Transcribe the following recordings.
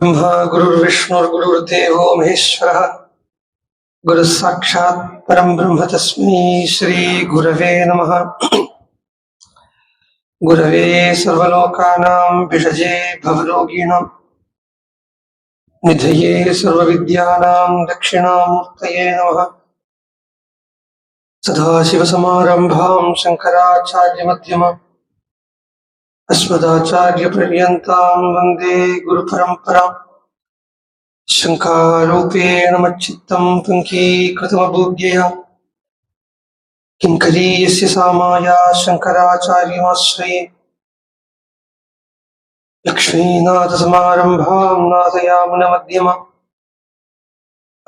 ब्रह्मा गुरुर्विष्णुर्गुरुर्देवो महेश्वरः गुरुः साक्षात् परं ब्रह्म तस्मै श्री गुरवे नमः। गुरवे सर्वलोकानां भिषजे भवरोगिणां निधये सर्वविद्यानां दक्षिणामूर्तये नमः। सदाशिवसमारम्भां शङ्कराचार्यमध्यमाम् अस्मदाचार्यपर्यन्तां वन्दे गुरुपरम्पराम्। शङ्कारूपेण मच्चित्तं पङ्कीकृतमबुद्ध्यया किङ्करीयस्य सामाया शङ्कराचार्यमाश्रये। लक्ष्मीनाथसमारम्भां नाथयामुनमध्यमाम्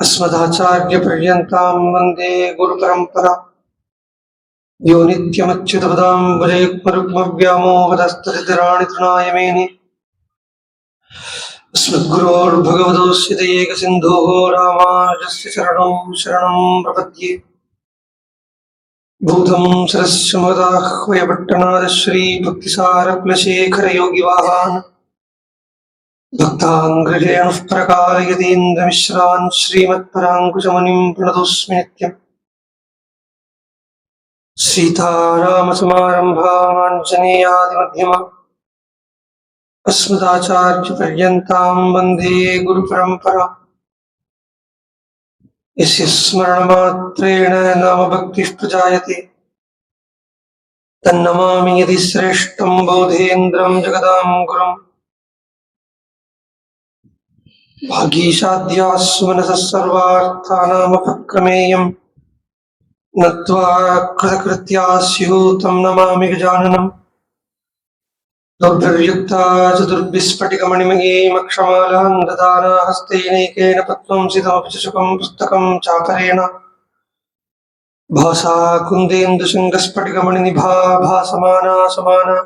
अस्मदाचार्यपर्यन्तां वन्दे गुरुपरम्पराम्। यो नित्यमच्युतपदाम्बुजयुग्मरुग्मव्यामोहदस्तरितराणि तृणाय मेने अस्मद्गुरोर्भगवतोऽस्य दयैकसिन्धोः रामानुजस्य चरणौ शरणं प्रपद्ये। भूतं सरस्य महदाह्वयपट्टनाद श्रीभक्तिसारकुलशेखरयोगिवाहान् भक्ताङ्घ्रिरेणुः प्रकारयतीन्द्रमिश्रान् श्रीमत्पराङ्कुशमुनिं प्रणतोऽस्मि नित्यम्। सीतारामसमारम्भाम् आञ्जनेयादिमध्यमाम् अस्मदाचार्यपर्यन्तां वन्दे गुरुपरम्पराम्। यस्य स्मरणमात्रेण नामभक्तिः प्रजायते तन्नमामि यदि श्रेष्ठं बोधेन्द्रं जगदां गुरुम्। भागीशाद्यास्सु मनसः सर्वार्थानामुपक्रमेयम् नत्वा कृतकृत्याः स्युः तं नमामि गजाननम्। दुर्भिर्युक्ता चतुर्भिस्फटिकमणिमयीमक्षमालां ददाना हस्तेनैकेन पद्मं सितमपि च शुकं पुस्तकं चापरेण भासा कुन्देन्दुशृङ्गस्फटिकमणिनिभा भासमाना समाना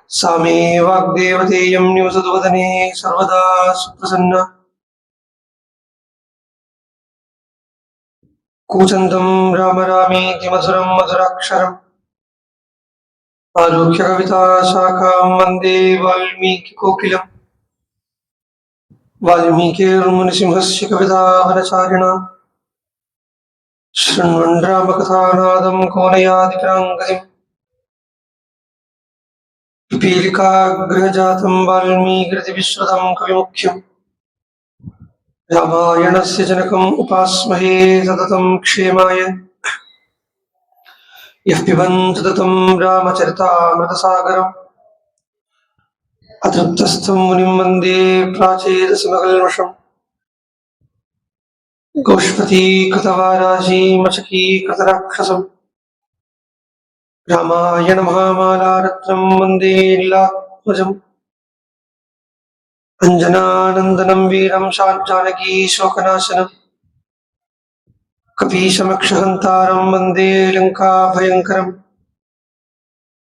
सा मे वाग्देवतेयं निवसतु वदने सर्वदा सुप्रसन्ना। कूचन्दं राम रामेति मधुरं मधुराक्षरम् आरुह्य कविताशाखां वन्दे वाल्मीकिकोकिलम्। वाल्मीकिर्मुनिसिंहस्य कवितावनचारिणा शृण्वन् रामकथानादं को न याति पराङ्गतिम्। पिपीलिकाग्रहजातं वाल्मीकिरतिविश्रुतं कविमुख्यम् रामायणस्य जनकम् उपास्महे सततं क्षेमाय। यः पिबन्ति सततं रामचरितामृतसागरम् अतृप्तस्थं मुनिं वन्दे प्राचेतसमकल्मषम्। गोष्पतीकृतवाराशीमशकीकृतराक्षसम् रामायण महामालारत्नं वन्दे लीलात्मजम्। अञ्जनानन्दनं वीरं जानकी शोकनाशनम् कपीशमक्षहन्तारं वन्दे लङ्काभयङ्करम्।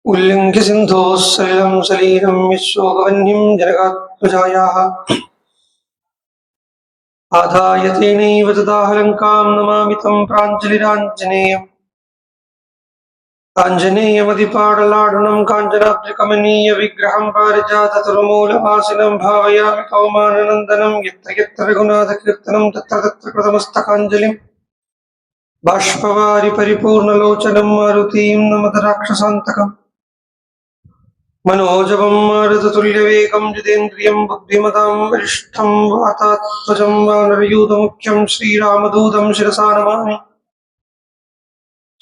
उल्लङ्घ्य सिन्धोः सलिलं सलीलं यशोकवह्निं जनकात्मजायाः आदाय तेनैव तदाह लङ्कां नमामि तं प्राञ्जलिराञ्जनेयम्। आञ्जनेयमधिपाटलाढनं काञ्चनाद्रिकमनीयविग्रहं पारिजाततरुमूलवासिनं भावयामि पवमाननन्दनं। यत्र यत्र रघुनाथकीर्तनं तत्र तत्र कृतमस्तकाञ्जलिम्। बाष्पवारि परिपूर्णलोचनं मारुतीं नमत राक्षसान्तकम्। मनोजवं मारुततुल्यवेगं जितेन्द्रियं बुद्धिमतां वरिष्ठं वातात्मजं वानरयूथमुख्यं श्रीरामदूतं शिरसा नमामि।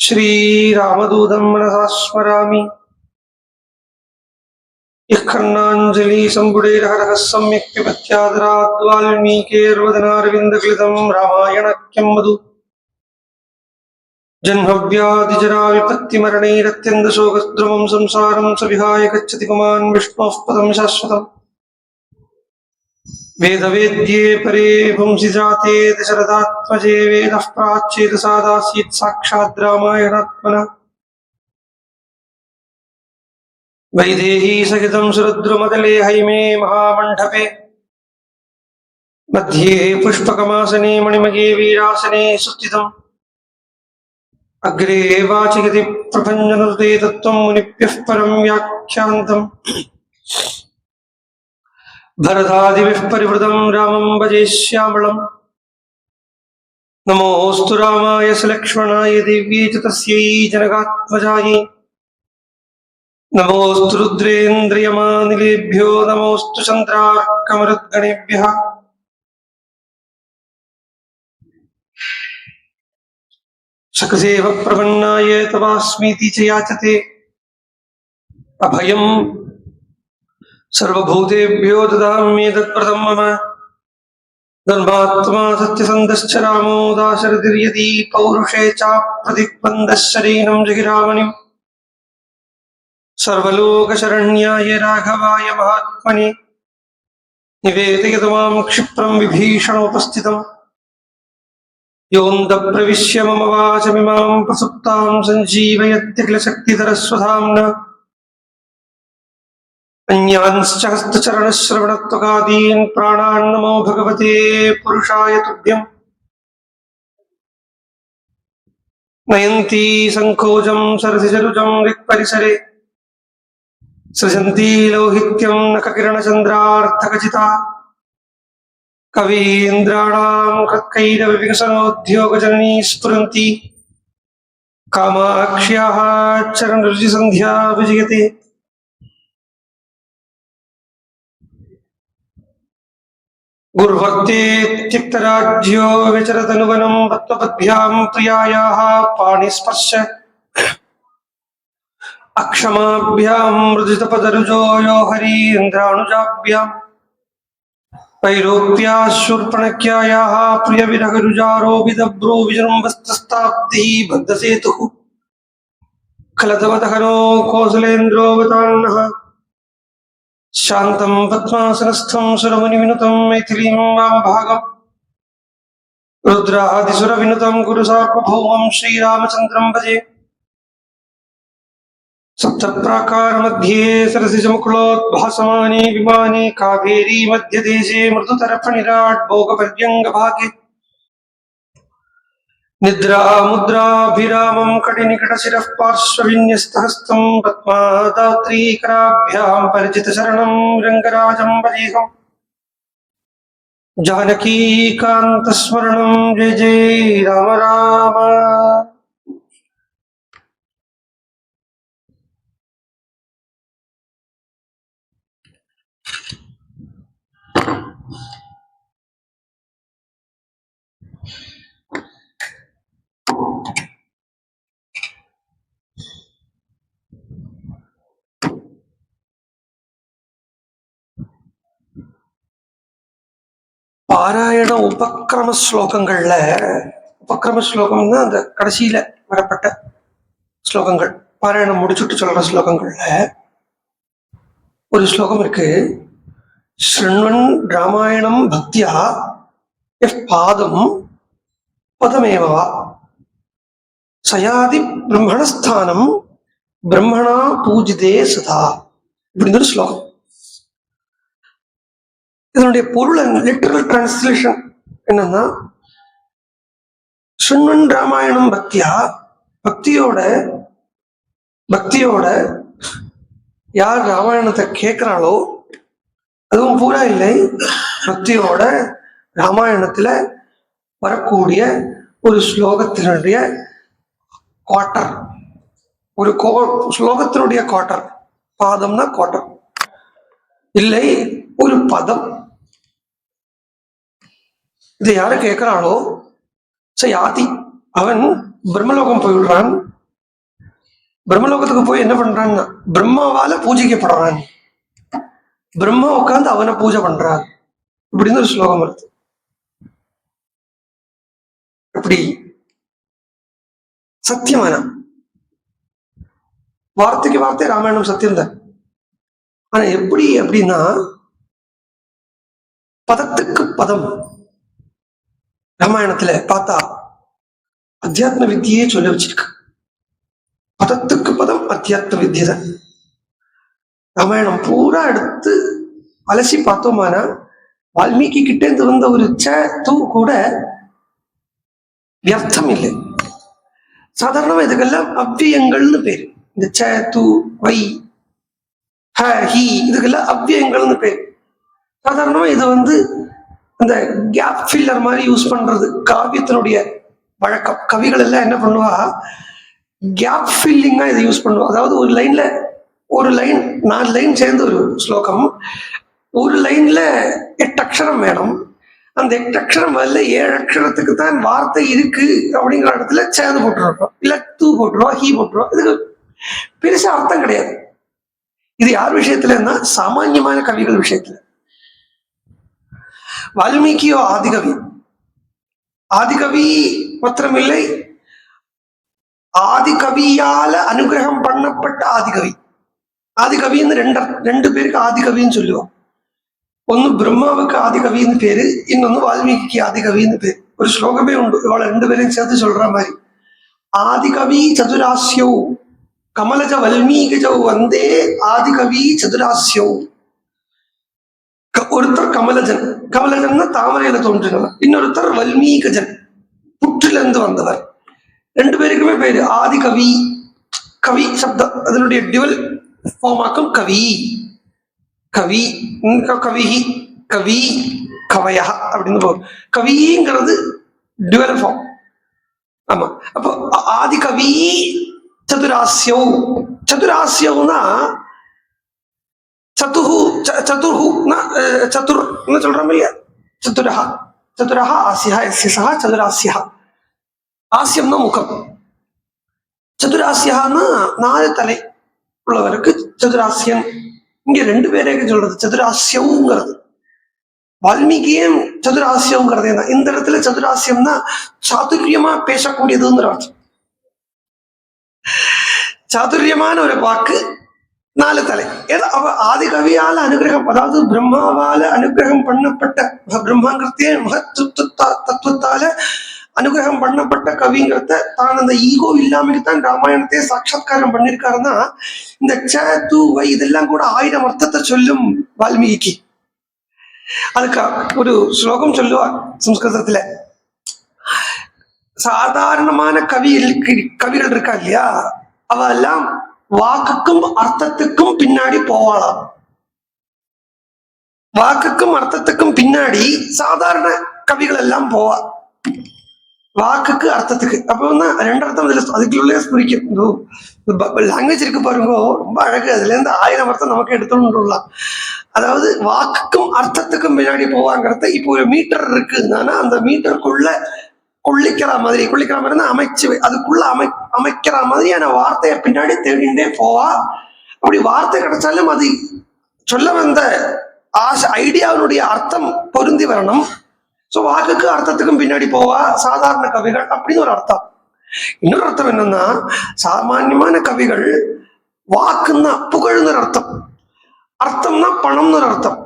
श्रीरामदूतं मनसा स्मरामि। यः कर्णाञ्जलिसम्बुडैर्हरः सम्यक् पिबत्यादरात् वाल्मीकेर्वदनारविन्दगलितं रामायणाख्यं वदु। जन्मव्याधिजराविपत्तिमरणैरत्यन्तशोकद्रुमं संसारं स विहाय गच्छति पुमान् विष्णोः पदं शाश्वतम्। वेदवेद्ये परे पुंसि जाते दशरथात्मजे वेदः प्राच्येदसादासीत् साक्षात् रामायणात्मना। वैदेही सहितं सुरुद्रुमतले हैमे महामण्डपे मध्ये पुष्पकमासने मणिमये वीरासने सुस्थितम्। अग्रे वाचिगति प्रपञ्चनुते तत्त्वं मुनिभ्यः परं व्याख्यान्तम्। भरतादिभिः परिवृतं रामं भजे श्यामळम् नमोऽस्तु रामाय सलक्ष्मणाय दिव्ये च तस्यै जनकात्मजायै नमोऽस्तु रुद्रेन्द्रियमानिलेभ्यो नमोऽस्तु चन्द्रार्कमरुद्गणेभ्यः सकसेव प्रपन्नाय तवास्मीति च याचते अभयम् सर्वभूतेभ्यो ददाम्येतत्प्रदं मम धर्मात्मा सत्यसन्धश्च रामो दाशरथिर्यदि पौरुषे चाप्रतिक्बन्धः शरीरं जहिरामणिम् सर्वलोकशरण्याय राघवाय महात्मने निवेदयतु मां क्षिप्रं विभीषणोपस्थितम् योऽन्तःप्रविश्य मम वाचमिमां प्रसुप्तां सञ्जीवयत्यखिलशक्तिधरस्वधाम्ना अन्यांश्च हस्तचरणश्रवणत्वगादीन् प्राणान् नमो भगवते पुरुषाय तुभ्यम् नयन्ती सङ्कोचं सरसिजरुजं रिक्परिसरे सृजन्ती लौहित्यं नखकिरणचन्द्रार्थकचिता कवीन्द्राणां कृत्कैरवविकसनोद्योगजननी स्फुरन्ती कामाक्ष्याः चरणरुचिसन्ध्या विजयते गुरुभक्ते त्यक्तराज्यो विचरतनुवनं पद्मपद्भ्यां प्रियायाः पाणिस्पर्श अक्षमाभ्यां मृजितपदरुजो यो हरीन्द्राणुजाभ्याम् वैरोप्याशूर्पणख्यायाः प्रियविरहरुजारोपितभ्रो विजृम्भस्तस्ताब्धिः बद्धसेतुः खलतवदहनो कौसलेन्द्रोऽवतान्नः शान्तं पद्मासनस्थं सुरमुनिविनुतं मैथिलीं वामभागम् रुद्रादिसुरविनुतं गुरुसार्वभौमं श्रीरामचन्द्रं भजे सप्तप्राकारमध्ये सरसिजमुकुलोद्भासमाने विमाने कावेरी मध्यदेशे मृदुतरफणिराट् भोगपर्यङ्गभागे निद्रामुद्राभिरामं कटिनिकटशिरः पार्श्वविन्यस्तहस्तं पद्मादात्रीकराभ्यां परिचितशरणं रङ्गराजं भजेऽहम् जानकीकान्तस्मरणं जय जय राम राम பாராயண உபக்கிரம ஸ்லோகங்கள்ல உபக்கிரம ஸ்லோகம்னா அந்த கடைசியில வரப்பட்ட ஸ்லோகங்கள் பாராயணம் முடிச்சுட்டு சொல்ற ஸ்லோகங்கள்ல ஒரு ஸ்லோகம் இருக்கு. ஸ்ருண்வன் ராமாயணம் பக்தியா எஃப் பாதம் பதமேவா சயாதி பிரம்மணஸ்தானம் பிரம்மணா பூஜிதே சதா இப்படின்னு ஒரு ஸ்லோகம். இதனுடைய பொருள் லிட்டரல் டிரான்ஸ்லேஷன் என்னன்னா, ஸ்ருண்வன் ராமாயணம் பக்தியா பக்தியோட யார் ராமாயணத்தை கேட்கிறாளோ, அதுவும் பூரா இல்லை, பக்தியோட ராமாயணத்துல வரக்கூடிய ஒரு ஸ்லோகத்தினுடைய குவார்டர், ஒரு ஸ்லோகத்தினுடைய குவார்டர், பாதம்னா குவார்டர் இல்லை, ஒரு பதம். இதை யாரு கேட்கிறாளோ யாதி, அவன் பிரம்மலோகம் போய்விடுறான். பிரம்மலோகத்துக்கு போய் என்ன பண்றான்னா, பிரம்மாவால பூஜிக்கப்படுறான். பிரம்மா உட்கார்ந்து அவனை பூஜை பண்றான். இப்படின்னு ஒரு ஸ்லோகம் வருது. இப்படி சத்தியமான வார்த்தைக்கு வார்த்தை ராமாயணம் சத்தியம் தான். ஆனா எப்படி அப்படின்னா, பதத்துக்கு பதம் ராமாயணத்துல பார்த்தா அத்தியாத்ம வித்தியே சொல்ல வச்சிருக்கு. பதத்துக்கு பதம் அத்தியாத்ம வித்தியை தான். ராமாயணம் பூரா எடுத்து அலசி பார்த்தோமானா, வால்மீகி கிட்டே இருந்து வந்த ஒரு தூ கூட வியர்த்தம் இல்லை. சாதாரணமா இதுக்கெல்லாம் அவ்வியங்கள்னு பேரு. இந்த து வை ஹ ஹி இதுக்கெல்லாம் அவ்வியங்கள்னு பேரு. சாதாரணமா இது அந்த கேப் ஃபில்லர் மாதிரி யூஸ் பண்றது காவியத்தினுடைய வழக்கம். கவிகள் எல்லாம் என்ன பண்ணுவா, கேப் ஃபில்லிங்கா இதை யூஸ் பண்ணுவா. அதாவது ஒரு லைன்ல ஒரு லைன் 4 லைன் சேர்ந்து ஒரு ஸ்லோகம், ஒரு லைன்ல 8 அக்ஷரம் வேணும். அந்த 8 அக்ஷரம் வரல 7 அக்ஷரத்துக்கு தான் வார்த்தை இருக்கு அப்படிங்கிற இடத்துல சேது போட்டுருவோம், இல்ல தூ போட்டுருவோம், ஹீ போட்டுருவோம். இதுக்கு பெருசா அர்த்தம் கிடையாது. இது யார் விஷயத்துலன்னா சாமான்யமான கவிகள் விஷயத்துல. வால்மீகியோ ஆதிகவி. ஆதிகவி மாத்திரமில்லை, ஆதிகவியால அனுகிரகம் பண்ணப்பட்ட ஆதிகவி. ஆதிகவின்னு ரெண்டு பேருக்கு ஆதிகவின்னு சொல்லுவோம். ஒன்னு பிரம்மாவுக்கு ஆதிகவின்னு பேரு, இன்னொன்னு வால்மீகிக்கு ஆதிகவின்னு பேரு. ஒரு ஸ்லோகமே உண்டு இவளை 2 பேரையும் சேர்த்து சொல்ற மாதிரி. ஆதிகவி சதுராஸ்யோ கமலஜ வல்மீகஜோ வந்தே ஆதிகவி சதுராஸ்யோ. ஒருத்தர் கமலஜன், கமலஜன் தாமரையில தோன்றினவர். இன்னொருத்தர் வல்மீகஜன், புற்றில இருந்து வந்தவர். 2 பேருக்குமே பேரு ஆதிகவி. கவி சப்தம் அதனுடைய டிவல் ஃபார்மாக்கும் கவி, கவி, கவி, கவி, கவயா அப்படின்னு போகும். கவிங்கிறது டிவல் ஃபார்ம். ஆமா. அப்போ ஆதிகவி சதுராஸ்யோ. சதுராஸ்யம்னா சதுர்ஹுனா சதுர்னு சொல்றோம் இல்லையா, சதுரஹா. சதுரஹா ஆசியா எஸ்ய சஹா சதுராஸ்யா. ஆசியம்னா முகம், சதுராஸ்யான்னா 4 தலை உள்ளவருக்கு சதுராஸ்யன். இங்க 2 பேரே சொல்றது சதுராஸ்யங்கிறது. வால்மீகியும் சதுராஸ்யங்கிறதே தான். இந்த இடத்துல சதுராஸ்யம்னா சாதுரியமா பேசக்கூடியதுங்கிற அர்த்தம். சாதுரியமான ஒரு வாக்கு, 4 தலை. அவ ஆதிகவியால அனுகிரகம், அதாவது பிரம்மாவால அனுகிரகம் பண்ணப்பட்ட, பிரம்மாங்கிறதே தத்துவத்தால அனுகிரகம் பண்ணப்பட்ட கவிங்கிறத தான் அந்த ஈகோ இல்லாமதான் ராமாயணத்தையே சாட்சாத்காரம் பண்ணிருக்காருன்னா, இந்த ச து வை இதெல்லாம் கூட 1000 அர்த்தத்தை சொல்லும் வால்மீகிக்கு. அதுக்கு ஒரு ஸ்லோகம் சொல்லுவார் சம்ஸ்கிருதத்துல. சாதாரணமான கவிகள் இருக்கா இல்லையா, அவ எல்லாம் வாக்குக்கும் அர்த்தத்துக்கும் பின்னாடி போவாளாம். வாக்குக்கும் அர்த்தத்துக்கும் பின்னாடி சாதாரண கவிகள் எல்லாம் போவா, வாக்குக்கு அர்த்தத்துக்கு. அப்போ 2 அர்த்தம் அதுக்குள்ளே புரிக்கும். லாங்குவேஜ் இருக்கு பாருங்க, ரொம்ப அழகு. அதுல இருந்து 1000 அர்த்தம் நமக்கு எடுத்துடலாம். அதாவது வாக்குக்கும் அர்த்தத்துக்கும் பின்னாடி போவாங்கிறத, இப்போ ஒரு மீட்டர் இருக்குன்னா அந்த மீட்டருக்குள்ள கொள்ளிக்கிற மாதிரி அமைச்சு அதுக்குள்ள அமைக்கிற மாதிரியான வார்த்தையை பின்னாடி தேடிண்டே போவா. அப்படி வார்த்தை கிடைச்சாலும் அது சொல்ல வந்த ஐடியாவுடைய அர்த்தம் பொருந்தி வரணும். ஸோ வாக்குக்கு அர்த்தத்துக்கும் பின்னாடி போவா சாதாரண கவிகள் அப்படின்னு ஒரு அர்த்தம். இன்னொரு அர்த்தம் என்னன்னா, சாமான்யமான கவிகள் வாக்குன்னா புகழ்னு அர்த்தம், அர்த்தம்னா பணம்னு ஒரு அர்த்தம்.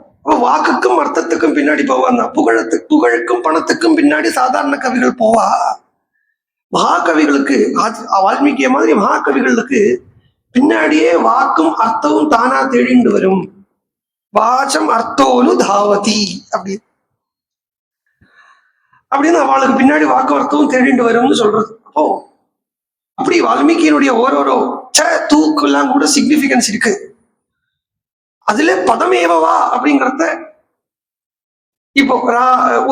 வாக்குக்கும் அர்த்தத்துக்கும் பின்னாடி போவான்னா புகழுக்கும் பணத்துக்கும் பின்னாடி சாதாரண கவிகள் போவா. மகாகவிகளுக்கு, வால்மீகிய மாதிரி மகாகவிகளுக்கு பின்னாடியே வாக்கும் அர்த்தமும் தானா தேடிண்டு வரும். வாச்சம் அர்த்தோனு தாவதி அப்படின்னு அவளுக்கு பின்னாடி வாக்கு அர்த்தமும் தேடிண்டு வரும்னு சொல்றது. அப்போ அப்படி வால்மீகியினுடைய ஓரோரோ தூக்கெல்லாம் கூட சிக்னிபிகன்ஸ் இருக்கு. அதுல பதமேவா அப்படிங்கிறத, இப்போ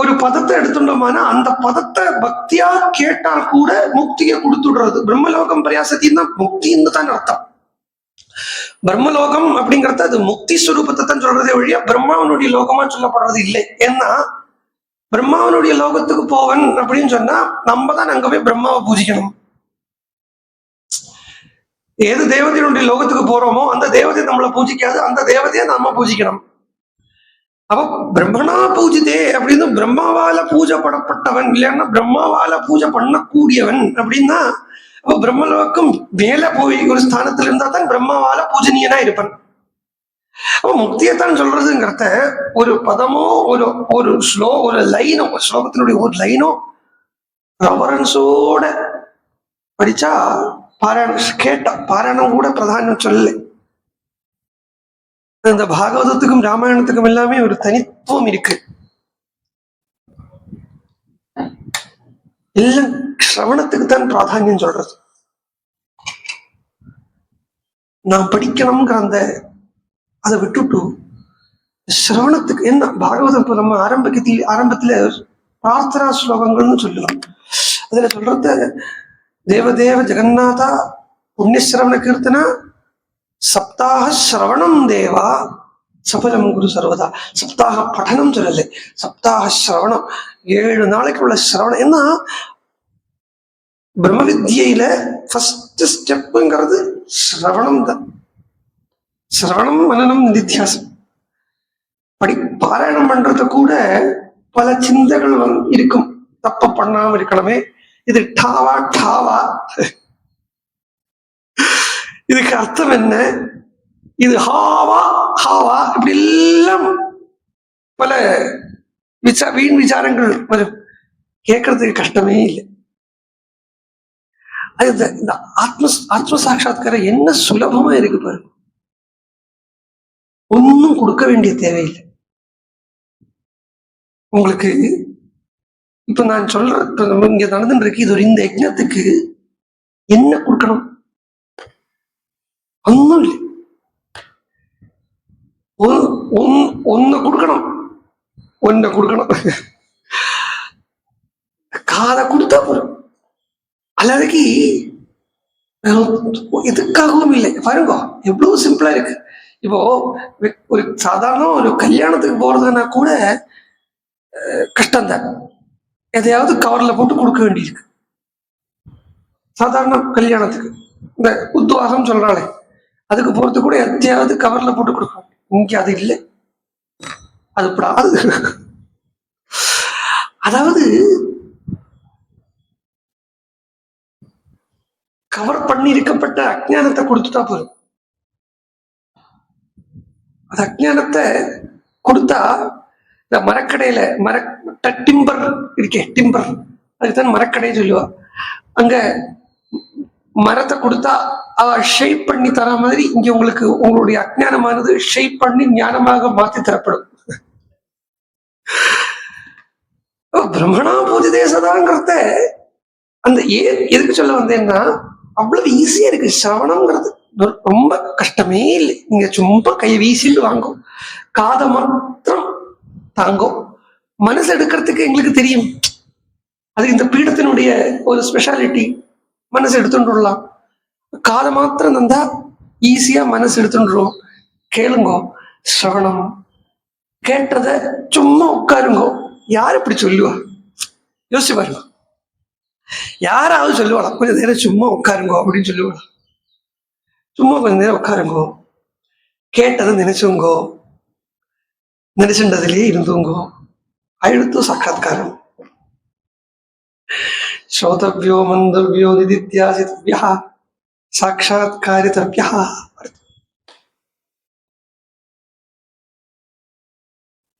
ஒரு பதத்தை எடுத்துட்டோம்னா அந்த பதத்தை பக்தியா கேட்டால் கூட முக்தியை கொடுத்துடுறது. பிரம்மலோகம் பிரயாசத்தின்னா முக்தின்னு தான் அர்த்தம். பிரம்மலோகம் அப்படிங்கிறது அது முக்தி ஸ்வரூபத்தை தான் சொல்றதே வழியா பிரம்மாவனுடைய லோகமா சொல்லப்படுறது இல்லை. ஏன்னா பிரம்மாவனுடைய லோகத்துக்கு போவன் அப்படின்னு சொன்னா நம்ம தான் அங்க போய் பிரம்மாவை பூஜிக்கணும். ஏது தேவதையினுடைய லோகத்துக்கு போறோமோ அந்த தேவதை நம்மளை பூஜிக்காது, அந்த தேவதையை நாம பூஜிக்கணும். அப்ப பிரம்மனா பூஜிதே அப்படின்னு பிரம்மாவால பூஜைப்படப்பட்டவன், இல்லைன்னா பிரம்மாவால பூஜை பண்ணக்கூடியவன் அப்படின்னா அப்ப பிரம்மலோகம் மேல போய் ஒரு ஸ்தானத்துல இருந்தா தான் பிரம்மாவால பூஜனீயனா இருப்பன். அப்ப முக்தியத்தான் சொல்றதுங்கிறத ஒரு பதமோ ஒரு லைனோ, ஸ்லோகத்தினுடைய ஒரு லைனோ ரெவரன்ஸோட படிச்சா பாராயணம் கூட பிரதானம் சொல்லலை. இந்த பாகவதத்துக்கும் ராமாயணத்துக்கும் எல்லாமே ஒரு தனித்துவம் இருக்கு. எல்லாம் சிரவணத்துக்கு தான் பிராதானியம் சொல்றது. நான் படிக்கணுங்கிற அதை விட்டுட்டு சிரவணத்துக்கு என்ன பாகவதம் இப்போ நம்ம ஆரம்பத்துல பிரார்த்தனா ஸ்லோகங்கள்னு சொல்லுவோம். அதுல சொல்றது தேவதேவ ஜெகநாதா புண்ணியசிரவண கீர்த்தனா சப்தாக சிரவணம் தேவா சபலம் குரு சர்வதா. சப்தாக படனம் சொல்லலை, சப்தாக சிரவணம், 7 நாளைக்கு உள்ள சிரவணம். ஏன்னா பிரம்ம வித்யில ஃபர்ஸ்ட் ஸ்டெப்புங்கிறது சிரவணம் தான். சிரவணம் மனனம் நிதித்தியாசம். பாராயணம் பண்றது கூட பல சிந்தைகள் இருக்கும். தப்ப பண்ணாம இருக்கணுமே, இது டாவா டாவா, இதுக்கு அர்த்தம் என்ன, இது ஹாவா ஹாவா, இப்படி எல்லாம் பல வீண் விசாரங்கள் வரும். கேட்கறதுக்கு கஷ்டமே இல்லை. அது இந்த ஆத்ம சாட்சாத்காரம் என்ன சுலபமா இருக்கு பாருங்க. ஒன்னும் கொடுக்க வேண்டிய தேவையில்லை உங்களுக்கு. இப்ப நான் சொல்றேன், இங்க நடந்துட்டு இருக்கு, இது ஒரு இந்த யஜ்ஞத்துக்கு என்ன கொடுக்கணும்? ஒன்னும் இல்லை. ஒன்னு கொடுக்கணும், காதை கொடுத்தா போறோம். அல்லதுக்கு எதுக்காகவும் இல்லை. பாருங்க எவ்வளவு சிம்பிளா இருக்கு. இப்போ ஒரு சாதாரண ஒரு கல்யாணத்துக்கு போறதுன்னா கூட கஷ்டம்தான். எதையாவது கவர்ல போட்டு கொடுக்க வேண்டியிருக்கு. சாதாரண கல்யாணத்துக்கு இந்த உத்வாகம் சொல்றாளே, அதுக்கு போறது கூட எதையாவது கவர்ல போட்டு கொடுக்க. இங்க அது இல்லை, அது படாது. அதாவது கவர் பண்ணி இருக்கப்பட்ட அஜ்ஞானத்தை கொடுத்துட்டா போதும். அது அஜ்ஞானத்தை கொடுத்தா, இந்த மரக்கடையில டிம்பர் இருக்கே, டிம்பர், அதுதான் மரக்கடை சொல்லுவா. அங்க மரத்தை கொடுத்தா அவ ஷேப் பண்ணி தர மாதிரி இங்க உங்களுக்கு உங்களுடைய அஜ்ஞானமானது ஷேப் பண்ணி ஞானமாக மாற்றி தரப்படும். பிரம்மணா பூஜை தேசதாங்கிறத அந்த எதுக்கு சொல்ல வந்தேன்னா, அவ்வளவு ஈஸியா இருக்கு. சிரவணம்ங்கிறது ரொம்ப கஷ்டமே இல்லை. நீங்க சும்மா கையை வீசிட்டு வாங்கும், காதை மாத்திரம் தாங்கும். மனசு எடுக்கிறதுக்கு எங்களுக்கு தெரியும், அது இந்த பீடத்தினுடைய ஒரு ஸ்பெஷாலிட்டி. மனசு எடுத்துட்டுலாம், காதை மாத்திரம் தந்தா ஈஸியா மனசு எடுத்துடுறோம். கேளுங்கோ, சிரவணம். கேட்டதை சும்மா உட்காருங்கோ. யார் இப்படி சொல்லுவா? யோசிச்சு பாருங்க. யாராவது சொல்லுவாளா கொஞ்ச நேரம் சும்மா உட்காருங்கோ அப்படின்னு சொல்லுவாளா? சும்மா கொஞ்ச நேரம் உட்காருங்கோ, கேட்டதை நினைச்சுங்கோ, நினைச்சுண்டதுலயே இருந்துங்கோ. அழுத்து சாட்சாத்காரம். ஸ்ரோதவ்யோ மந்தவ்யோ நிதித்யாசித்யா சாட்சாத்காரிதவ்யா.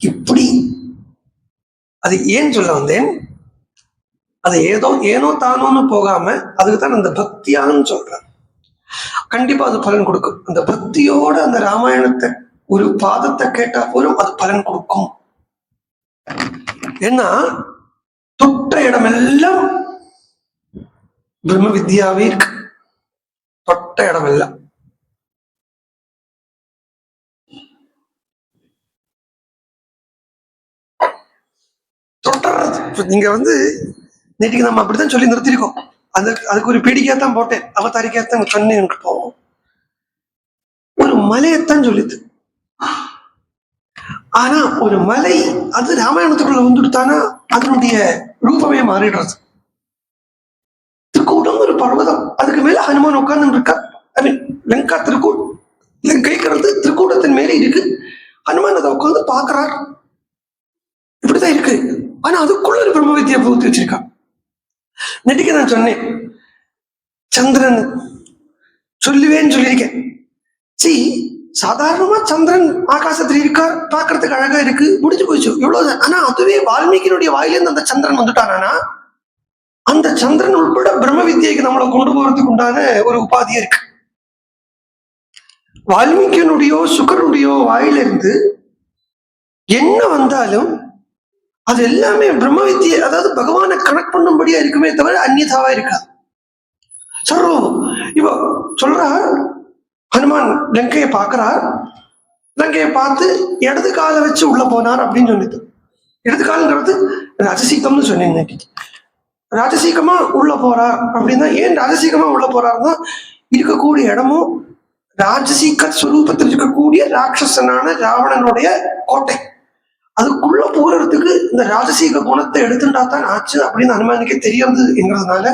இப்படி அது ஏன் சொல்ல வந்தேன், அது ஏனோ தானோன்னு போகாம அதுக்குத்தான் அந்த பக்தியான்னு சொல்றேன். கண்டிப்பா அது பலன் கொடுக்கும். அந்த பக்தியோட அந்த ராமாயணத்தை ஒரு பாதத்தை கேட்டா போலும் அது பலன் கொடுக்கும். ஏன்னா தொட்ட இடமெல்லாம் பிரம்ம வித்யாவே இருக்கு. தொட்ட இடமெல்லாம் தொட்டுறது. நீங்க நேற்றுக்கு நம்ம அப்படித்தான் சொல்லி நிறுத்திருக்கோம். அதுக்கு ஒரு பீடிக்கையாத்தான் போட்டேன், அவதாரிக்கையாத்தான் சொன்னேன். எனக்கு போவோம் ஒரு மலையத்தான் சொல்லிது. ஆனா ஒரு மலை அது ராமாயணத்துக்குள்ள வந்துடுத்தானா அதனுடைய ரூபமே மாறிடுறது. திருக்கூடம் ஒரு பர்வதம், அதுக்கு மேல ஹனுமான் உட்கார்ந்து இருக்கா. ஐ மீன் லங்கா திருக்கூட், லங்கைக்கிறது திருக்கூடத்தின் மேலே இருக்கு. ஹனுமான் அதை உட்கார்ந்து பாக்குறார். இப்படிதான் இருக்கு. ஆனா அதுக்குள்ள ஒரு பிரம்ம வித்யா பூர்த்தி வச்சிருக்கான். நேற்றுக்கு நான் சொன்னேன், சந்திரன் சொல்லுவேன்னு சொல்லியிருக்கேன். சாதாரணமா சந்திரன் ஆகாசத்துல இருக்கா, பாக்குறதுக்கு அழகா இருக்கு, முடிஞ்சு போயிடுச்சு, எவ்வளவு. ஆனா அதுவே வால்மீகியினுடைய வாயிலிருந்து அந்த சந்திரன் வந்துட்டானா, அந்த சந்திரன் உட்பட பிரம்ம வித்யைக்கு நம்மளை கொண்டு போறதுக்கு உண்டான ஒரு உபாதியா இருக்கு. வால்மீகியினுடையோ சுகருடையோ வாயிலிருந்து என்ன வந்தாலும் அது எல்லாமே பிரம்ம வித்யை, அதாவது பகவானை கனெக்ட் பண்ணும்படியா இருக்குமே தவிர அந்நியதாவா இருக்காது. சர்வம் இப்போ சொல்றா, ஹனுமான் லங்கையை பார்க்கிறார். லங்கையை பார்த்து இடது காலை வச்சு உள்ள போனார் அப்படின்னு சொல்லிட்டு, இடது காலுங்கிறது ராஜசீகம்னு சொன்னீங்க. ராஜசீகமா உள்ள போறார் அப்படின்னா, ஏன் ராஜசீகமா உள்ள போறாருன்னா, இருக்கக்கூடிய இடமும் ராஜசீக ஸ்வரூபத்தில் இருக்கக்கூடிய ராட்சசனான ராவணனுடைய கோட்டை, அதுக்குள்ள போறதுக்கு இந்த ராஜசீக குணத்தை எடுத்துட்டா தான் ஆச்சு அப்படின்னு அனுமானுக்கே தெரியறது என்கிறதுனால,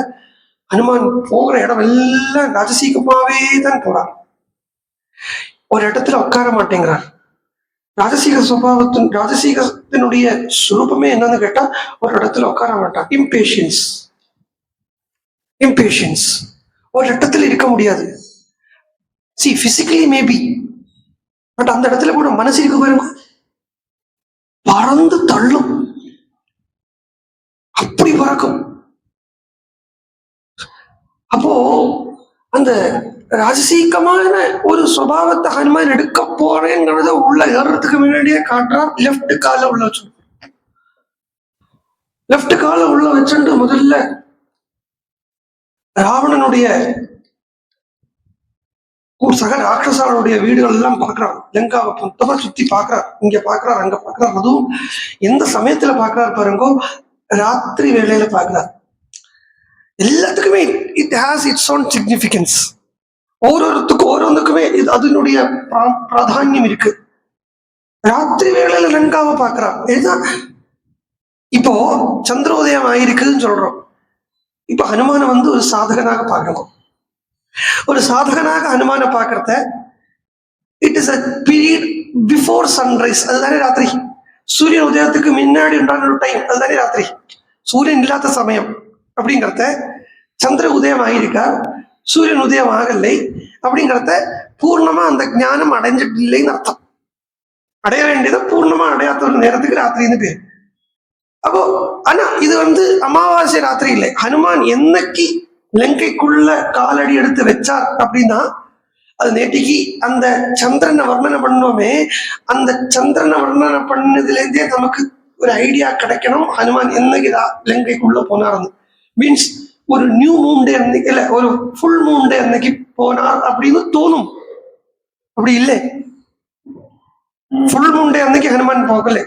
அனுமான் போகிற இடம் எல்லாம் ராஜசீகமாவே தான் போறார். ஒரு இடத்துல உட்கார மாட்டேங்கிறார். ராஜசீக சுபாவத்தின் ராஜசீகத்தினுடைய சுரூபமே என்னன்னு கேட்டா, ஒரு இடத்துல உட்கார மாட்டார். இம்பேஷன்ஸ். ஒரு இடத்துல இருக்க முடியாது. சி பிசிக்கலி மேபி, பட் அந்த இடத்துல கூட மனசு இருக்கு பாருங்க, பறந்து தள்ளும், அப்படி பறக்கும். அப்போ அந்த ராஜசீகமான ஒரு சுபாவத்தை ஹனுமான் எடுக்க போறேங்கிறத உள்ள ஏறதுக்கு முன்னாடியே காட்டுறார். லெப்ட் கால உள்ள வச்சு, லெப்ட் கால உள்ள வச்சுட்டு முதல்ல ராவணனுடைய சக ராட்சசாளுடைய வீடுகள் எல்லாம் பாக்குறாரு. லங்காவை மொத்தமா சுத்தி பாக்குறாரு. இங்க பாக்குறாரு, அங்க பாக்குறாரு. அதுவும் எந்த சமயத்துல பாக்குறாரு பாருங்கோ, ராத்திரி வேளையில பாக்குறாரு. எல்லாத்துக்குமே it has its own significance. ஒவ்வொருக்குமே அதனுடைய பிராதான்யம் இருக்கு. ராத்திரி வேளையில லங்காவை பாக்குறார். இதுதான் இப்போ சந்திரோதயம் ஆயிருக்குன்னு சொல்றோம். இப்ப ஹனுமான ஒரு சாதகனாக பார்க்கணும். ஒரு சாதகனாக ஹனுமான பார்க்கறத, it is a period before sunrise, அதுதானே ராத்திரி. சூரியன் உதயத்துக்கு முன்னாடி உண்டான ஒரு டைம், அதுதானே ராத்திரி. சூரியன் இல்லாத சமயம் அப்படிங்கிறத, சந்திர உதயம் ஆகியிருக்கார், சூரியன் உதயம் ஆகலை அப்படிங்கிறத பூர்ணமா அந்த ஞானம் அடைஞ்சிட்டு இல்லைன்னு அர்த்தம். அடைய வேண்டியதை பூர்ணமா அடையாத ஒரு நேரத்துக்கு ராத்திரின்னு பேர். அப்போ ஆனா இது அமாவாசை ராத்திரி இல்லை. ஹனுமான் என்னைக்கு லங்கைக்குள்ள காலடி எடுத்து வச்சார் அப்படின்னா, அது நேற்றுக்கு அந்த சந்திரனை வர்ணனை பண்ணோமே, அந்த சந்திரனை வர்ணனை பண்ணதுல இருந்தே நமக்கு ஒரு ஐடியா கிடைக்கணும் ஹனுமான் என்னைக்கு லங்கைக்குள்ள போனார். மீன்ஸ் ஒரு நியூ மூன் டே அன்னைக்கு, இல்ல ஒரு ஃபுல் மூன் டே அன்னைக்கு போனார் அப்படின்னு தோணும். அப்படி இல்லை, ஃபுல் மூன் டே அன்னைக்கு ஹனுமான் போகல.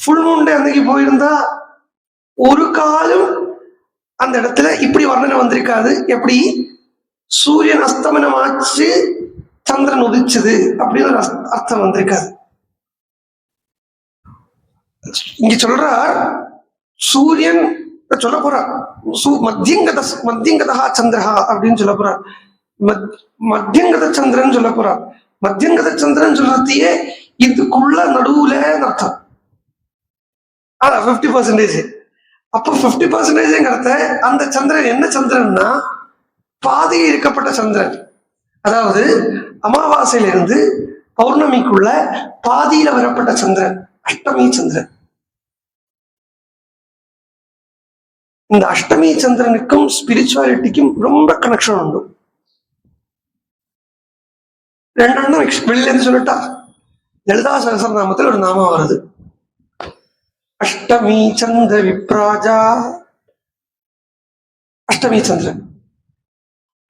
ஃபுல் மூன் டே அன்னைக்கு போயிருந்தா ஒரு காலம் அந்த இடத்துல இப்படி வர்ணனை வந்திருக்காது. எப்படி சூரியன் அஸ்தமனம் ஆச்சு, சந்திரன் உதிச்சது அப்படின்னு ஒரு அர்த்தம் வந்திருக்காது. இங்க சொல்றார், சூரியன் சொல்ல போறார், மத்தியங்கதா சந்திரஹா அப்படின்னு சொல்ல போறார். மத்தியங்கத சந்திரன் சொல்ல போறார். மத்தியங்கத சந்திரன் சொல்றதையே இதுக்குள்ள நடுவுல அர்த்தம். 50%. அப்போ 50%ங்கிறத அந்த சந்திரன் என்ன சந்திரன்னா, பாதியில் இருக்கப்பட்ட சந்திரன். அதாவது அமாவாசையிலிருந்து பௌர்ணமிக்குள்ள பாதியில வரப்பட்ட சந்திரன் அஷ்டமி சந்திரன். இந்த அஷ்டமி சந்திரனுக்கும் ஸ்பிரிச்சுவாலிட்டிக்கும் ரொம்ப கனெக்ஷன் உண்டு. ரெண்டெண்ணம் வெளியில இருந்து சொல்லட்டா, லலிதா சகஸ்ரநாமத்தில் ஒரு நாமம் வருது, அஷ்டமி சந்திர விப்ராஜா. அஷ்டமி சந்திரன்.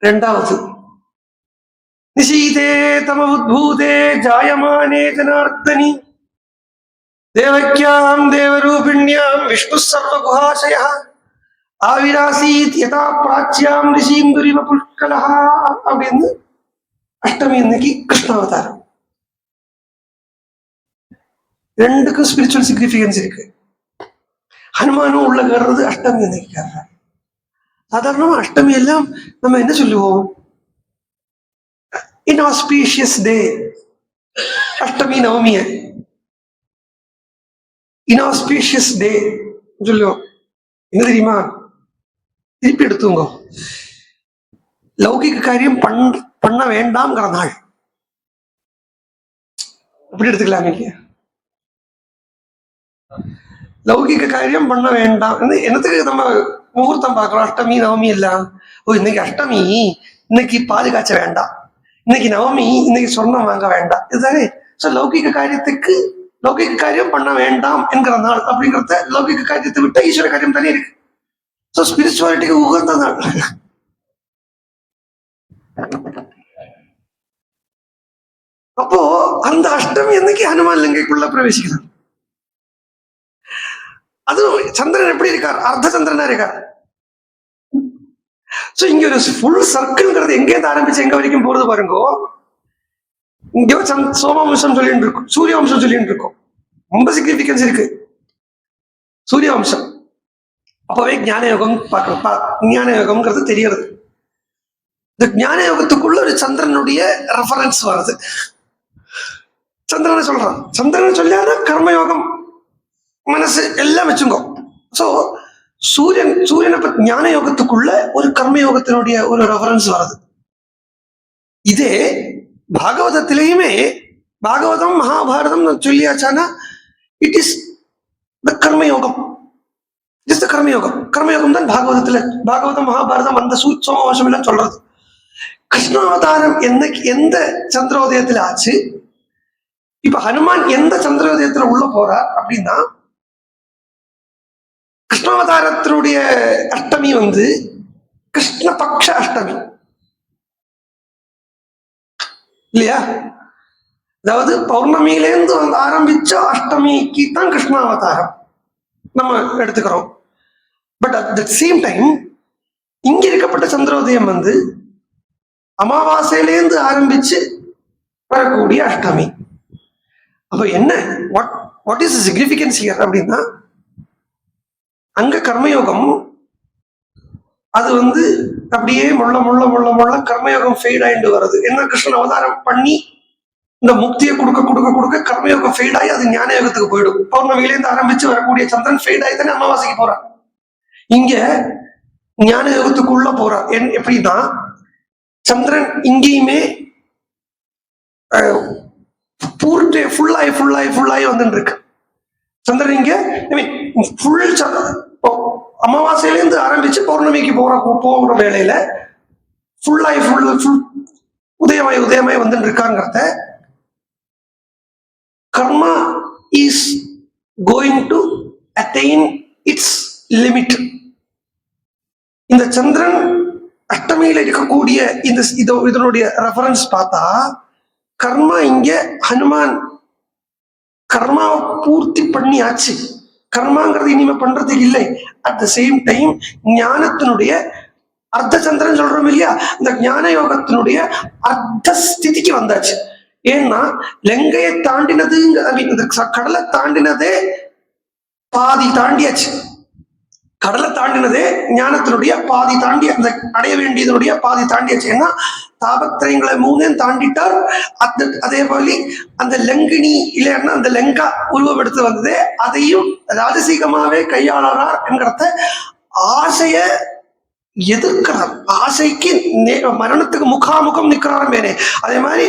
ரெண்டாவது, நிஷீதே தம உத்பூதே ஜாயமானே ஜனார்த்தனி தேவக்யாம் தேவரூபிண்யாம் விஷ்ணு சர்வகுஹாசய ஆவிராசீத் யதா பிராச்சியாம் ரிஷீந்துரிவ புஷ்கலஹா அப்படின்னு அஷ்டமி அன்னைக்கு கிருஷ்ணாவதாரம். ரெண்டுக்கும் ஸ்பிரிச்சுவல் சிக்னிபிகன்ஸ் இருக்கு. ஹனுமானும் உள்ள கர்றது அஷ்டமி அன்னைக்கு கர்றார். சாதாரணமா அஷ்டமி எல்லாம் நம்ம என்ன சொல்லுவோம், இன்ஆஸ்பீஷியஸ் டே. அஷ்டமி நவமிய இன்ஆஸ்பீஷியஸ் டே சொல்லுவோம். என்ன தெரியுமா, திருப்பி எடுத்துங்க, லௌகிக காரியம் பண்ண வேண்டாம்ங்கிற நாள். அப்படி எடுத்துக்கலாம் இல்லையா? லௌகிக காரியம் பண்ண வேண்டாம். என்னத்துக்கு நம்ம முகூர்த்தம் பார்க்கிறோம், அஷ்டமி நவமி எல்லாம். இன்னைக்கு அஷ்டமி, இன்னைக்கு பால் காய்ச்ச வேண்டாம், இன்னைக்கு நவமி, இன்னைக்கு சொர்ணம் வாங்க வேண்டாம், இதுதானே. லௌகிக காரியத்துக்கு லௌகிக காரியம் பண்ண வேண்டாம் என்கிற நாள் அப்படிங்கிறத, லௌகிக காரியத்தை விட்ட ஈஸ்வர காரியம் தானே இருக்கு. ஸ்பிரிச்சுவாலிட்டிக்கு உகந்த நாள். அப்போ அந்த அஷ்டமி அன்னைக்கு ஹனுமான் லங்கைக்குள்ள பிரவேசிக்கிறார். அதுவும் சந்திரன் எப்படி இருக்கார்? அர்த்த சந்திரனா இருக்கார். சோ இங்க ஒரு ஃபுல் சர்க்கிள்ங்கிறது எங்கேருந்து ஆரம்பிச்சு எங்க வரைக்கும் போறது பாருங்க. இங்க சோமவம்சம் சொல்லிட்டு இருக்கும், சூரிய வம்சம் சொல்லிட்டு இருக்கும். ரொம்ப சிக்னிபிகன்ஸ் இருக்கு சூரிய வம்சம். அப்பவே ஞான யோகம் பார்க்கணும். ஞான யோகம்ங்கிறது தெரியறது. இந்த ஞான யோகத்துக்குள்ள ஒரு சந்திரனுடைய ரெஃபரன்ஸ் வருது. சந்திரனை சொல்றான். சந்திரனை சொல்லாத கர்மயோகம் மனசு எல்லாம் வச்சுங்கோ. சோ சூரியனை பத்தி ஞான யோகத்துக்குள்ள ஒரு கர்மயோகத்தினுடைய ஒரு ரெஃபரன்ஸ் வருது. இதே பாகவதத்திலேயுமே, பாகவதம் மகாபாரதம் சொல்லியாச்சானா இட் இஸ் த கர்மயோகம். இட் இஸ் த கர்மயோகம். கர்மயோகம் தான் பாகவதத்துல, பாகவதம் மகாபாரதம் அந்த சோமவசம் எல்லாம் சொல்றது. கிருஷ்ணாவதாரம் எந்த சந்திரோதயத்துல ஆச்சு? இப்ப ஹனுமான் எந்த சந்திரோதயத்துல உள்ள போறார் அப்படின்னா, கிருஷ்ணாவதாரத்தினுடைய அஷ்டமி கிருஷ்ணபக்ஷ அஷ்டமி இல்லையா? அதாவது பௌர்ணமியிலேருந்து ஆரம்பிச்ச அஷ்டமிக்கு தான் கிருஷ்ணாவதாரம் நம்ம எடுத்துக்கிறோம். But at the same time இங்க இருக்கப்பட்ட சந்திரோதயம் அமாவாசையிலேருந்து ஆரம்பிச்சு வரக்கூடிய அஷ்டமி. அப்ப என்ன, வாட் இஸ் சிக்னிபிகன்ஸ் ஹியர் அப்படின்னா, அங்க கர்மயோகம் அது அப்படியே முள்ள முள்ள முள்ள முள்ள கர்மயோகம் ஃபெய்ட் ஆயிட்டு வருது. என்ன, கிருஷ்ணன் அவதாரம் பண்ணி இந்த முக்தியை கொடுக்க கொடுக்க கொடுக்க கர்மயோகம் ஃபெய்ட் ஆகி அது ஞான யோகத்துக்கு போயிடும். பௌர்ணமியிலேருந்து ஆரம்பிச்சு வரக்கூடிய சந்திரன் ஃபெய்ட் ஆகி தானே அமாவாசைக்கு போறான். இங்க ஞான யோகத்துக்குள்ள போறான். எப்படின்னா, சந்திரன் இங்கேயுமே ஃபுல்லாய் வந்துட்டு இருக்கு. சந்திரன் இங்க ஃபுல் அமாவாசையிலேருந்து ஆரம்பிச்சு பௌர்ணமிக்கு போகிற வேளையில ஃபுல் உதயமாய் வந்துட்டு இருக்காங்கிறத, karma is going to attain its limit. இந்த சந்திரன் அஷ்டமியில இருக்கக்கூடிய இதனுடைய ரெஃபரன்ஸ் பார்த்தா, கர்மா இங்க ஹனுமான் கர்மாவை பூர்த்தி பண்ணியாச்சு. கர்மாங்கிறது இனிமே பண்றதுக்கு இல்லை. அட் த சேம் டைம் ஞானத்தினுடைய அர்த்த சந்திரன் சொல்றோம் இல்லையா, இந்த ஞான யோகத்தினுடைய அர்த்த ஸ்திதிக்கு வந்தாச்சு. ஏன்னா லங்கையை தாண்டினது, கடலை தாண்டினதே பாதி தாண்டியாச்சு. கடலை தாண்டினதே ஞானத்தினுடைய பாதி தாண்டி, அந்த அடைய வேண்டியதனுடைய பாதி தாண்டியாச்சு. ஏன்னா தாபத்திரங்களை 3 தாண்டிட்டார். அதே போல அந்த லங்கினி இல்லைன்னா அந்த லங்கா உருவம் எடுத்து வந்ததே, அதையும் ராஜசீகமாவே கையாளறார் என்கிறத ஆசைய எதிர்க்கிறார். ஆசைக்கு மரணத்துக்கு முகாமுகம் நிற்கிறார் மேலே. அதே மாதிரி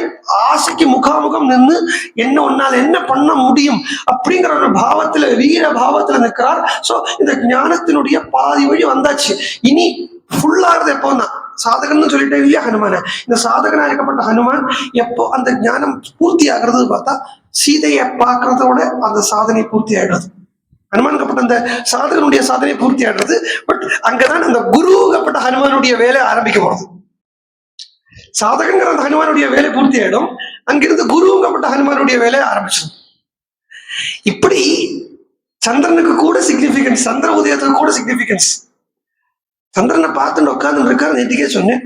ஆசைக்கு முகாமுகம் நின்று என்ன ஒன்னால் என்ன பண்ண முடியும் அப்படிங்கிற ஒரு பாவத்துல, வீர பாவத்துல நிற்கிறார். சோ இந்த ஞானத்தினுடைய பாதி வழி வந்தாச்சு. இனி ஃபுல்லாகிறது எப்போன்னா, சாதகன்னு சொல்லிட்டே இல்லையா ஹனுமான, இந்த சாதகனா இருக்கப்பட்ட ஹனுமான் எப்போ அந்த ஞானம் பூர்த்தி ஆகிறது பார்த்தா, சீதையை பார்க்கறதோட அந்த சாதனை பூர்த்தி ஆயிடுறது. ஹனுமான்கப்பட்ட அந்த சாதகனுடைய சாதனை பூர்த்தி ஆடுறது. பட் அங்கதான் அந்த குருங்கப்பட்ட ஹனுமானுடைய வேலை ஆரம்பிக்க போறது. சாதகங்கிற அந்த ஹனுமானுடைய வேலை பூர்த்தி ஆயிடும், அங்கிருந்து குருங்கப்பட்ட ஹனுமானுடைய வேலை ஆரம்பிச்சிடும். இப்படி சந்திரனுக்கு கூட சிக்னிபிகன்ஸ், சந்திர உதயத்துக்கு கூட சிக்னிபிகன்ஸ். சந்திரனை பார்த்துட்டு உட்கார்ந்து இருக்காரு. நேற்றுக்கே சொன்னேன்,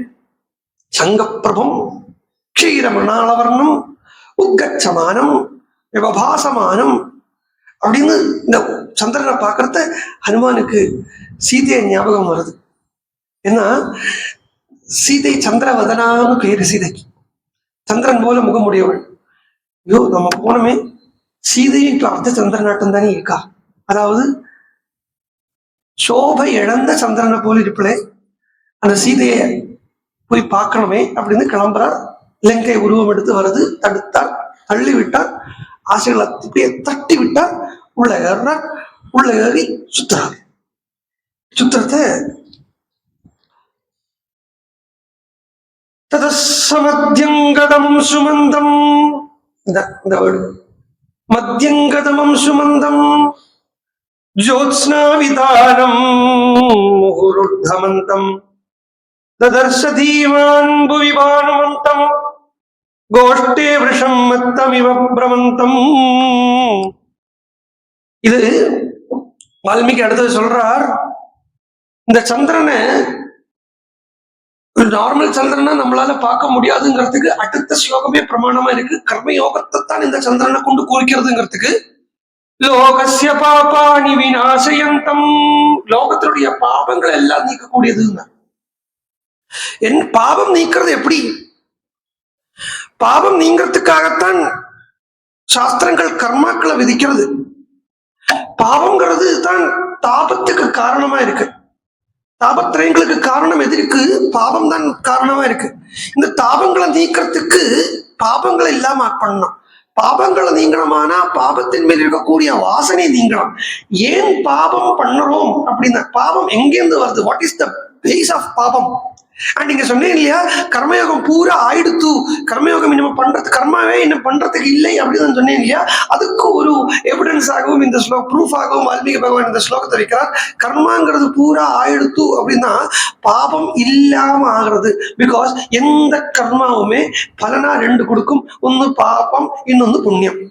சங்கப்பிரபம் க்ஷீரமணாளவர்ணம் உத்கச்சமானம் விவபாசமானம் அப்படின்னு இந்த சந்திரனை பார்க்கறத ஹனுமானுக்கு சீதையை ஞாபகம் வருது. ஏன்னா சீதை சந்திரவதனான்னு பேரு சீதைக்கு. சந்திரன் போல முகமுடையவள். ஐயோ, நம்ம போனமே சீதையும் இப்ப அர்த்த சந்திரநாட்டம் தானே இருக்கா. அதாவது சோபை இழந்த சந்திரனை போல இருப்பிலே அந்த சீதையை போய் பார்க்கணுமே அப்படின்னு கிளம்புறார். இலங்கை உருவம் எடுத்து வருது. தடுத்தார், தள்ளி விட்டார், ஆசைகளை இப்படியே தட்டி விட்டார். உள்ள ஏறார். உள்ள ஏறி சுத்துறார். சுத்துறத மத்தியங்கதமம் சுமந்தம், இந்த வேர்டு மத்தியங்கதமம் சுமந்தம் ஜோத்ஸ்னாவிதானம் முகுருத்தமந்தம் ததர்ஷ தீமான் புவி பானுமந்தம் கோஷ்டே விஷம் மத்தமிவ பிரமந்தம். இது வால்மீகி அடுத்தது சொல்றார், இந்த சந்திரனை ஒரு நார்மல் சந்திரனை நம்மளால பார்க்க முடியாதுங்கிறதுக்கு அடுத்த ஸ்லோகமே பிரமாணமா இருக்கு. கர்மயோகத்தை தான் இந்த சந்திரனை கொண்டு குறிக்கிறதுங்கிறதுக்கு. லோகஸ்ய பாபானி விநாசயந்தம், லோகத்தினுடைய பாவங்கள் எல்லாம் நீக்கக்கூடியதுங்க. என் பாவம் நீக்கிறது எப்படி? பாவம் நீங்கிறதுக்காகத்தான் சாஸ்திரங்கள் கர்மாக்களை விதிக்கிறது. பாவம்ங்கிறது தான் தாபத்துக்கு காரணமா இருக்கு. தாபத்திரயங்களுக்கு காரணம் எது இருக்கு? பாவம் தான் காரணமா இருக்கு. இந்த தாபங்களை நீக்கிறதுக்கு பாவங்களை இல்லாம பண்ணணும். பாவங்களை நீங்கணுமானா பாபத்தின் மேல் இருக்கக்கூடிய வாசனை நீங்கணும். ஏன் பாவம் பண்ணுறோம் அப்படின்னா, பாவம் எங்கேருந்து வருது? What is the base of பாவம்? அண்ட் நீங்க சொன்னேன் இல்லையா, கர்மயோகம் பூரா ஆயிடுத்து, கர்மயோகம் இன்னும் பண்றது, கர்மாவே இன்னும் பண்றதுக்கு இல்லை அப்படின்னு சொன்னேன் இல்லையா. அதுக்கு ஒரு எவிடன்ஸ் ஆகவும் இந்த ப்ரூஃப் ஆகவும் வால்மீகி பகவான் இந்த ஸ்லோகத்தை வைக்கிறார். கர்மாங்கிறது பூரா ஆயிடுத்து அப்படின்னா பாபம் இல்லாம ஆகிறது. பிகாஸ் எந்த கர்மாவுமே பலனா ரெண்டு கொடுக்கும், ஒன்னு பாபம், இன்னொன்னு புண்ணியம்.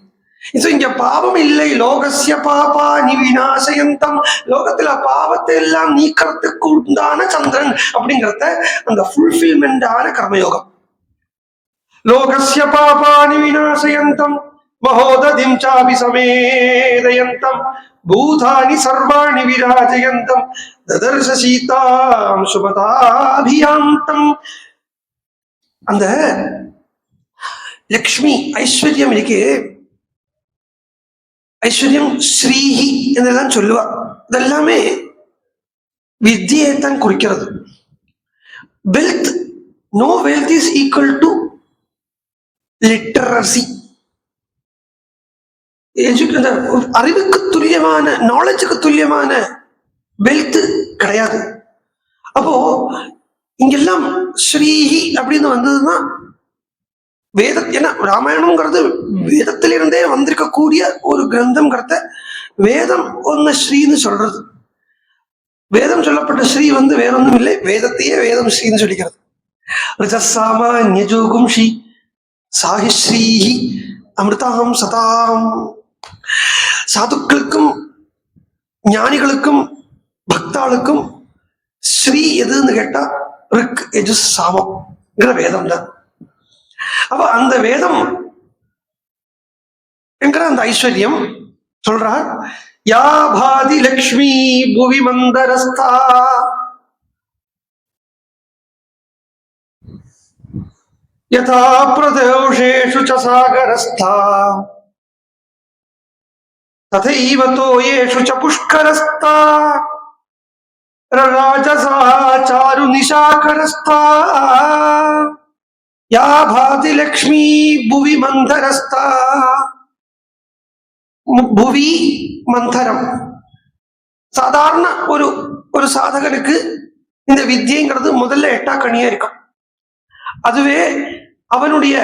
இங்க பாவம் இல்லை. லோகஸ்ய பாபா விநாசயந்தம், லோகத்துல பாவத்தை எல்லாம் நீக்கிறதுக்கு உண்டான சந்திரன் அப்படிங்கிறத அந்த ஃபுல்ஃபில்மெண்டான கர்மயோகம். லோகஸ்ய பாபா விநாசயந்தம் மகோததிம் சாபி சமேதயந்தம் பூதானி சர்வாணி விராஜயந்தம் ததர்ஷ சீதாம் சுபதாபியாந்தம். அந்த லக்ஷ்மி ஐஸ்வர்யம் இருக்கே, ஐஸ்வர்யம் ஸ்ரீஹி என்றெல்லாம் சொல்லுவா. இதெல்லாமே வித்தியை தான் குறிக்கிறது. Wealth, no wealth is equal to literacy. அறிவுக்கு துல்லியமான, நாலேஜுக்கு துல்லியமான வெல்த் கிடையாது. அப்போ இங்கெல்லாம் ஸ்ரீஹி அப்படின்னு வந்ததுன்னா வேத, ஏன்னா ராமாயணம்ங்கிறது வேதத்திலிருந்தே வந்திருக்கக்கூடிய ஒரு கிரந்தம்ங்கிறத வேதம் ஒன்னு ஸ்ரீன்னு சொல்றது. வேதம் சொல்லப்பட்ட ஸ்ரீ வேற ஒன்றும் இல்லை, வேதத்தையே வேதம் ஸ்ரீன்னு சொல்லிக்கிறது. ரிஜசாமா நியஜோகும் ஸ்ரீ சாஹி ஸ்ரீஹி அமிர்தாம் சதாம். சாதுக்களுக்கும் ஞானிகளுக்கும் பக்தாளுக்கும் ஸ்ரீ எதுன்னு கேட்டா ரிக் யஜுஸ் சாமம்ங்கிற வேதம் தான். அப்ப அந்த வேதம் என்கிற அந்த ஐஸ்வர்யம் சொல்றார். யா பாதி லக்ஷ்மி புவி மந்தரஸ்தா யதா பிரதோஷேஷு ச சாகரஸ்தா ததைவ தோயேஷு ச புஷ்கரஸ்தா ராஜசா சாரு நிஷாகரஸ்தா யா பாதி லக்ஷ்மி புவி மந்தரஸ்தா. புவி மந்தரம். சாதாரண ஒரு சாதகனுக்கு இந்த வித்தியங்கிறது முதல்ல எட்டாக்கணியா இருக்கும். அதுவே அவனுடைய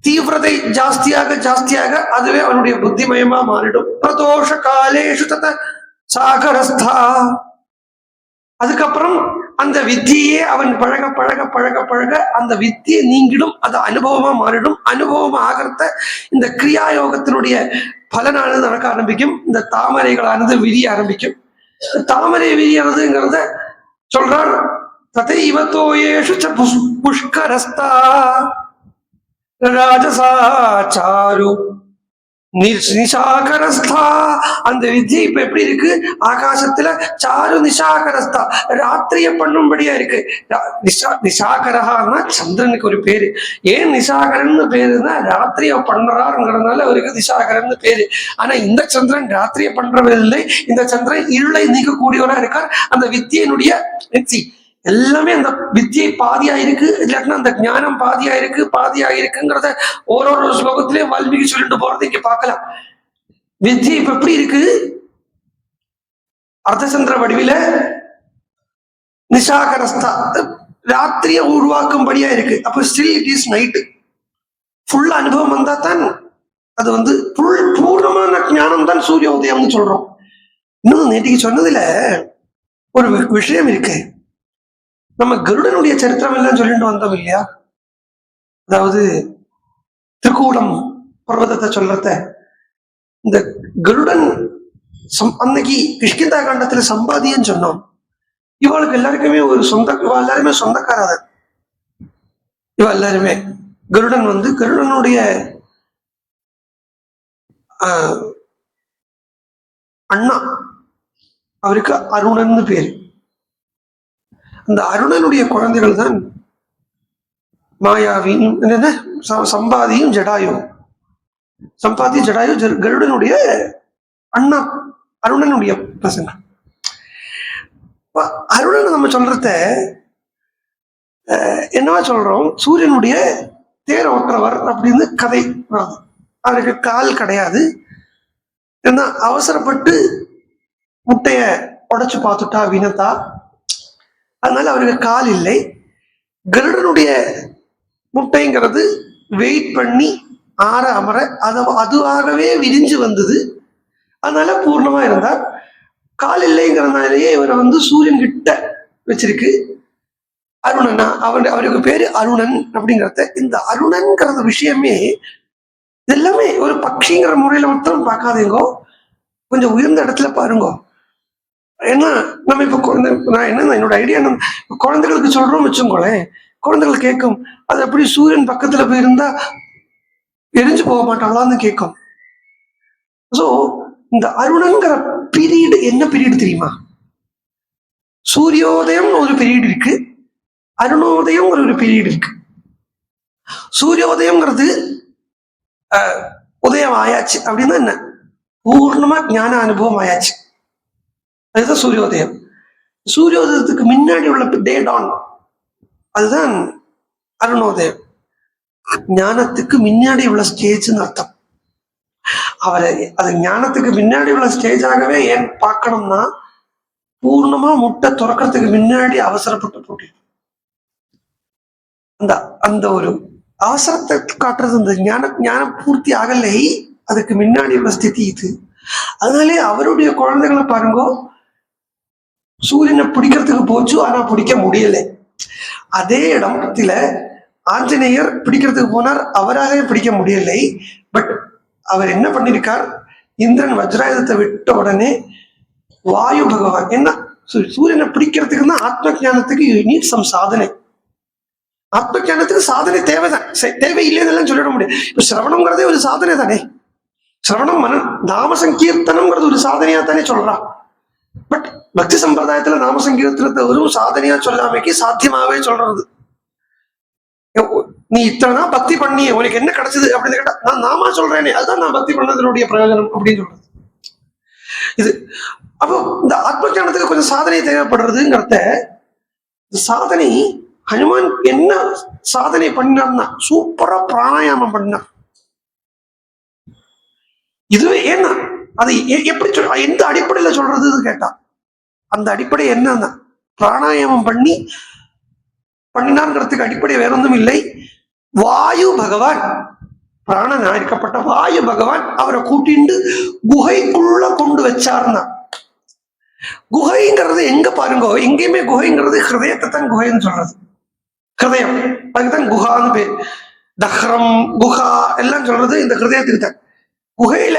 தீவிரதை ஜாஸ்தியாக ஜாஸ்தியாக அதுவே அவனுடைய புத்திமயமா மாறிடும். பிரதோஷ காலேஷு தத சாகரஸ்தா. அதுக்கப்புறம் அந்த வித்தியே அவன் பழக பழக பழக பழக அந்த வித்தியை நீங்கிடும், அது அனுபவமா மாறிடும். அனுபவம் ஆகிறத இந்த கிரியாயோகத்தினுடைய பலனானது நடக்க ஆரம்பிக்கும். இந்த தாமரைகளானது விரிய ஆரம்பிக்கும். தாமரை விரியறதுங்கிறத சொல்றார். ததைவ தோயேஷு ச புஷ்கரஸ்தா ராஜசா சாரு நிஷாகரஸ்தா. அந்த வித்தியை இப்ப எப்படி இருக்கு? ஆகாசத்துல சாரு நிஷாகரஸ்தா, ராத்திரிய பண்ணும்படியா இருக்கு. நிஷாகரஹான்னா சந்திரனுக்கு ஒரு பேரு. ஏன் நிஷாகரன்னு பேருன்னா ராத்திரிய பண்றாருங்கிறதுனால அவருக்கு நிஷாகரன்னு பேரு. ஆனா இந்த சந்திரன் ராத்திரிய பண்றதில்லை, இந்த சந்திரன் இருளை நீக்கக்கூடியவரா இருக்கார். அந்த வித்தியனுடைய எல்லாமே அந்த வித்தியை பாதியா இருக்கு, இல்லாட்டினா அந்த ஞானம் பாதியா இருக்கு, பாதியா இருக்குங்கிறத ஒரு ஸ்லோகத்திலே வால்மீகி சொல்லிட்டு போறது இங்க பார்க்கலாம். வித்தியை இப்ப எப்படி இருக்கு? அர்த்தசந்திர வடிவில நிஷாகரஸ்தா, ராத்திரிய உருவாக்கும்படியா இருக்கு. அப்ப still it is night. Full அனுபவம் வந்தா தான் அது பூர்ணமான ஞானம் தான் சூரிய உதயம்னு சொல்றோம். இன்னும் நேற்றுக்கு சொன்னதுல ஒரு விஷயம் இருக்கு. நம்ம கருடனுடைய சரித்திரம் எல்லாம் சொல்லிட்டு வந்தோம் இல்லையா? அதாவது திருக்கூடம் பர்வதத்தை சொல்றத இந்த கருடன் அன்னைக்கு கிஷ்கிந்தா காண்டத்துல சம்பாதின்னு சொன்னோம். இவளுக்கு எல்லாருக்குமே இவ எல்லாருமே சொந்தக்காரர். இவ எல்லாருமே கருடன் கருடனுடைய அண்ணா, அவருக்கு அருணன் பேரு. அந்த அருணனுடைய குழந்தைகள் தான் மாயாவியும் என்ன சம்பாதியும் ஜடாயும். சம்பாதி ஜடாயு கருடனுடைய அண்ணா, அருணனுடைய பசங்க. அருணன் நம்ம சொல்றத என்னவா சொல்றோம், சூரியனுடைய தேர் ஓட்டுறவர் அப்படின்னு கதை. அவருக்கு கால் கிடையாது, ஏன்னா அவசரப்பட்டு முட்டைய உடைச்சு பார்த்துட்டா வினதா, அதனால அவருக்கு கால் இல்லை. கருடனுடைய முட்டைங்கிறது வெயிட் பண்ணி ஆற அமர அதுவாகவே விரிஞ்சு வந்தது, அதனால பூர்ணமா இருந்தார். கால் இல்லைங்கிறதுனாலேயே இவரை சூரியன் கிட்ட வச்சிருக்கு. அருணனா அவருக்கு பேரு அருணன் அப்படிங்கிறத. இந்த அருணன்கிறது விஷயமே எல்லாமே ஒரு பட்சிங்கிற முறையில மட்டும் பார்க்காதீங்கோ, கொஞ்சம் உயர்ந்த இடத்துல பாருங்க. ஏன்னா நம்ம இப்ப நான் என்ன என்னோட ஐடியா, குழந்தைகளுக்கு சொல்றோம் வச்சுக்கோங்களேன், குழந்தைகள் கேட்கும், அது அப்படி சூரியன் பக்கத்துல போயிருந்தா எரிஞ்சு போக மாட்டாங்களான்னு கேட்கும். சோ இந்த அருணங்கிற பீரியட் என்ன பீரியட் தெரியுமா? சூரியோதயம் ஒரு பீரியட் இருக்கு, அருணோதயம் ஒரு பீரியட் இருக்கு. சூரியோதயம்ங்கிறது உதயம் ஆயாச்சு அப்படின்னா என்ன, பூர்ணமா ஞான அனுபவம் ஆயாச்சு, அதுதான் சூரியோதயம். சூரியோதயத்துக்கு முன்னாடி உள்ள டே டான், அதுதான் அருணோதயம். ஞானத்துக்கு முன்னாடி உள்ள ஸ்டேஜ்னு அர்த்தம். அது ஞானத்துக்கு முன்னாடி உள்ள ஸ்டேஜாகவே ஏன் பார்க்கணும்னா, பூர்ணமா முட்டை துறக்கிறதுக்கு முன்னாடி அவசரப்பட்டு போட்டி அந்த ஒரு அவசரத்தை காட்டுறது. இந்த ஞானம் பூர்த்தி ஆகலை, அதுக்கு முன்னாடி உள்ள ஸ்திதி இது. அதனாலே அவருடைய குழந்தைகளை பாருங்க, சூரியனை பிடிக்கிறதுக்கு போச்சு, ஆனா பிடிக்க முடியல. அதே இடத்துல ஆஞ்சநேயர் பிடிக்கிறதுக்கு போனார், அவராலே பிடிக்க முடியலை. பட் அவர் என்ன பண்ணிருக்கார், இந்திரன் வஜ்ராயுதத்தை விட்ட உடனே வாயு பகவான் என்ன சூரியனை பிடிக்கிறதுக்குன்னா ஆத்ம ஞானத்துக்கு யூ நீட் சம் சாதனை. ஆத்ம ஞானத்துக்கு சாதனை தேவைதான், தேவையில்லைன்னு சொல்லிட முடியாது. இப்ப சிரவணம்ங்கிறதே ஒரு சாதனை தானே. சிரவணம் நாம சங்கீர்த்தனம்ங்கிறது ஒரு சாதனையா தானே சொல்றான். பட் பக்தி சம்பிரதாயத்துல நாம சங்கீர்த்தனத்தை வெறும் சாதனையா சொல்லாமைக்கு சாத்தியமாவே சொல்றது. நீ இத்தனை பக்தி பண்ணி உனக்கு என்ன கிடைச்சது அப்படின்னு கேட்டா, நான் நாமா சொல்றேனே, அதுதான் நான் பக்தி பண்ணதனுடைய பிரயோஜனம் அப்படின்னு சொல்றது இது. அப்போ இந்த ஆத்ம ஞானத்துக்கு கொஞ்சம் சாதனை தேவைப்படுறதுங்கிறத, சாதனை ஹனுமான் என்ன சாதனை பண்ணார்னா சூப்பரா பிராணாயாமம் பண்ணார். இதுவே ஏன்னா அது எப்படி எந்த அடிப்படையில சொல்றதுன்னு கேட்டா, அந்த அடிப்படை என்னன்னா பிராணாயாமம் பண்ணினாங்கிறதுக்கு அடிப்படை வேற ஒன்றும் இல்லை. வாயு பகவான், பிராணனா இருக்கப்பட்ட வாயு பகவான் அவரை கூட்டிண்டு குகைக்குள்ள கொண்டு வச்சார்னா. குகைங்கிறது எங்க பாருங்க, எங்கேயுமே குகைங்கிறது ஹிருதயத்தை தான் குகைன்னு சொல்றது. ஹிருதயம், அதுக்குதான் குஹான்னு பேர். தஹ்ரம் குஹா எல்லாம் சொல்றது இந்த ஹிருதயத்துக்கு தான். குகையில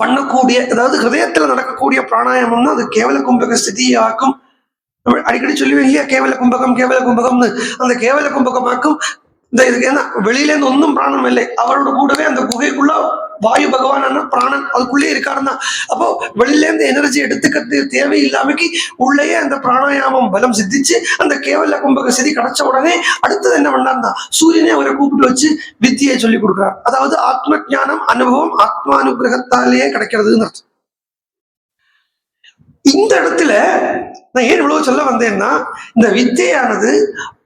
பண்ணக்கூடிய, அதாவது ஹிருதயத்துல நடக்கக்கூடிய பிராணாயாமம்னா அது கேவல கும்பக ஸ்திதியாக்கும். அடிக்கடி சொல்லுவேன் இல்லையா, கேவல கும்பகம்னு. அந்த கேவல கும்பகமாக்கும் இந்த இதுக்கு என்ன, வெளியில இருந்து ஒன்றும் பிராணம் இல்லை, அவரோட கூடவே அந்த குகைக்குள்ள வாயு பகவான் பிராணன் அதுக்குள்ளே இருக்காருன்னா, அப்போ வெளியில இருந்து எனர்ஜி எடுத்துக்கிறது தேவையில்லாமக்கு உள்ளேயே அந்த பிராணாயாமம் பலம் சித்திச்சு அந்த கேவல கும்பக சிதி கிடைச்ச உடனே அடுத்தது என்ன பண்ணார்னா, சூரியனை அவரை கூப்பிட்டு வச்சு வித்தியை சொல்லி கொடுக்குறார். அதாவது ஆத்ம ஞானம் அனுபவம் ஆத்மானுகிரகத்தாலேயே கிடைக்கிறதுன்னு அர்த்தம். இந்த இடத்துல நான் ஏன் இவ்வளவு சொல்ல வந்தேன்னா, இந்த வித்தையானது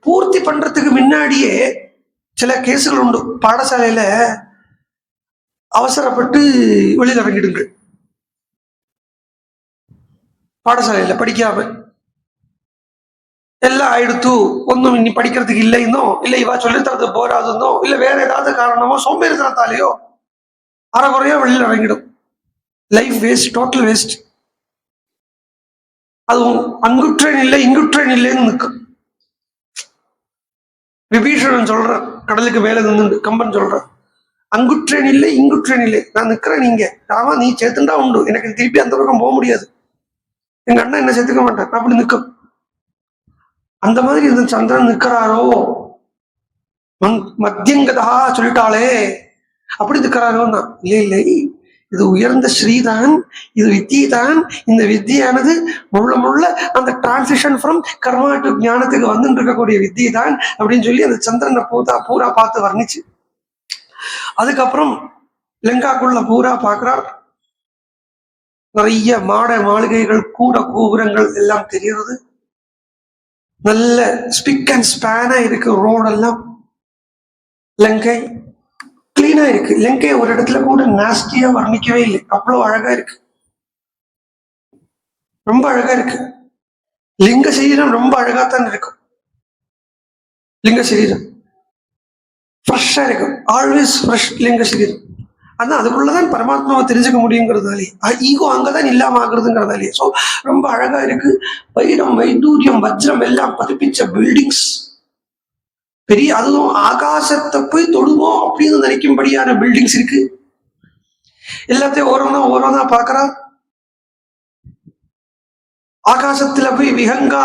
பூர்த்தி பண்றதுக்கு முன்னாடியே சில கேசுகள் உண்டு. பாடசாலையில அவசரப்பட்டு வெளியில் இறங்கிடுங்க, பாடசாலையில படிக்காம எல்லாம் ஆயிடுத்து, ஒன்னும் இன்னி படிக்கிறதுக்கு இல்லை, இன்னும் இல்லை இவா சொல்லித்தரது போராதுன்னோ, இல்லை வேற ஏதாவது காரணமோ சோம்பேறித்தனத்தாலேயோ அறகுறையோ வெளியில் இறங்கிடும். Life waste, total waste. அதுவும் அங்குற்றேன் இல்லை இங்குற்றேன் இல்லைன்னு நிற்கும். விபீஷணன் சொல்றான், கடலுக்கு மேல நின்று கம்பன் சொல்றான், அங்குற்றேன் இல்லை இங்குற்றேன் இல்லை, நான் நிக்கிறேன் நீங்க, ராமா நீ சேர்த்துண்டா உண்டு, எனக்கு திருப்பி அந்த பக்கம் போக முடியாது, எங்க அண்ணன் என்ன சேர்த்துக்க மாட்டேன் அப்படி நிற்கும். அந்த மாதிரி இந்த சந்திரன் நிற்கிறாரோ, மத்தியங்கதா சொல்லிட்டாளே அப்படி நிற்கிறாரோன்னா, இல்லை இல்லை, இது உயர்ந்த ஸ்ரீதான், இது வித்தியை தான். இந்த வித்தியானது முள்ள முள்ள அந்த டிரான்சிஷன் ஃப்ரம் கர்மா டு ஞானத்துக்கு வந்துட்டு இருக்கக்கூடிய வித்தியை தான் அப்படின்னு சொல்லி அந்த சந்திரனை பூரா பார்த்து வர்ணிச்சு, அதுக்கப்புறம் லங்காக்குள்ள பூரா பார்க்கிறார். நிறைய மாட மாளிகைகள், கூட கோபுரங்கள் எல்லாம் தெரிகிறது. நல்ல ஸ்பிக் அண்ட் ஸ்பேனா இருக்கு ரோடெல்லாம். லங்கை கிளீனா இருக்கு. லங்கை ஒரு இடத்துல கூட நாஸ்டியா வர்ணிக்கவே இல்லை, அவ்வளவு அழகா இருக்கு, ரொம்ப அழகா இருக்கு. லிங்க சரீரம் ரொம்ப அழகாத்தான் இருக்கும். லிங்க சரீரம் ஃப்ரெஷ்ஷா இருக்கும், ஆல்வேஸ் ஃப்ரெஷ் லிங்க சரீரம். ஆனா அதுக்குள்ளதான் பரமாத்மாவை தெரிஞ்சுக்க முடியுங்கிறதாலே, ஈகோ அங்கதான் இல்லாம ஆகுறதுங்கிறதாலே. ஸோ ரொம்ப அழகா இருக்கு. வைரம் வைடூரியம் வஜ்ரம் எல்லாம் பதிப்பிச்ச பில்டிங்ஸ், பெரிய, அதுவும் ஆகாசத்தை போய் தொடுவோம் அப்படின்னு நினைக்கும்படியான பில்டிங்ஸ் இருக்கு. எல்லாத்தையும் ஓரோனா பாக்குறா. ஆகாசத்துல போய் விஹங்கா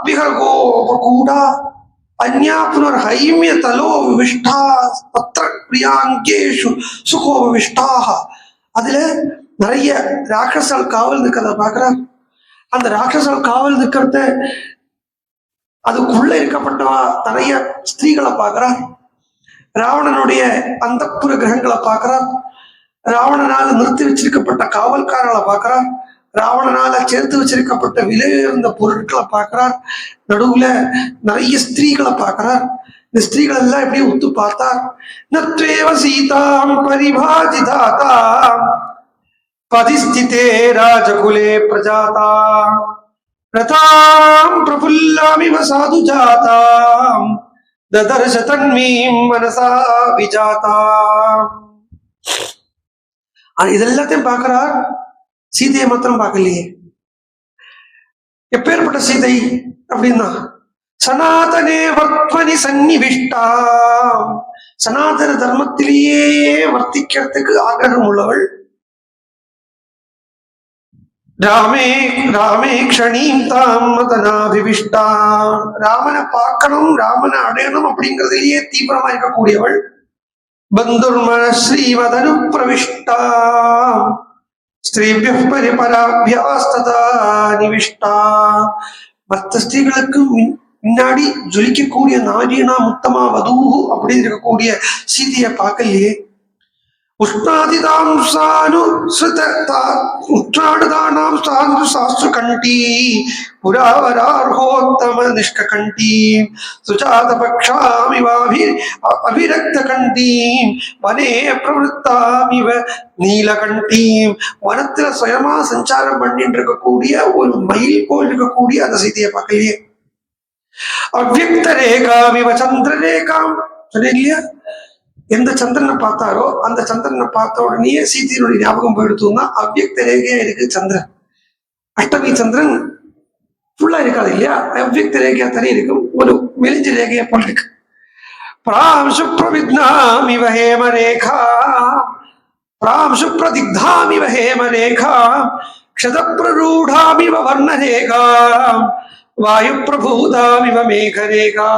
விஹகோ கூடா அந்யா புனர் ஹைமிய தலோ விஷ்டா பத்திர பிரியாங்கேஷு சுகோபவிஷ்டாக. அதுல நிறைய ராட்சசால் காவல் நிற்கிறத பாக்குறா. அந்த ராட்சசால் காவல் நிற்கிறத, அதுக்குள்ள இருக்கப்பட்டவா நிறைய ஸ்திரீகளை பார்க்கிறார். ராவணனுடைய அந்தப்புற கிரகங்களை பார்க்கிறார். ராவணனால நிறுத்தி வச்சிருக்கப்பட்ட காவல்காரர்களை பார்க்கிறார். ராவணனால சேர்த்து வச்சிருக்கப்பட்ட விலை உயர்ந்த பொருட்களை பார்க்கிறார். நடுவுல நிறைய ஸ்திரீகளை பார்க்கிறார். இந்த ஸ்திரீகள் எல்லாம் எப்படி ஒத்து பார்த்தார். நத்வேவ சீதாம் பரிபாஜிதாதாம் பதிஸ்திதே ராஜகுலே பிரஜாதாம் ரதாம் பிரபுல்லாமிவ சாது ஜாதாம் ததர்ஷ தன்மீம் மனசா விஜாதாம். இதெல்லாத்தையும் பார்க்கிறார். சீதையை மாத்திரம் பார்க்கலையே. எப்பேற்பட்ட சீதை அப்படின்னா, சனாதனே வர்த்மனி சன்னிவிஷ்டா, சனாதன தர்மத்திலேயே வர்த்திக்கிறதுக்கு ஆகிரகம் உள்ளவள். ராமே ராமே க்ஷணீம் தாம் மதனாபிவிஷ்டா, ராமனை பார்க்கணும், ராமனை அடையணும் அப்படிங்கிறதுலயே தீவிரமா இருக்கக்கூடியவள். பந்துர்மன ஸ்ரீமதனு பிரவிஷ்டா ஸ்ரீபிய பரிபராபியாஸ்ததா நிவிஷ்டா. மற்ற ஸ்திரீகளுக்கு முன்னாடி ஜொலிக்கக்கூடிய நாரியனா முத்தமா வதூஹு அப்படின்னு இருக்கக்கூடிய சீதையை பார்க்கலையே. உஷ்ணாதிதாம் சானு உஷ்ணாடுதானாம் சாந்து சாஸ்திர கண்டி புராவரார்ஹோத்தம நிஷ்கண்டி சுஜாத பக்ஷாமிவாபி அபிரக்த கண்டீம் வனே பிரவருத்தாமிவ நீலகண்டீம். வனத்துல சுயமா சஞ்சாரம் பண்ணிட்டு இருக்கக்கூடிய ஒரு மயில் போல் இருக்கக்கூடிய அந்த சீதையை பார்க்கலையே. அவ்யக்த ரேகாமிவ சந்திர ரேகாம் சொன்னேன் இல்லையா. எந்த சந்திரனை பார்த்தாரோ அந்த சந்திரனை பார்த்த உடனே சீதையினுடைய ஞாபகம் போயிடுத்தோம்னா அவ்யக்த ரேகையா இருக்கு சந்திரன். அஷ்டமி சந்திரன் ஃபுல்லா இருக்காது இல்லையா, அவ்யக்த ரேகையா தனி இருக்கும், ஒரு மெலிஞ்ச ரேகையா போல இருக்கு. பிராம் சுப்ரவித்னாமிவ ஹேம ரேகா, பிராம் சுப்ரதிக்தாமிவ ஹேம ரேகா க்ஷதப்ரரூடாமிவ வர்ண ரேகா வாயு பிரபூதாமிவ மேக ரேகா.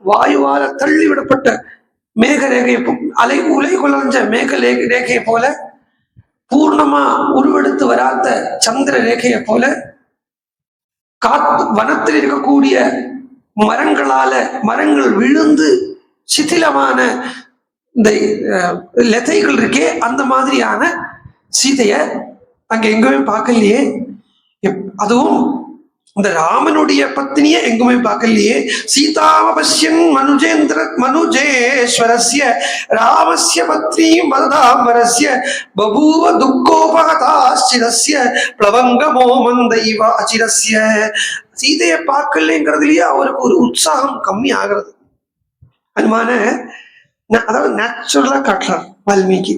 வாயுவால தள்ளி விடப்பட்ட மேகரேகையை, உலை குழஞ்ச மேக ரேகையை போல, பூர்ணமா உருவெடுத்து வராத சந்திர ரேகையை போல, வனத்தில் இருக்கக்கூடிய மரங்கள் விழுந்து சிதிலமான இந்த லதைகள் இருக்கே, அந்த மாதிரியான சீதைய அங்க எங்குமே பார்க்கலையே. அதுவும் இந்த ராமனுடைய பத்னிய எங்குமே பார்க்கலையே. சீதாவபஷ்யன் மனுஜேஸ்வரஸ்ய ராமஸ்ய பத்னீம் வததாம்பரஸ்ய பபூவ துக்கோபகதாச்சிரஸ்ய பிளவங்கமோ மந்தைவ அச்சிரஸ்ய. சீதையை பார்க்கலைங்கிறதுலயே அவருக்கு ஒரு உற்சாகம் கம்மி ஆகிறது. அதுமான அதாவது நேச்சுரலா காட்டுறார் வால்மீகி,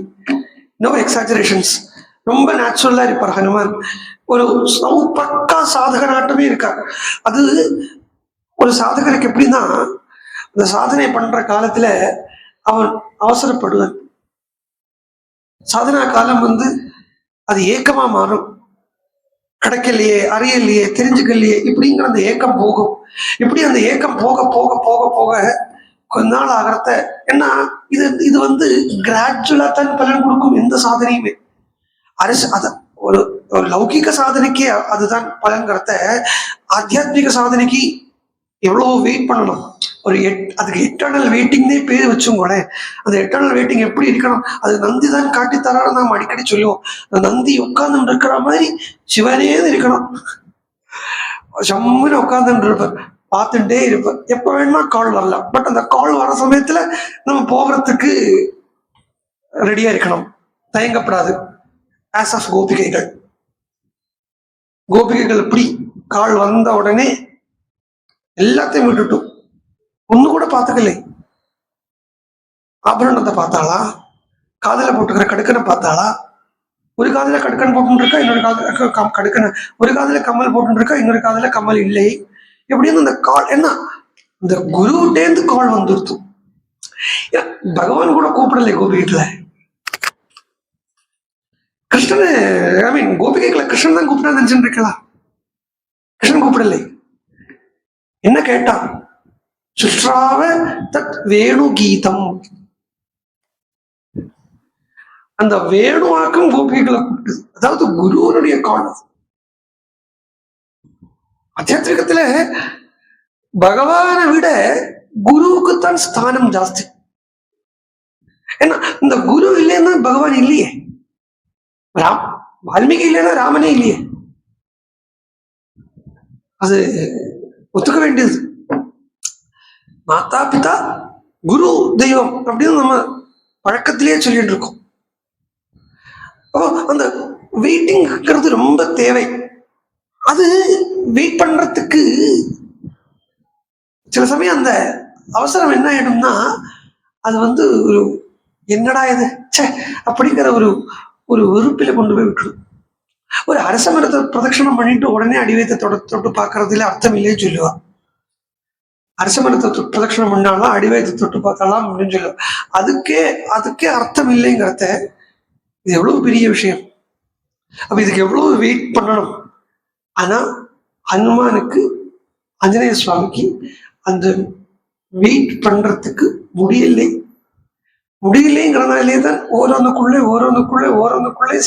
நோ எக்ஸாஜரேஷன்ஸ். ரொம்ப நேச்சுரலா இருப்பார் ஹனுமான். ஒரு பக்கா சாதக நாட்டமே இருக்கார். அது ஒரு சாதகருக்கு எப்படின்னா, இந்த சாதனை பண்ற காலத்துல அவன் அவசரப்படுவான். சாதனா காலம் அது ஏக்கமா மாறும். கிடைக்கலையே, அறியலையே, தெரிஞ்சுக்கலையே, இப்படிங்கிற அந்த ஏக்கம் போகும். இப்படி அந்த ஏக்கம் போக போக போக போக கொஞ்ச நாள் ஆகிறத, ஏன்னா இது கிராஜுவலா தான் பலன் கொடுக்கும் எந்த சாதனையுமே. அத ஒரு ஒரு லௌகிக சாதனைக்கே அதுதான் பலன்கிறத, ஆத்தியாத்மிக சாதனைக்கு எவ்வளவு வெயிட் பண்ணணும். அதுக்கு எட்டர்னல் வெயிட்டிங்னே பேர் வச்சுங்க. அந்த எட்டர்னல் வெயிட்டிங் எப்படி இருக்கணும், அது நந்தி தான் காட்டி தரான்னு நாம் அடிக்கடி சொல்லுவோம். நந்தி உட்கார்ந்து இருக்கிற மாதிரி சிவனே இருக்கணும். செம்முன்னு உட்கார்ந்து இருப்பார், பார்த்துட்டே இருப்பார். எப்ப வேணுமா கால் வரலாம். பட் அந்த கால் வர சமயத்துல நம்ம போகிறதுக்கு ரெடியா இருக்கணும், தயங்கப்படாது. ஆஸ் ஆஃப் கோபிகைகள் எப்படி கால் வந்த உடனே எல்லாத்தையும் விட்டுட்டும் ஒண்ணு கூட பார்த்துக்கலை. ஆபரணத்தை பார்த்தாளா, காதல போட்டுக்கிற கடுக்கனை பார்த்தாளா? ஒரு காதல கடுக்கன் போட்டு இருக்கா, இன்னொரு காதல கடுக்கனை, ஒரு காதல கம்மல் போட்டு இருக்கா, இன்னொரு காதல கம்மல் இல்லை. எப்படின்னு அந்த கால் என்ன, இந்த குருட்டேந்து கால் வந்துருத்து. பகவான் கூட கூப்பிடலை கோபிகைகளை. கிருஷ்ணனை, ஐ மீன் கோபிகைகளை கிருஷ்ணன் தான் கூப்பிட்டா நினைச்சுட்டு இருக்கலாம். கிருஷ்ணன் கூப்பிடலை. என்ன கேட்டான்? சுஷ்ராவ தத் வேணு கீதம். அந்த வேணுவாக்கும் கோபிகைகளை கூப்பிட்டு, அதாவது குருவனுடைய கால். அத்தியாத்மிகத்துல பகவானை விட குருவுக்குத்தான் ஸ்தானம் ஜாஸ்தி. ஏன்னா இந்த குரு இல்லைன்னா பகவான் இல்லையே. வால்மீகி இல்லைன்னா ராமனே இல்லையே. அது ஒத்துக்க வேண்டியது. மாதா பிதா குரு தெய்வம் அப்படின்னு நம்ம பழக்கத்திலேயே சொல்லிட்டு இருக்கோம். அந்த வெயிட்டிங்கிறது ரொம்ப தேவை. அது வெயிட் பண்றதுக்கு சில சமயம் அந்த அவசரம் என்ன ஆயிடும்னா, அது ஒரு என்னடா இது சே அப்படிங்கிற ஒரு ஒரு வெறுப்பில கொண்டு போய் விட்டுடும். ஒரு அரச மரத்தை பிரதட்சணம் பண்ணிட்டு உடனே அடிவயத்தை தொட்டு பார்க்கறதுல அர்த்தம் இல்லைன்னு சொல்லுவா. அரச மரத்தை பிரதட்சணம் பண்ணாலும் அடிவயத்தை தொட்டு பார்த்தாலாம் அப்படின்னு சொல்லுவா. அதுக்கே அர்த்தம் இல்லைங்கிறத, இது எவ்வளவு பெரிய விஷயம். அப்ப இதுக்கு எவ்வளவு வெயிட் பண்ணணும். ஆனா ஹனுமானுக்கு, ஆஞ்சநேய சுவாமிக்கு அந்த வெயிட் பண்றதுக்கு முடியலைங்கிறதுனாலே தான் ஓரோனுக்குள்ளே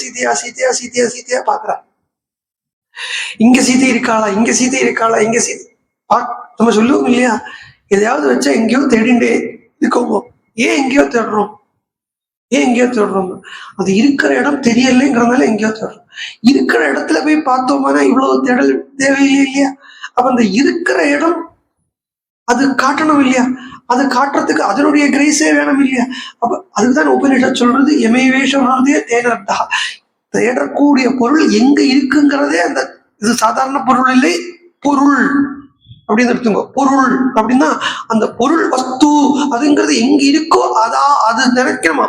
சீதையா பாக்குறா. இங்க சீதை இருக்காளா, இங்க சீதை இருக்காளா, இங்க சீதை நம்ம சொல்லுவோம் இல்லையா, எதையாவது வச்சா எங்கேயோ தேடிண்டே இருக்கோமோ. ஏன் எங்கேயோ தேடுறோம் அது இருக்கிற இடம் தெரியலைங்கிறதுனால எங்கேயோ தேடுறோம். இருக்கிற இடத்துல போய் பார்த்தோம்னா இவ்வளவு தேடல் தேவையில்லை இல்லையா. அப்ப அந்த இருக்கிற இடம் அது காட்டணும் இல்லையா, அது காட்டுறதுக்கு அதனுடைய கிரேஸே வேணும் இல்லையா. அப்ப அதுக்குதான் உபநிஷத் சொல்றது, எமைவேஷே தேனர்த்தா. தேடக்கூடிய பொருள் எங்க இருக்குங்கிறதே அந்த, இது சாதாரண பொருள் இல்லை, பொருள் அப்படின்னு எடுத்துங்க. பொருள் அப்படின்னா அந்த பொருள் வஸ்து அதுங்கிறது எங்க இருக்கோ அது நினைக்கணுமா.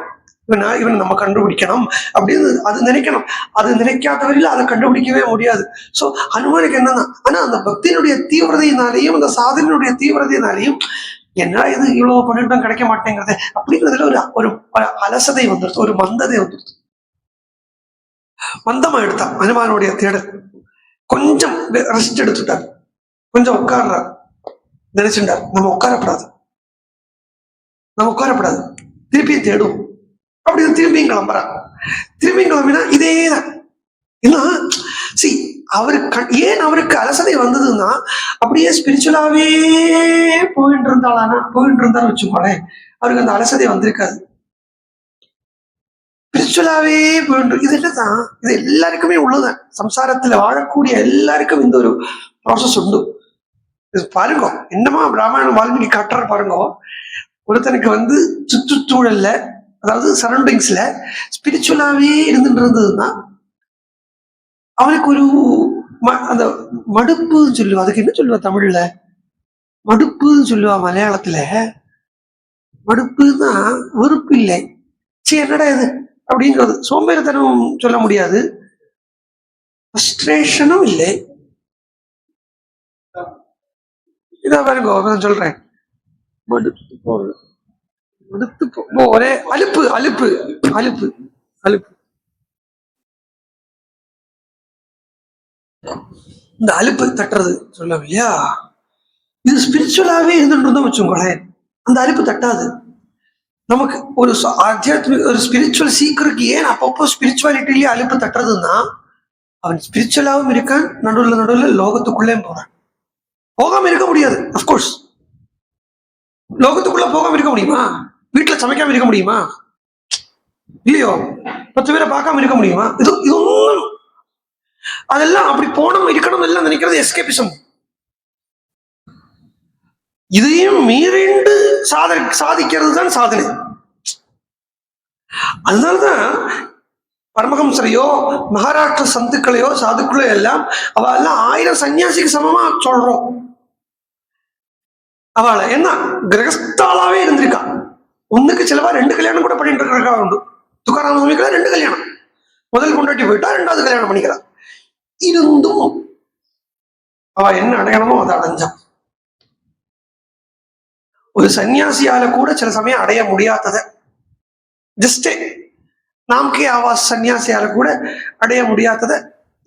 இவன் நம்ம கண்டுபிடிக்கணும் அப்படின்னு அது நினைக்கணும். அது நினைக்காதவரையில் அதை கண்டுபிடிக்கவே முடியாது. சோ ஹனுமானுக்கு என்னன்னா, ஆனா அந்த பக்தியினுடைய தீவிரதையினாலையும் அந்த சாதனையுடைய தீவிரதையினாலையும் என்ன இது இவ்வளவு பண்ணிட்டும் கிடைக்க மாட்டேங்கிறது அப்படிங்கிறதுல ஒரு அலசதை வந்துடுது, ஒரு மந்ததை வந்துடுது. மந்தமா எடுத்தான் ஹனுமானுடைய தேடல். கொஞ்சம் ரெஸ்ட் எடுத்துட்டார், கொஞ்சம் உட்கார்றார், நினைச்சுட்டார் நம்ம உட்காரப்படாது, திருப்பியும் தேடுவோம் அப்படின்னு திரும்பியும் கிளம்பினா இதேதான். ஏன் அவருக்கு அலசதை வந்ததுன்னா, அப்படியே ஸ்பிரிச்சுவலாவே போயிட்டு இருந்தாலும் வச்சுக்கோங்களேன், அவருக்கு அந்த அலசதை வந்திருக்காது. ஸ்பிரிச்சுவலாவே போயிட்டு, இது என்னதான், இது எல்லாருக்குமே உள்ளதான். சம்சாரத்துல வாழக்கூடிய எல்லாருக்கும் இந்த ஒரு ப்ராசஸ் உண்டு. பாருங்க, என்னமா ராமாயணம் வால்மீகி காட்டுற பாருங்க. ஒருத்தனுக்கு சுற்றுச்சூழல்ல, அதாவது சரௌண்டிங்ஸ்ல ஸ்பிரிச்சுவலாவே இருந்துருந்ததுன்னா அவனுக்கு ஒரு அந்த மடுப்புன்னு சொல்லுவா. அதுக்கு என்ன சொல்லுவா தமிழ்ல? மடுப்புன்னு சொல்லுவா. மலையாளத்துல மடுப்புன்னா வெறுப்பு இல்லை, சரி என்னடா இது அப்படிங்கிறது. சோம்பேறித்தனம் சொல்ல முடியாது, ஃப்ரஸ்ட்ரேஷனும் இல்லை. இதான் பாருங்க சொல்றேன், மடுத்து போறது, ஒரே அலுப்பு அலுப்பு அலுப்பு அலுப்பு. இந்த அலுப்பு தட்டுறது சொல்ல இல்லையா, இது ஸ்பிரிச்சுவலாவே இருந்துட்டு இருந்தோம் வச்சுக்கோங்களேன், அந்த அலுப்பு தட்டாது நமக்கு. ஒரு ஆத்தியாத்மிக ஒரு ஸ்பிரிச்சுவல் சீக்கருக்கு ஏன் அப்பப்போ ஸ்பிரிச்சுவாலிட்டிலேயே அலுப்பு தட்டுறதுன்னா, அவன் ஸ்பிரிச்சுவலாகவும் இருக்கான், நடுவில் நடுவில் லோகத்துக்குள்ளே போறான். போகாம இருக்க முடியாது அப்கோர்ஸ். லோகத்துக்குள்ள போகாம இருக்க முடியுமா? வீட்டுல சமைக்காம இருக்க முடியுமா? இல்லையோ. 10 பேரை பார்க்காம இருக்க முடியுமா? இது இது ஒன்றும் அதெல்லாம் அப்படி போனோம் இருக்கணும் எல்லாம் நினைக்கிறது எஸ்கேபிசம். இதையும் மீறிண்டு சாதிக்கிறது தான் சாதனை. அதனாலதான் பரமஹம்சரையோ மகாராஷ்டிர சந்துக்களையோ சாதுக்களையோ எல்லாம் அவ எல்லாம் 1000 சன்னியாசிக்கு சமமா சொல்றோம். அவளை என்ன கிரகஸ்தாலாவே இருந்திருக்கா. ஒண்ணுக்கு சிலவா 2 கல்யாணம் கூட பண்ணிட்டு இருக்கிறா உண்டு. துக்காராம சுவாமிக்கு 2 கல்யாணம். முதல் கொண்டாட்டி போயிட்டா 2வது கல்யாணம் பண்ணிக்கிறா. இருந்தும் அவ என்ன அடையணுமோ அதை அடைஞ்சான். ஒரு சன்னியாசியால கூட சில சமயம் அடைய முடியாதத ஜஸ்டே நாம்கே ஆவாஸ் சன்னியாசியால கூட அடைய முடியாதத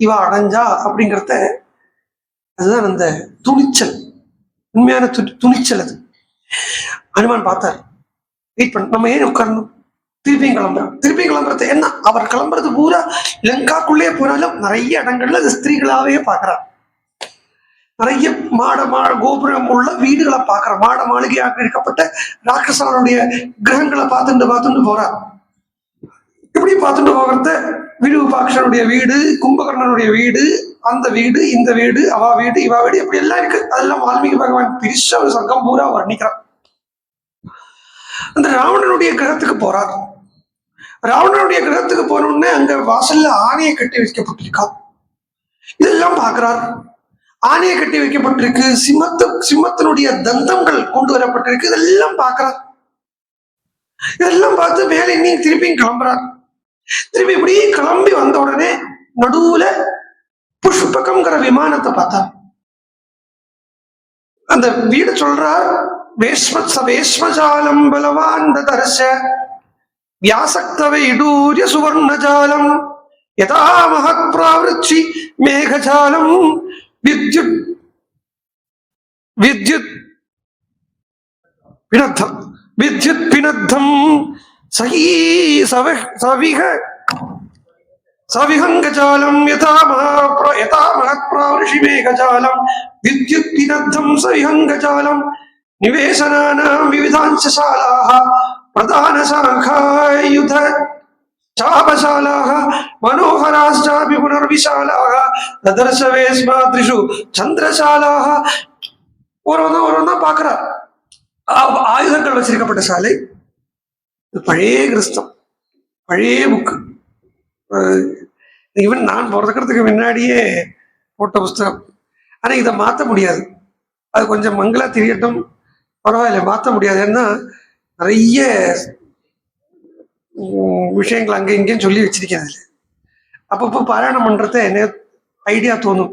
இவ அடைஞ்சா அப்படிங்கிறத, அதுதான் அந்த துணிச்சல், உண்மையான துணிச்சல். அது அனுமான் பார்த்தார். வெயிட் பண்ண, நம்ம ஏன் உட்காரணும், திருப்பியும் கிளம்புறது என்ன, அவர் கிளம்புறது பூரா லங்காக்குள்ளே போனாலும் நிறைய இடங்கள்ல ஸ்திரீகளாவே பார்க்கிறார். நிறைய மாட கோபுரம் உள்ள வீடுகளை பார்க்கிற, மாட மாளிகையாக இருக்கப்பட்ட ராட்சசனுடைய கிரகங்களை பார்த்துட்டு போறார். இப்படி பார்த்துட்டு போகிறத விருபாட்சனுடைய வீடு, கும்பகர்ணனுடைய வீடு, அந்த வீடு, இந்த வீடு, அவா வீடு, இவா வீடு, இப்படி எல்லாம் இருக்கு. அதெல்லாம் வால்மீகி பகவான் பிரிச்ச ஒரு சங்கம் பூரா வர்ணிக்கிறார். அந்த ராவணனுடைய கிரகத்துக்கு போறார். ராவணனுடைய கிரகத்துக்கு போனோடனே அங்க வாசல்ல ஆணையை கட்டி வைக்கப்பட்டிருக்கா. இதெல்லாம் பார்க்கிறார். ஆணையை கட்டி வைக்கப்பட்டிருக்கு, சிம்மத்தினுடைய தந்தங்கள் கொண்டு வரப்பட்டிருக்கு, இதெல்லாம் பார்க்கிறார். இதெல்லாம் பார்த்து மேலே இன்னும் திருப்பியும் கிளம்புறார். திருப்பி இப்படி கிளம்பி வந்த உடனே நடுவுல புஷ்பகம்ங்கிற விமானத்தை பார்த்தார். அந்த வீடு சொல்றார், வேஷ்மஜாலம் பலவான் தர்ச வியாசக்தவை இடூரிய சுவர்ணஜாலம் யதா மகத் பிராவிருச்சி மேகஜாலம் வித்யுத் வித்யுத் பினத்தம் வித்யுத் பினத்தம் சகீ சவிஹங்கஜாலம் யதா மகத் பிராவிருஷி மேகஜாலம் வித்யுத் பினத்தம் சவிஹங்கஜாலம் நிவேசனானாம் விவிதாம்சசாலாः பிரதான சாங்காயுத சாபசாலாः மனோகராஸ்சாபி புனர்விசாலாः ததர்சவேஸ்மாத்ரிஷு சந்திரசாலாः. ஒருவனா பார்க்கிறார். ஆயுதங்கள் வச்சிருக்கப்பட்ட சாலை, பழைய கிறிஸ்தம், பழைய புக்கு. ஈவன் நான் பிறக்கிறதுக்கு முன்னாடியே போட்ட புஸ்தகம். ஆனா இதை மாற்ற முடியாது. அது கொஞ்சம் மங்களா தெரியட்டும், பரவாயில்ல, மாற்ற முடியாது. ஏன்னா நிறைய விஷயங்கள் அங்கே இங்கேயும் சொல்லி வச்சிருக்கேன். அதில் அப்பப்போ பாராயணம் பண்றத என்ன ஐடியா தோணும்,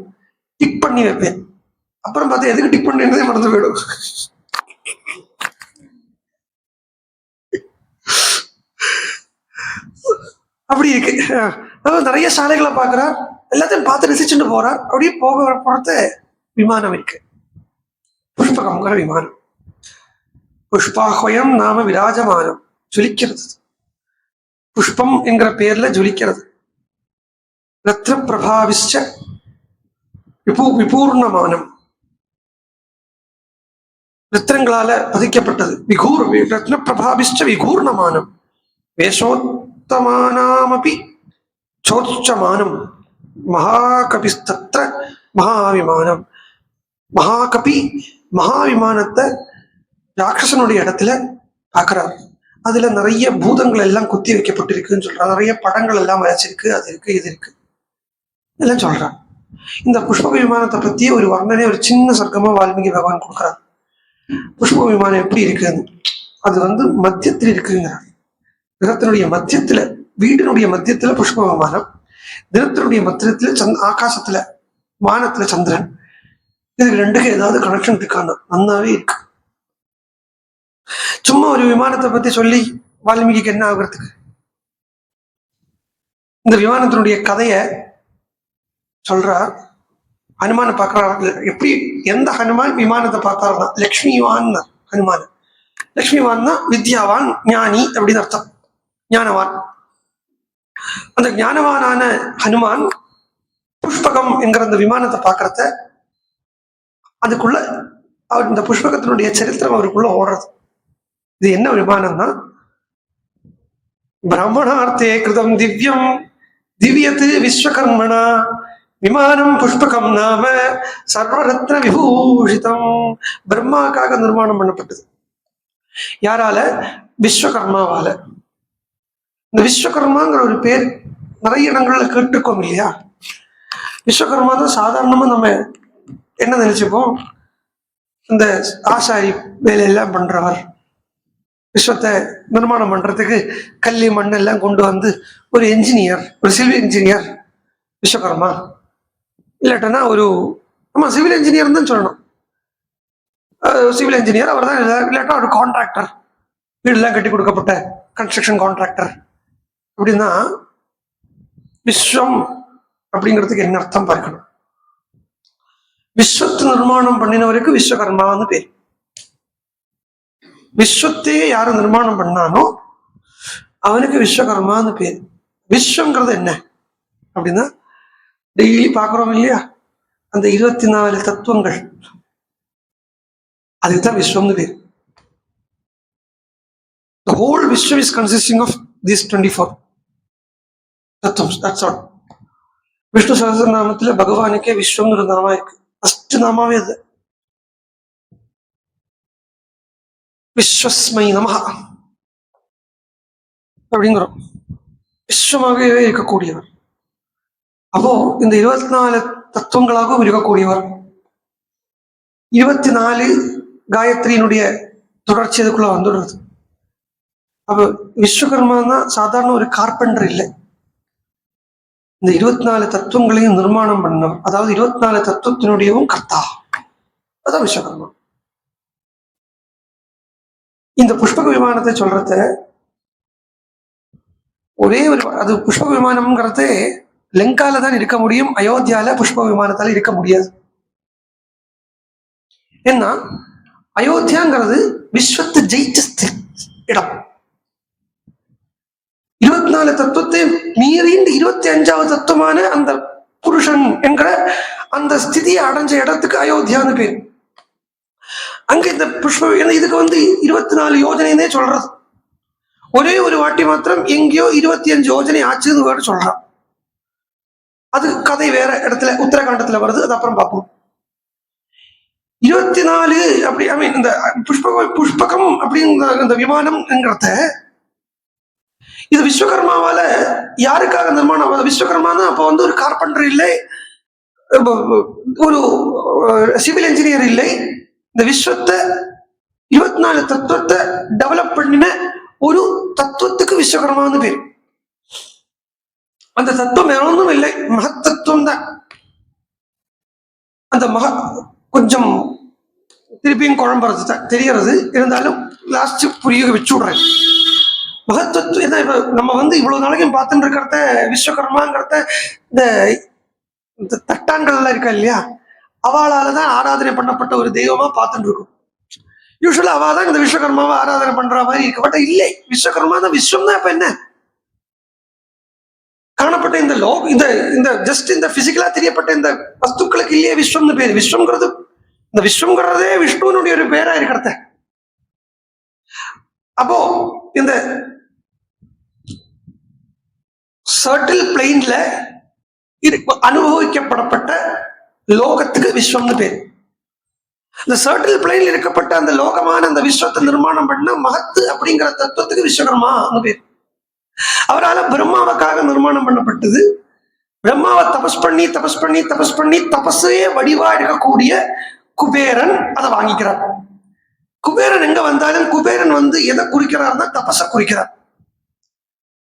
டிக் பண்ணி வைப்பேன். அப்புறம் பார்த்தா எதுக்கு டிக் பண்ணே மறந்து போயிடும். அப்படி இருக்கு. அதாவது நிறைய சாலைகளை பார்க்கிறார், எல்லாத்தையும் பார்த்து ரசிச்சுட்டு போறார். அப்படியே போறத விமானம் இருக்கு, புஷ்பகம்ங்கிற விமானம். புஷ்பாஹ்வயம் நாம விராஜமானம், ஜொலிக்கிறது. புஷ்பம் என்கிற பெயர்ல ஜொலிக்கிறது. ரத்ன பிரபாவிச்ச விபூர்ணமானம், ரத்னங்களால பதிக்கப்பட்டது. ரத்ன பிரபாவிச்ச விகூர்ணமானம் வேஷோத்தமானாமபி சோச்சமானம் மகாகபிஸ்தத்ர மகாவிமானம். மகாகபி மகாவிமானத்தை ராட்சசனுடைய இடத்துல பார்க்கிறார். அதுல நிறைய பூதங்கள் எல்லாம் குத்தி வைக்கப்பட்டிருக்குன்னு சொல்றான். நிறைய படங்கள் எல்லாம் வரைச்சிருக்கு, அது இருக்கு, இது இருக்கு எல்லாம் சொல்றான். இந்த புஷ்பக விமானத்தை பத்தி ஒரு வர்ணனை, ஒரு சின்ன சர்க்கமா வால்மீகி பகவான் கொடுக்குறார். புஷ்பக விமானம் எப்படி இருக்குன்னு, அது மத்தியத்தில் இருக்குங்கிறார். கிரகத்தினுடைய மத்தியத்துல, வீட்டினுடைய மத்தியத்துல புஷ்ப விமானம், தினத்தினுடைய மத்தியத்துல ஆகாசத்துல வானத்துல சந்திரன். இதுக்கு ரெண்டுக்கு ஏதாவது கனெக்ஷன் இருக்கான்னு நன்னாவே இருக்கு. சும்மா ஒரு விமானத்தை பத்தி சொல்லி வால்மீகிக்கு என்ன ஆகுறதுக்கு? இந்த விமானத்தினுடைய கதையை சொல்றார். ஹனுமான பார்க்கறாரு. எப்படி எந்த ஹனுமான் விமானத்தை பார்த்தாருன்னா லக்ஷ்மிவான் ஹனுமான். லக்ஷ்மிவான்னா வித்யாவான், ஞானி அப்படின்னு அர்த்தம், ஞானவான். அந்த ஞானவானான ஹனுமான் புஷ்பகம் என்கிற அந்த விமானத்தை பார்க்கறத அதுக்குள்ள அவர் இந்த புஷ்பகத்தினுடைய சரித்திரம் அவருக்குள்ள ஓடுறது. இது என்ன விமானம்னா பிராமணார்த்தே கிருதம் திவ்யம் திவ்யத்து விஸ்வகர்மணா விமானம் புஷ்பகம் நாம சர்வரத்ன விபூஷிதம். பிரம்மாக்காக நிர்மாணம் பண்ணப்பட்டது. யாரால? விஸ்வகர்மாவால. இந்த விஸ்வகர்மாங்கிற ஒரு பேர் நிறைய இடங்கள்ல கேட்டிருக்கோம் இல்லையா? விஸ்வகர்மா தான் சாதாரணமா நம்ம என்ன நினைச்சுப்போம், இந்த ஆசாரி வேலையெல்லாம் பண்றவர், விஸ்வத்தை நிர்மாணம் பண்றதுக்கு கல்லி மண்ணெல்லாம் கொண்டு வந்து ஒரு என்ஜினியர், ஒரு சிவில் இன்ஜினியர் விஸ்வகர்மா. இல்லாட்டனா ஒரு சிவில் இன்ஜினியர் தான் சொல்லணும். சிவில் இன்ஜினியர் அவர் தான். இல்லாட்டா ஒரு கான்ட்ராக்டர், வீடெல்லாம் கட்டி கொடுக்கப்பட்ட கன்ஸ்ட்ரக்ஷன் கான்ட்ராக்டர். அப்படின்னா விஸ்வம் அப்படிங்கிறதுக்கு என்ன அர்த்தம் பார்க்கணும். விஸ்வத்தை நிர்மாணம் பண்ணினவருக்கு விஸ்வகர்மான்னு பேர். விஸ்வத்தையே யாரு நிர்மாணம் பண்ணானோ அவனுக்கு விஸ்வகர்மான்னு பேர். விஸ்வங்கிறது என்ன அப்படின்னா டெய்லி பார்க்கிறோம் இல்லையா, அந்த 24 தத்துவங்கள், அதுக்குதான் விஸ்வம்னு பேர். The whole Vishwa is consisting of these 24 tattwas. That's all. Vishnu சஹஸ்ரநாமத்துல பகவானுக்கே விஸ்வம்ங்கிற நாமா இருக்கு. ஃபர்ஸ்ட் நாமாவே அது. விஸ்வஸ்மை நமஹ அப்படிங்கிறோம். விஸ்வமாகவே இருக்கக்கூடியவர். அப்போ இந்த 24 தத்துவங்களாகவும் இருக்கக்கூடியவர். 24 காயத்ரியினுடைய தொடர்ச்சி அதுக்குள்ள வந்துடுறது. அப்ப விஸ்வகர்மா சாதாரண ஒரு கார்பெண்டர் இல்லை. இந்த 24 தத்துவங்களையும் நிர்மாணம் பண்ணவர், அதாவது 24 தத்துவத்தினுடையவும் கர்த்தா, அதான் விஸ்வகர்மா. இந்த புஷ்பக விமானத்தை சொல்றத ஒரே ஒரு, அது புஷ்பக விமானம்ங்கிறது லங்கால தான் இருக்க முடியும், அயோத்தியால புஷ்பக விமானத்தால இருக்க முடியாது. ஏன்னா அயோத்தியாங்கிறது விஸ்வத்தை ஜெயிச்ச இடம். 24 தத்துவத்தை மீறி 25வது தத்துவமான அந்த புருஷன் என்கிற அந்த ஸ்திதியை அடைஞ்ச இடத்துக்கு அயோத்தியான்னு பேர். அங்க இந்த புஷ்ப இதுக்கு 24 யோஜனைன்னே சொல்றது. ஒரே ஒரு வாட்டி மாத்திரம் எங்கேயோ 25 யோஜனை ஆச்சுன்னு வேற சொல்றான். அது கதை வேற இடத்துல உத்தரகாண்டத்துல வருது, அது அப்புறம் பார்ப்போம். 24 அப்படி இந்த புஷ்பகம் அப்படிங்கிற இந்த விமானம்ங்கிறத இது விஸ்வகர்மாவால யாருக்காக நிர்மாணம்? விஸ்வகர்மானா அப்ப ஒரு கார்பெண்டர் இல்லை, ஒரு சிவில் இன்ஜினியர் இல்லை. இந்த விஸ்வத்தை 24 தத்துவத்தை டெவலப் பண்ணின ஒரு தத்துவத்துக்கு விஸ்வகர்மான்னு பேர். அந்த தத்துவம் வேற ஒன்றும் இல்லை, மகத் தத்துவம் தான். அந்த கொஞ்சம் திருப்பியும் குழம்புறது தான் தெரியறது, இருந்தாலும் லாஸ்ட் புரிய வச்சு விடுறேன். மகத்துவம் என்ன? இப்ப நம்ம இவ்வளவு நாளைக்கும் பார்த்துட்டு இருக்கிறத விஸ்வகர்மாங்கிறத இந்த தட்டான்கள்லாம் இருக்கா இல்லையா, அவளாலதான் ஆராதனை பண்ணப்பட்ட ஒரு தெய்வமா பார்த்துட்டு இருக்கும். யூஸ்வலா அவ தான் இந்த விஸ்வகர்மாவை ஆராதனை பண்ற மாதிரி இருக்கு. பட் இல்லை, விஸ்வகர்மா தான் விஸ்வம் தான். இப்ப என்ன காணப்பட்ட இந்த இந்த ஜஸ்ட் இந்த பிசிக்கலா தெரியப்பட்ட இந்த வஸ்துக்களுக்கு இல்லையே விஸ்வம்னு பேரு. விஸ்வம்ங்கிறது, இந்த விஸ்வம்ங்கிறதே விஷ்ணுனுடைய ஒரு பேரா இருக்கிறத. அப்போ இந்த சர்டில் பிளெயின்ல அனுபவிக்கப்படப்பட்ட லோகத்துக்கு விஸ்வம்னு பேர். இந்த சர்டில் பிளெயின்ல இருக்கப்பட்ட அந்த லோகமான அந்த விஸ்வத்தை நிர்மாணம் பண்ண மகத்து அப்படிங்கிற தத்துவத்துக்கு விஸ்வகர்மான்னு பேர். அவரால் பிரம்மாவுக்காக நிர்மாணம் பண்ணப்பட்டது. பிரம்மாவை தபஸ் பண்ணி தபஸே வடிவா இருக்கக்கூடிய குபேரன் அதை வாங்கிக்கிறார். குபேரன் எங்க வந்தாலும் குபேரன் எதை குறிக்கிறார்னா தபஸை குறிக்கிறார்.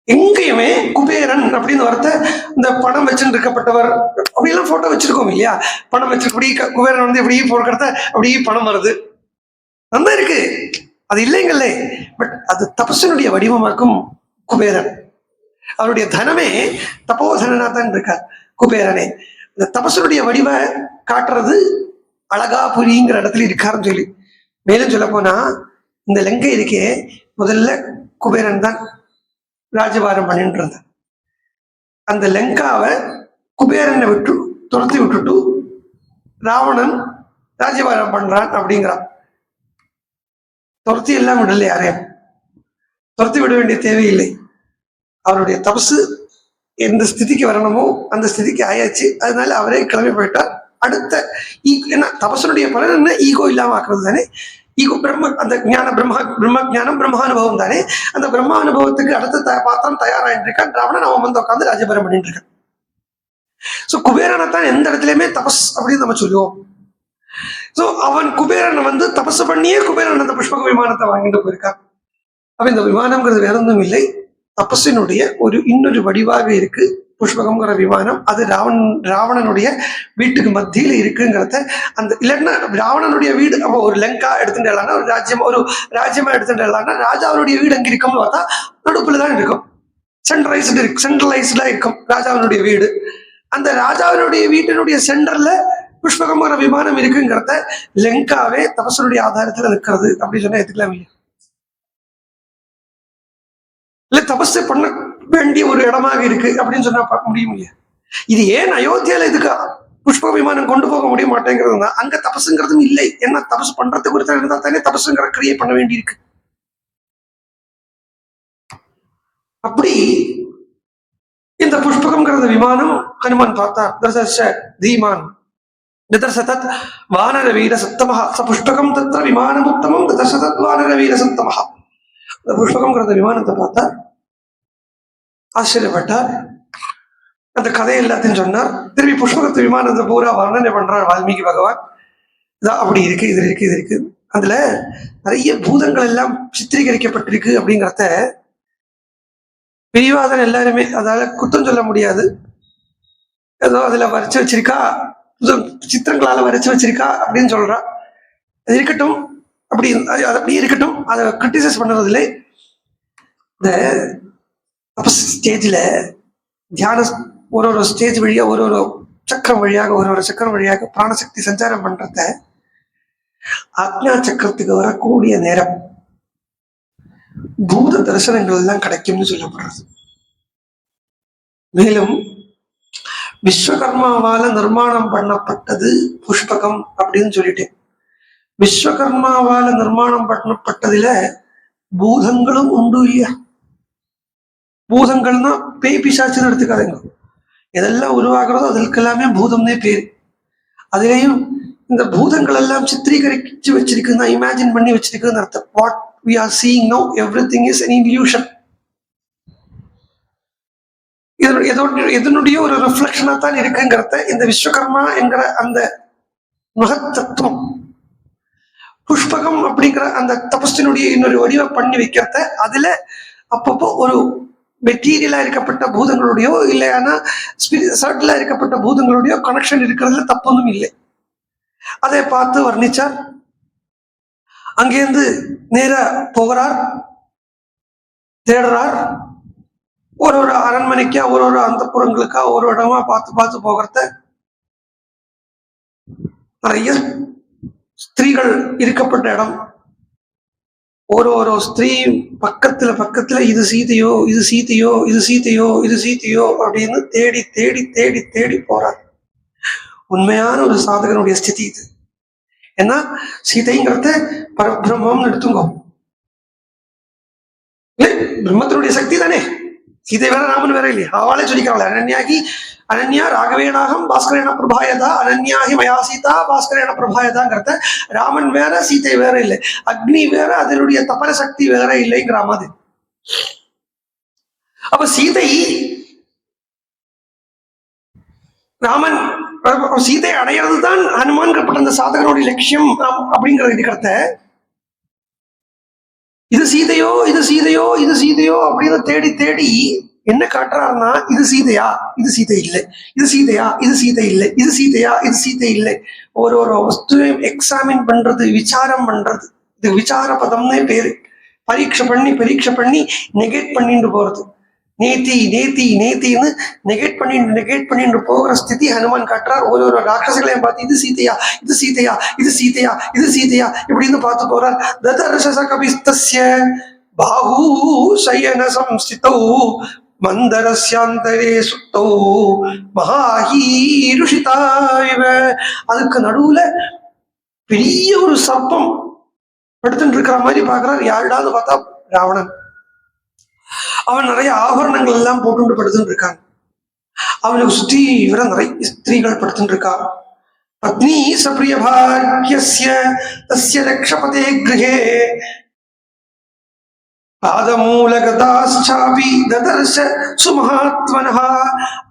எங்கேயுமே குபேரன் அப்படின்னு வார்த்தை, இந்த பணம் வச்சுட்டு இருக்கப்பட்டவர் அப்படிலாம் போட்டோ வச்சிருக்கோம் இல்லையா, பணம் வச்சிருக்க குபேரன் எப்படி போடுறத அப்படியே பணம் வருது, நல்லா இருக்கு. அது இல்லைங்களே. பட் அது தபஸினுடைய வடிவமாக்கும் குபேரன். அவருடைய தனமே தபோதனா தான் இருக்கார் குபேரனே. இந்த தபஸனுடைய வடிவ காட்டுறது அழகாபுரிங்கிற இடத்துல இருக்காருன்னு சொல்லி. மேலும் சொல்ல போனா இந்த லங்கை இருக்கே, முதல்ல குபேரன் தான் ராஜபாரம் பண்ணின்றது. அந்த லங்காவை குபேரனை விட்டு துரத்தி விட்டுட்டு ராவணன் ராஜபாரம் பண்றான் அப்படிங்கிறான். துரத்தி எல்லாம் விடலை, யாரையும் துரத்தி விட வேண்டிய தேவையில்லை. அவருடைய தபசு எந்த ஸ்திதிக்கு வரணுமோ அந்த ஸ்திதிக்கு ஆயாச்சு. அதனால அவரே கிளம்பி போயிட்டார். அடுத்த என்ன தபசனுடைய பலன் என்ன? ஈகோ இல்லாம ஆக்குறது தானே. ஈகோ பிரம்ம, அந்த ஞான பிரம்ம ஞானம் பிரம்மானுபவம் தானே. அந்த பிரம்மானுபவத்துக்கு அடுத்த பாத்திரம் தயாராகிட்டு இருக்கான் ராவணன். அவன் வந்து உட்காந்து ராஜபரம் பண்ணிட்டு இருக்கான். சோ குபேரனை தான் எந்த இடத்துலயுமே தபஸ் அப்படின்னு நம்ம சொல்லுவோம். சோ அவன் குபேரனை வந்து தபசு பண்ணியே குபேரன் அந்த புஷ்பக விமானத்தை வாங்கிட்டு போயிருக்கான். அப்ப இந்த விமானம்ங்கிறது வேற ஒன்றும் இல்லை, தபஸினுடைய இன்னொரு வடிவாக இருக்கு புஷ்பகம்ங்கிற விமானம். அது ராவணனுடைய வீட்டுக்கு மத்தியில இருக்குங்கிறத அந்த இல்லைன்னா ராவணனுடைய வீடு அப்போ ஒரு லங்கா எடுத்துட்டானா, ஒரு ராஜ்யமா எடுத்துட்டானா, ராஜாவுடைய வீடு அங்க இருக்கும்னு பார்த்தா நடுப்புலதான் இருக்கும். சென்ட்ரலைஸ்டா இருக்கும் ராஜாவினுடைய வீடு. அந்த ராஜாவினுடைய வீட்டினுடைய சென்டர்ல புஷ்பகம்ங்கிற விமானம் இருக்குங்கிறத லங்காவே தபஸனுடைய ஆதாரத்துல இருக்கிறது அப்படின்னு சொன்னா எடுத்துக்கலாம் இல்லையா? இல்ல தபஸ் பண்ண வேண்டிய ஒரு இடமாக இருக்கு அப்படின்னு சொன்னா பார்க்க முடியும் இல்லையா? இது ஏன் அயோத்தியால இதுக்கு புஷ்பக விமானம் கொண்டு போக முடிய மாட்டேங்கிறது தான். அங்க தபசுங்கிறதும் இல்லை. ஏன்னா தபஸ் பண்றதுக்கு ஒருத்தர் இருந்தா தானே தபசுங்கிற கிரியை பண்ண வேண்டி இருக்கு. அப்படி இந்த புஷ்பகம்ங்கிறது விமானம் ஹனுமான் பார்த்தா தீமான் தத் வானர வீர சத்தமஹா ச புஷ்பகம் தத்ர விமானம் உத்தமம் தத் வானர வீர சத்தமஹா. இந்த புஷ்பகம்ங்கிறத விமானத்தை பார்த்தா ஆச்சரியப்பட்டார். அந்த கதை எல்லாத்தையும் சொன்னார். திரும்பி புஷ்பகத்து விமானத்தை பூரா வர்ணனை பண்றார் வால்மீகி பகவான். இதான் அப்படி இருக்கு, இது இருக்கு, இது இருக்கு. அதுல நிறைய பூதங்கள் எல்லாம் சித்திரீகரிக்கப்பட்டிருக்கு அப்படிங்கிறத பிரிவாதன் எல்லாருமே அதால குற்றம் சொல்ல முடியாது. ஏதோ அதுல வரைச்சு வச்சிருக்கா, சித்திரங்களால வரைச்சு வச்சிருக்கா அப்படின்னு சொல்றா. அது இருக்கட்டும், அப்படி இருக்கட்டும், அதை கிரிட்டிசைஸ் பண்றது இல்லை. இந்த ஸ்டேஜ்ல தியான ஒரு ஸ்டேஜ் வழியா ஒரு சக்கரம் வழியாக ஒரு சக்கரம் வழியாக பிராணசக்தி சஞ்சாரம் பண்றத ஆக்ஞா சக்கரத்துக்கு வரக்கூடிய நேரம் பூத தரிசனங்கள் எல்லாம் கிடைக்கும்னு சொல்லப்படுறது. மேலும் விஸ்வகர்மாவால நிர்மாணம் பண்ணப்பட்டது புஷ்பகம் அப்படின்னு சொல்லிட்டேன். விஸ்வகர்மாவால நிர்மாணம் பண்ணப்பட்டதுல பூதங்களும் உண்டு இல்லையா? பூதங்கள்னா பேய் பிசாச்சுன்னு எடுத்துக்காதீங்க. எதெல்லாம் உருவாகிறதோ அதற்கு எல்லாமே பூதம்னே பேரு. அதுலேயும் இந்த பூதங்கள் எல்லாம் சித்திரீகரிச்சு வச்சிருக்குன்னா இமேஜின் பண்ணி வச்சிருக்குன்னு அர்த்தம். What we are seeing now, everything is an illusion. இதனுடைய ஒரு ரிஃப்ளெக்ஷனா தான் இருக்குங்கிறத இந்த விஸ்வகர்மா என்கிற அந்த மகத்தத்துவம் புஷ்பகம் அப்படிங்கிற அந்த தபஸினுடைய இன்னொரு வடிவ பண்ணி வைக்கிறத அதுல அப்பப்போ ஒரு மெட்டீரியலா இருக்கப்பட்ட பூதங்களுடையோ இல்லையானா சர்ட்ல இருக்கப்பட்ட பூதங்களுடையோ கனெக்ஷன் இருக்கிறதுல தப்பொன்னும் இல்லை. அதை பார்த்து வர்ணிச்சார். அங்கேருந்து நேர போகிறார், தேடுறார். ஒரு அரண்மனைக்கா ஒரு அந்த புறங்களுக்கா ஒரு இடமா பார்த்து பார்த்து போகிறத நிறைய ஸ்திரீகள் இருக்கப்பட்ட இடம். ஒரு ஸ்திரீ பக்கத்துல இது சீதையோ இது சீதையோ இது சீதையோ இது சீதையோ அப்படின்னு தேடி தேடி தேடி தேடி போறார். உண்மையான ஒரு சாதகனுடைய ஸ்திதி இது. ஏன்னா சீதைங்கிறத பரபிரம்மம் எடுத்துங்கோ, பிரம்மத்தினுடைய சக்தி தானே. சீதை வேற ராமன் வேற இல்லையா? அவளே சொல்லிக்கிறாள், அனன்யா ராகவேணாகம் பாஸ்கரேன பிரபாயதா அனன்யாகி மயா சீதா பாஸ்கரேன பிரபாயதாங்கிறத ராமன் வேற சீதை வேற இல்லை, அக்னி வேற அதனுடைய தபர சக்தி வேற இல்லைங்கிற மாதிரி. அப்ப சீதை ராமன் சீதை அடையிறது தான் ஹனுமான்கப்பட்ட அந்த சாதகனுடைய லட்சியம் அப்படிங்கிறது இருக்கிறத இது சீதையோ இது சீதையோ இது சீதையோ அப்படின்னு தேடி தேடி என்ன காட்டுறாருன்னா இது சீதையா இது சீதை இல்லை, இது சீதையா இது சீதை இல்லை, இது சீதையா இது சீதை இல்லை. ஒரு வஸ்துவையும் எக்ஸாமின் பண்றது, விசாரம் பண்றது, இதுக்கு விசார பதம்னே பேரு. பரீட்சை பண்ணி நெகேட் பண்ணிட்டு போறது. நேத்தி நேத்தி நேத்தின்னு நெகேட் பண்ணிட்டு போகிற ஸ்திதி ஹனுமான் காட்டுறார். ஒரு ராட்சசங்களையும் பார்த்து இது சீதையா, இது சீதையா, இது சீதையா, இது சீதையா இப்படின்னு பார்த்து போறார். ததர்ஷச கபிஸ்தஸ்ய பாஹூ சயன சம்ஸ்திதௌ மந்தரஸ்யாந்தரே சுத்தௌ மகாஹீருஷிதாவிவ. அதுக்கு நடுவுல பெரிய ஒரு சர்ப்பம் படுத்துட்டு இருக்கிற மாதிரி பாக்குறார். யாருடான்னு பார்த்தா ராவணன். அவன் நிறைய ஆபரணங்கள் எல்லாம் போட்டு படுத்துட்டு இருக்கான். அவனுக்கு சுத்தி இவர நிறைய ஸ்திரீகள் படுத்துட்டு இருக்கா. பத்னி சப்ரிய பாக்யஸ்ய தஸ்ய ரக்ஷபதே கிரகே பாதமூலகதாச்சாபி ததர்ஷ சுமஹாத்மனஹா.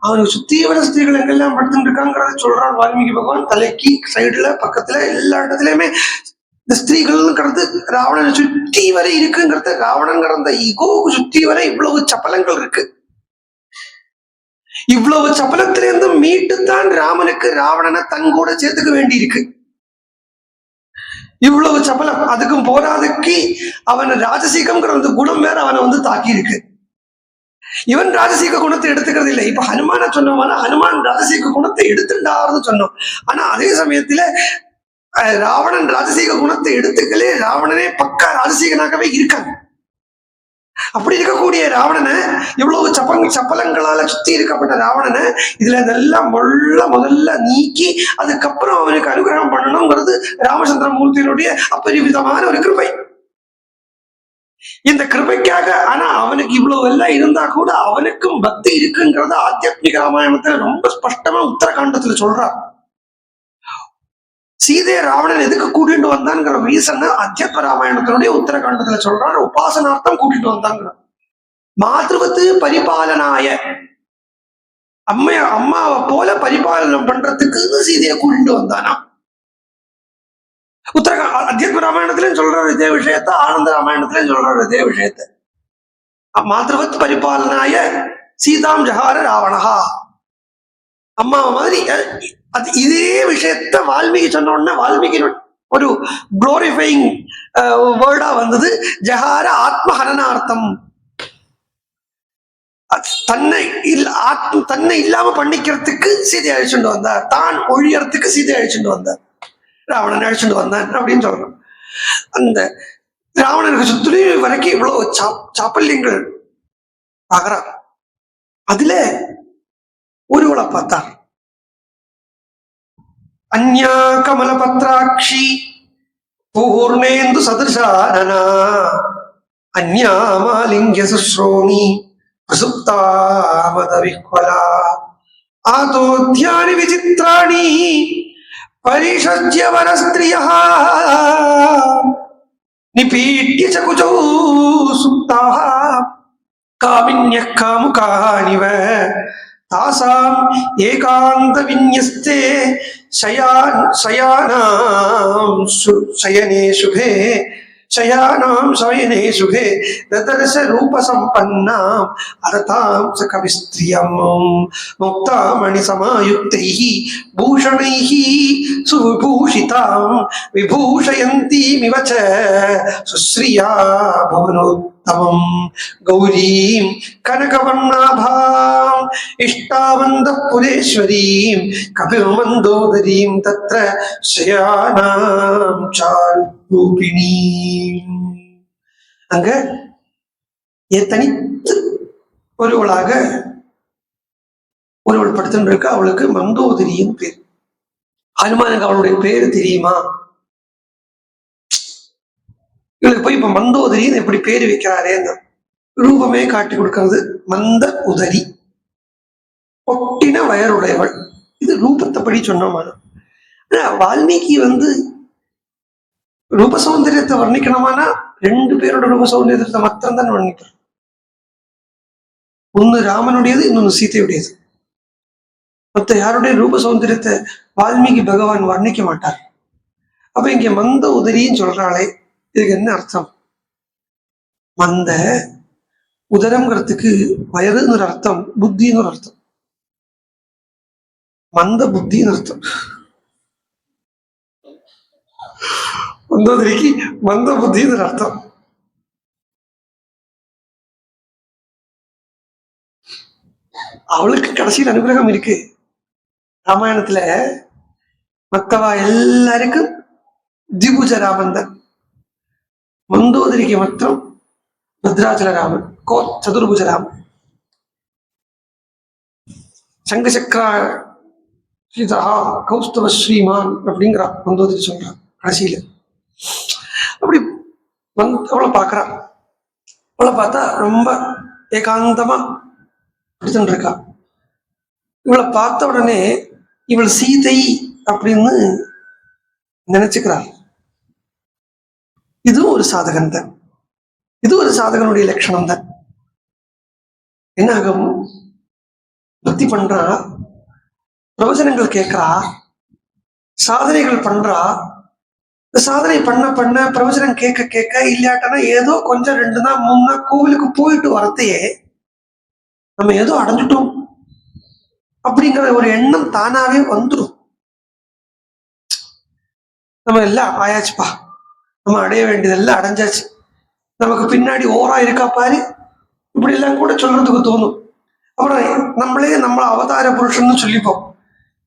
அவனுக்கு சுத்தி வர ஸ்திரீகள் எங்கெல்லாம் படுத்துட்டு இருக்காங்கிறத சொல்றான் வால்மீகி பகவான். தலைக்கு சைடுல பக்கத்துல எல்லா இடத்துலயுமே இந்த ஸ்திரீகள்ங்கிறது ராவணனை சுற்றி வரை இருக்குங்கிறது. ராவணங்கிற அந்த ஈகோவுக்கு சுற்றி வரை இவ்வளவு சப்பலங்கள் இருக்கு. இவ்வளவு சப்பலத்திலிருந்து மீட்டுத்தான் ராமனுக்கு ராவணனை தன் கூட சேர்த்துக்க வேண்டி இருக்கு. இவ்வளவு சப்பலம். அதுக்கும் போராதுக்கு அவன் ராஜசீகம்ங்கிற அந்த குணம் வேற அவனை தாக்கி இருக்கு. இவன் ராஜசீக குணத்தை எடுத்துக்கிறது இல்லை. இப்ப ஹனுமான சொன்னோம்னா ஹனுமான் ராஜசீக குணத்தை எடுத்துட்டாருன்னு சொன்னோம். ஆனா அதே சமயத்துல ராவணன் ராஜசீக குணத்தை எடுத்துக்கலே. ராவணனே பக்கா ராஜசீகனாகவே இருக்கான். அப்படி இருக்கக்கூடிய ராவணனை இவ்வளவு சப்பலங்களால சுத்தி இருக்கப்பட்ட ராவணனை இதுல இதெல்லாம் முதல்ல நீக்கி அதுக்கப்புறம் அவனுக்கு அனுகிரகம் பண்ணணுங்கிறது ராமச்சந்திர மூர்த்தியினுடைய அப்பரிவிதமான ஒரு கிருபை. இந்த கிருபைக்காக ஆனா அவனுக்கு இவ்வளவு எல்லாம் இருந்தா கூட அவனுக்கும் பக்தி இருக்குங்கிறத ஆத்தியாத்மிக ராமாயணத்துல ரொம்ப ஸ்பஷ்டமா உத்தரகாண்டத்துல சொல்றான். சீதை ராவணன் எதுக்கு கூட்டிட்டு வந்தான்ங்கிற ரீசன் அத்தியாத்ம ராமாயணத்தினுடைய உத்தரகாண்டத்துல சொல்றான். உபாசனார்த்தம் கூட்டிட்டு வந்தாங்க. மாதృவத்து பரிபாலனாய அம்மாவை போல பரிபாலனம் பண்றதுக்கு சீதையை கூட்டிட்டு வந்தானா. அத்தியாத்ம ராமாயணத்திலையும் சொல்றாரு இதே விஷயத்த, ஆனந்த ராமாயணத்திலையும் சொல்றாரு இதே விஷயத்த. மாதృவத் பரிபாலனாய சீதாம் ஜஹார ராவணஹா. அம்மாவை மாதிரி அது இதே விஷயத்த வால்மீகி சொன்ன வால்மீகி ஒரு குளோரிஃபைங் வேர்டா வந்தது. ஜஹார ஆத்மஹனனார்த்தம். தன்னை இல்லாம பண்ணிக்கிறதுக்கு சீதை அழிச்சுட்டு வந்தார். தான் ஒழியறதுக்கு சீதை அழிச்சுட்டு வந்தார். ராவணன் அழிச்சுட்டு வந்தான் அப்படின்னு சொல்றான். அந்த ராவணனுக்கு சுத்துலி வரைக்கும் இவ்வளவு சாப்பல்யங்கள் பாக்குறார். அதுல ஒருவளை பார்த்தார். அன்யா கமலபத்ராட்சி பூர்ணேந்து சதுர்ஷானனா அன்யா மாலிங்ய சுஸ்ரோமி பிரசுப்தாமத விஹ்வலா ஆதோத்யானி விசித்ராணி பரிஷஜ்ய வரஸ்த்ரியः நிபீட்ய ச குஜௌ சுப்தாः காமின்யः காமுகானிவ தாசாம் ஏகாந்த விந்யஸ்தே शयने शुभे ददर्श रूप संपन्नाम् अरतां स कविस्त्रियम् मुक्तामणि समायुक्तैः भूषणैः सुविभूषितां विभूषयन्तीमिव च सुश्रिया भवनोत्तमम् गौरीं कनकवर्णाभां इष्टावन्दपुरेश्वरीं कपिमन्दोदरीं तत्र शयानां चारुरूपिणीं. அங்க தனித்து ஒருவளாக ஒருவள் படுத்துட்டு இருக்க. அவளுக்கு மந்தோதரியின் பேர். ஹனுமானுக்கு அவளுடைய பேரு தெரியுமா? இவளுக்கு போய் இப்ப மந்தோதரின்னு எப்படி பேரு வைக்கிறாரே, ரூபமே காட்டி கொடுக்கிறது. மந்த உதரி, பொட்டின வயருடையவள். இது ரூபத்தை படி சொன்னோமா? வால்மீகி ரூப சௌந்தரியத்தை வர்ணிக்கணுமானா 2 பேரோட ரூப சௌந்தரியத்தை மாத்திரம் தான் வர்ணிப்பார். ஒன்னு ராமனுடையது, இன்னொன்னு சீதையுடையது. மற்ற யாருடைய ரூப சௌந்தரியத்தை வால்மீகி பகவான் வர்ணிக்க மாட்டார். அப்ப இங்க மந்த உதரின்னு சொல்றாளே, இதுக்கு என்ன அர்த்தம்? மந்த உதரம்ங்கிறதுக்கு வயதுன்னு ஒரு அர்த்தம், புத்தின்னு ஒரு அர்த்தம். மந்த புத்தின்னு அர்த்தம். மந்தோதரிக்கு மந்த புத்தின்னு அர்த்தம். அவளுக்கு கடைசியில் அனுகிரகம் இருக்கு. ராமாயணத்துல மத்தவா எல்லாருக்கும் திபுஜ ராமன் தான், மந்தோதரிக்கு மாத்திரம் பத்ராச்சல ராமன், சதுர்புஜ ராமன். சங்கசக்கரா சீதா கௌஸ்தவ ஸ்ரீமான் அப்படிங்கிறா மந்தோதரி சொல்றான் கடைசியில. அப்படி அவளை பார்க்கறான். அவளை பார்த்தா ரொம்ப ஏகாந்தமா எடுத்துட்டு இருக்கா. இவளை பார்த்த உடனே இவள் சீதை அப்படின்னு நினைச்சுக்கிறார். இதுவும் ஒரு சாதகன் தான், இது ஒரு சாதகனுடைய லட்சணம் தான். என்ன ஆகும், பக்தி பண்றா, பிரவச்சனங்கள் கேட்கிறா, சாதனைகள் பண்றா. சாதனை பண்ண பண்ண பிரவச்சனம் கேட்க கேட்க இல்லாட்டனா ஏதோ கொஞ்சம் 2 நாள் 3 நாள் கோவிலுக்கு போயிட்டு வரத்தையே நம்ம ஏதோ அடைஞ்சிட்டோம் அப்படிங்கிற ஒரு எண்ணம் தானாவே வந்துடும். நம்ம எல்லாம் ஆயாச்சுப்பா, நம்ம அடைய வேண்டியதெல்லாம் அடைஞ்சாச்சு, நமக்கு பின்னாடி ஓரா இருக்கா பாரு, இப்படி எல்லாம் கூட சொல்றதுக்கு தோணும். அப்புறம் நம்மளே நம்மள அவதார புருஷன்னு சொல்லிப்போம்.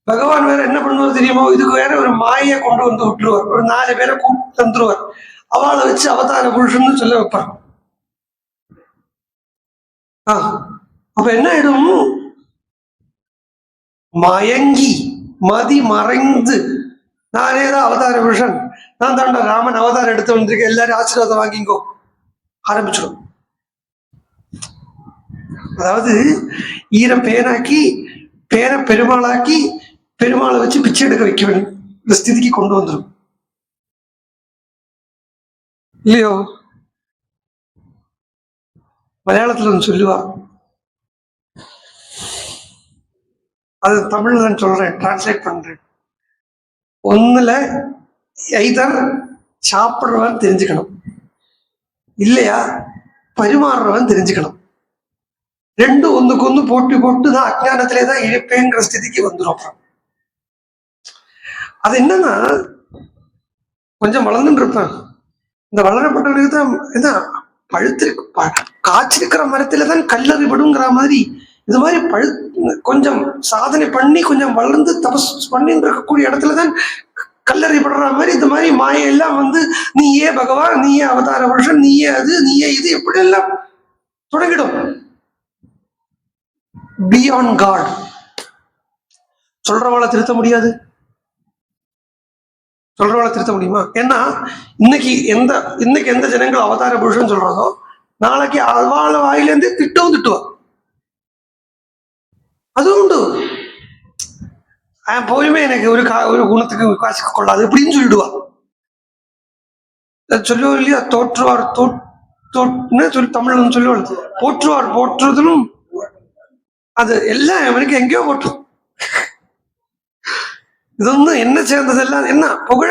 பகவான் வேற என்ன பண்ணுவார் தெரியுமோ, இதுக்கு வேற ஒரு மாயை கொண்டு வந்து விட்டுருவார், ஒரு 4 பேரை கூப்பிட்டு தந்துருவார், அவளை வச்சு அவதார புருஷன்னு சொல்ல வைப்பார். அப்ப என்ன ஆயிடும், மயங்கி மதி மறைந்து நானேதான் அவதார புருஷன், நான் தாண்டா ராமன் அவதாரம் எடுத்து வந்திருக்கேன், எல்லாரும் ஆசீர்வாதம் வாங்கிங்கோ ஆரம்பிச்சிடும். அதாவது ஈரம் பேனாக்கி பேரை பெருமாளாக்கி பெருமாளை வச்சு பிச்சை எடுக்க வைக்க வேண்டும் இந்த ஸ்திதிக்கு கொண்டு வந்துடும் இல்லையோ. மலையாளத்துல ஒன்று சொல்லுவா, அது தமிழ்ல நான் சொல்றேன், டிரான்ஸ்லேட் பண்றேன். ஒண்ணுல எய்தர் சாப்பிடுறவன் தெரிஞ்சுக்கணும், இல்லையா பரிமாறுறவன் தெரிஞ்சுக்கணும். 2 ஒண்ணுக்கு ஒண்ணு போட்டி போட்டு தான் அஜானத்திலேதான் இழுப்பேங்கிற ஸ்திதிக்கு வந்துடும். அப்புறம் அது என்னன்னா, கொஞ்சம் வளர்ந்துட்டு இருப்பேன், இந்த வளரப்பட்டவனுக்கு தான் என்ன பழுத்திருக்கு, காய்ச்சிருக்கிற மரத்துல தான் கல்லறிபடுங்கிற மாதிரி, இது மாதிரி கொஞ்சம் சாதனை பண்ணி கொஞ்சம் வளர்ந்து தபஸ் பண்ணிட்டு இருக்கக்கூடிய இடத்துலதான் கல்லறிபடுற மாதிரி, இந்த மாதிரி மாயெல்லாம் வந்து நீயே பகவான், நீயே அவதார புருஷன், நீயே அது, நீயே இது, எப்படி எல்லாம் தொடங்கிடும். பியாண்ட் காட் சொல்றவாளை திருத்த முடியாது, சொல்றவாளை திருத்த முடியுமா? ஏன்னா இன்னைக்கு எந்த ஜனங்கள் அவதார புருஷன் சொல்றதோ, நாளைக்கு அவள வாயிலேருந்து திட்டுவா. அது உண்டு. போயுமே எனக்கு ஒரு குணத்துக்கு காசுக்கு கொள்ளாது அப்படின்னு சொல்லிடுவா. சொல்லுவோம் இல்லையா, தோற்றுவார் சொல்லி தமிழ் சொல்லுவாள், போற்றுவார் போற்றுவதும், அது எல்லாம் அவனுக்கு எங்கேயோ போற்றும். இது வந்து என்ன சேர்ந்ததெல்லாம் என்ன புகழ.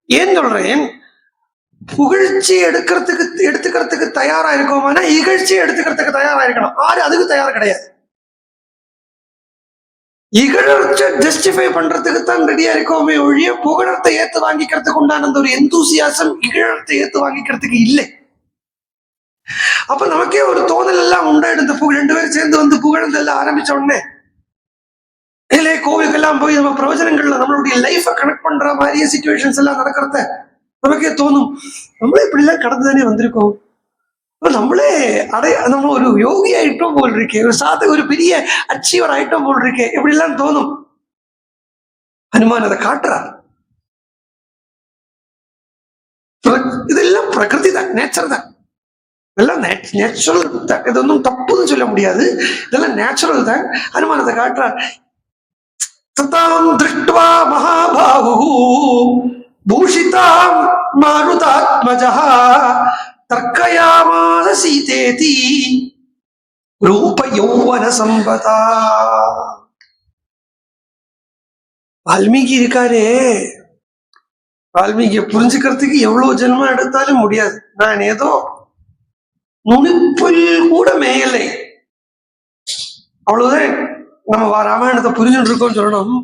ஏன் சொல்றேன், புகழ்ச்சி எடுத்துக்கிறதுக்கு தயாரா இருக்கோம்னா இகழ்ச்சி எடுத்துக்கிறதுக்கு தயாரா இருக்கணும். அதுக்கு தயார் கிடையாது. இகழத்தை ஜஸ்டிஃபை பண்றதுக்கு தான் ரெடியா இருக்கோமே ஒழிய புகழத்தை ஏத்து வாங்கிக்கிறதுக்கு உண்டான அந்த ஒரு எந்தூசியாசம் இகழத்தை ஏத்து வாங்கிக்கிறதுக்கு இல்லை. அப்ப நமக்கே ஒரு தோணல் எல்லாம் உண்டாயிடும். 2 பேரும் சேர்ந்து வந்து புகழ்ந்து எல்லாம் ஆரம்பிச்ச உடனே இல்லையே கோவிலுக்கெல்லாம் போய் நம்ம பிரவச்சனங்கள்ல நம்மளுடைய லைஃபை கனெக்ட் பண்ற மாதிரியே சிச்சுவேஷன்ஸ் எல்லாம் நடக்கிறத நமக்கே தோணும். நம்மளே இப்படி எல்லாம் கடந்துதானே வந்திருக்கோம், நம்மளே நம்ம ஒரு யோகி ஆயிட்டோம் போல் இருக்கே, ஒரு பெரிய அச்சீவர் ஆயிட்டோம் போல் இருக்கே, இப்படி எல்லாம் தோணும். ஹனுமான் அதை காட்டுறார். இதெல்லாம் பிரகிருதி தான், நேச்சர் தான், இதெல்லாம் நேச்சுரல் தான். இது ஒன்றும் தப்புன்னு சொல்ல முடியாது, இதெல்லாம் நேச்சுரல் தான். ஹனுமான் அதை காட்டுறார். ததாம் திருஷ்ட்வா மகாபாஹு பூஷிதாம் மாருதாத்மஜஹ தர்க்கயாமாஸ சீதேதி ரூப யௌவன சம்பதா. வால்மீகி இருக்காரே, வால்மீகியை புரிஞ்சுக்கிறதுக்கு எவ்வளவு ஜென்மம் எடுத்தாலும் முடியாது. நான் ஏதோ நுனிப்புல் கூட மேயலை, அவ்வளவுதான். நம்ம ராமாயணத்தை புரிஞ்சுட்டு இருக்கோம்னு சொல்லணும்.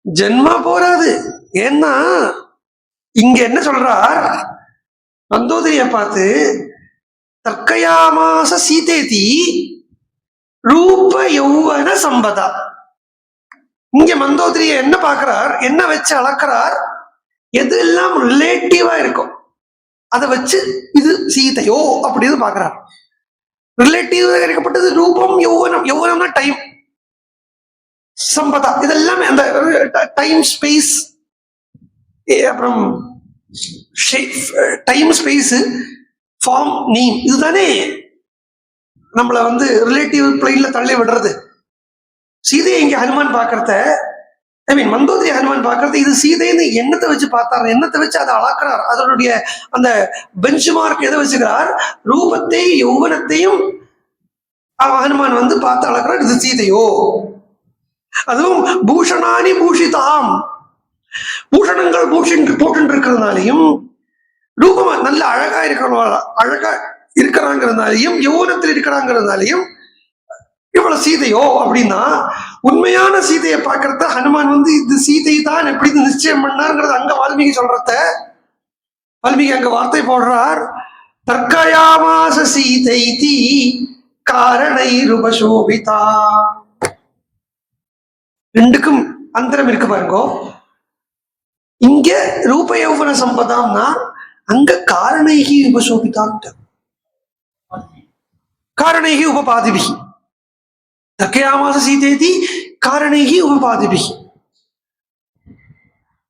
ஜென்மா போராது. ஏன்னா இங்க என்ன சொல்றார், மந்தோதரிய பார்த்து தர்க்கயாமாச சீதேதி ரூப யௌவன சம்பதா. இங்க மந்தோதரிய என்ன பார்க்கிறார், என்ன வச்சு அளக்கிறார், எது எல்லாம் ரிலேட்டிவா இருக்கும் அதை வச்சு இது சீதையோ அப்படின்னு பாக்குறார். ரிலேட்டிவ் இருக்கப்பட்டது ரூபம், யௌவனம். யௌவனம்னா டைம், சம்பதா இதெல்லாமே அந்த டைம் ஸ்பேஸ், அப்புறம் டைம் ஸ்பேஸ், ஃபார்ம், நேம், இதுதானே நம்மள வந்து ரிலேட்டிவ் பிளைன்ல தள்ளி விடுறது. சீதையை இங்க ஹனுமான் பாக்குறத, ஐ மீன் மந்தோதரி ஹனுமான் பாக்குறது, இது சீதைன்னு எண்ணத்தை வச்சு பார்த்தார், எண்ணத்தை வச்சு அதை அளக்கிறார். அதனுடைய அந்த பெஞ்ச் மார்க் எதை வச்சுக்கிறார், ரூபத்தை யௌவனத்தையும் ஹனுமான் வந்து பார்த்து அளக்கிறார், இது சீதையோ. அதுவும் பூஷணானி பூஷிதாம், பூஷணங்கள் போட்டு இருக்கிறதுனாலையும், ரூபமா நல்ல அழகா இருக்கிறாங்கிறதுனாலையும், யௌவனத்தில் இருக்கிறாங்கிறதுனாலையும் இவ்வளவு சீதையோ அப்படின்னா, உண்மையான சீதையை பார்க்கறத ஹனுமான் வந்து இது சீதை தான் எப்படின்னு நிச்சயம் பண்ணாருங்கிறது அங்க வால்மீகி சொல்றத, வால்மீகி அங்க வார்த்தை போடுறார், தர்க்கயாமாச சீதை தி காரணை ரூபசோபிதா. ரெண்டுக்கும் அந்தரம் இருக்கு பாருங்கோ. இங்க ரூப யௌவன சம்பதாம்னா அங்க காரணைகி உபசோபிதான், காரணைகி உபபாதிபிகி. தர்க்கயாமாச சீதேதி காரணைகி உபபாதிபிகி.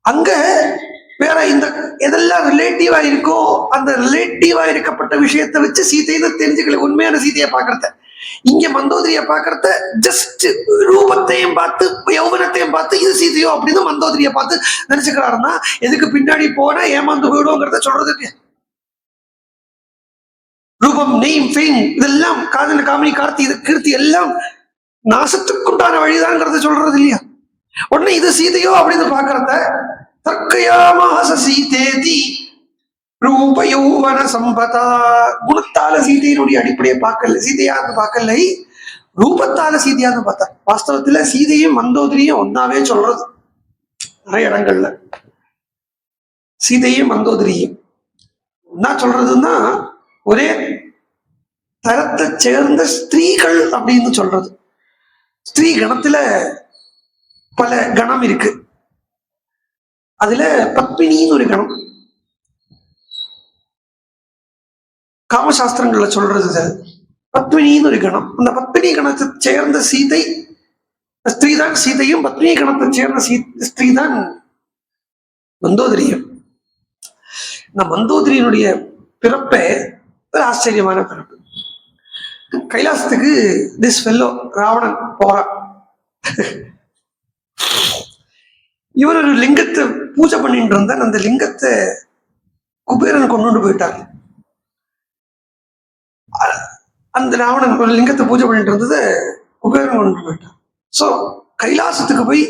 அங்க வேற இந்த எதெல்லாம் ரிலேட்டிவா இருக்கோ அந்த ரிலேட்டிவா இருக்கப்பட்ட விஷயத்தை வச்சு சீதைன்னு தெரிஞ்சுக்கல உண்மையான சீதையை பாக்குறத. இங்க மந்தோதரிய பாக்குறத ஜஸ்ட் ரூபத்தையும் பார்த்து யௌவனத்தையும் பார்த்து இது சீதையோ அப்படின்னு மந்தோதரிய பார்த்து நினைச்சுக்கிறாருன்னா, எதுக்கு பின்னாடி போனா ஏமாந்து போயிடுவோங்கிறத சொல்றது இல்லையா. ரூபம், நெய்ம், ஃபேம் இதெல்லாம் காதல காமினி கார்த்தி இது கீர்த்தி எல்லாம் நாசத்துக்குண்டான வழிதான்ங்கிறத சொல்றது இல்லையா. உடனே இது சீதையோ அப்படின்னு பாக்குறத தர்க்கயாமாச சீதேதி ரூப யௌவன சம்பதா. குணத்தால சீதையினுடைய அடிப்படையை பார்க்கல, சீதையான்னு பார்க்கல, ரூபத்தால சீதையான்னு பார்த்தா. வாஸ்தவத்துல சீதையும் மந்தோதரியும் ஒன்னாவே சொல்றது நிறைய இடங்கள்ல. சீதையும் மந்தோதரியும் என்ன சொல்றதுன்னா ஒரே தரத்தை சேர்ந்த ஸ்திரீகள் அப்படின்னு சொல்றது. ஸ்திரீ கணத்துல பல கணம் இருக்கு. அதுல பத்மினின்னு ஒரு கணம் காமசாஸ்திரங்கள்ல சொல்றது. பத்மினின்னு ஒரு கணம். அந்த பத்மினி கணத்தை சேர்ந்த சீதை ஸ்திரீதான் சீதையும், பத்மினி கணத்தை சேர்ந்த ஸ்திரீதான் மந்தோதரியும். இந்த மந்தோதரியினுடைய பிறப்பே ஒரு ஆச்சரியமான பிறப்பு. கைலாசத்துக்கு திஸ் ஃபெல்லோ ராவணன் போறான். இவர் ஒரு லிங்கத்தை பூஜை பண்ணிட்டு இருந்தான். அந்த லிங்கத்தை குபேரன் கொண்டு போயிட்டார். அந்த ராவணன் ஒரு லிங்கத்தை பூஜை பண்ணிட்டு இருந்தது குபேரன் கொண்டு போயிட்டான். சோ கைலாசத்துக்கு போய்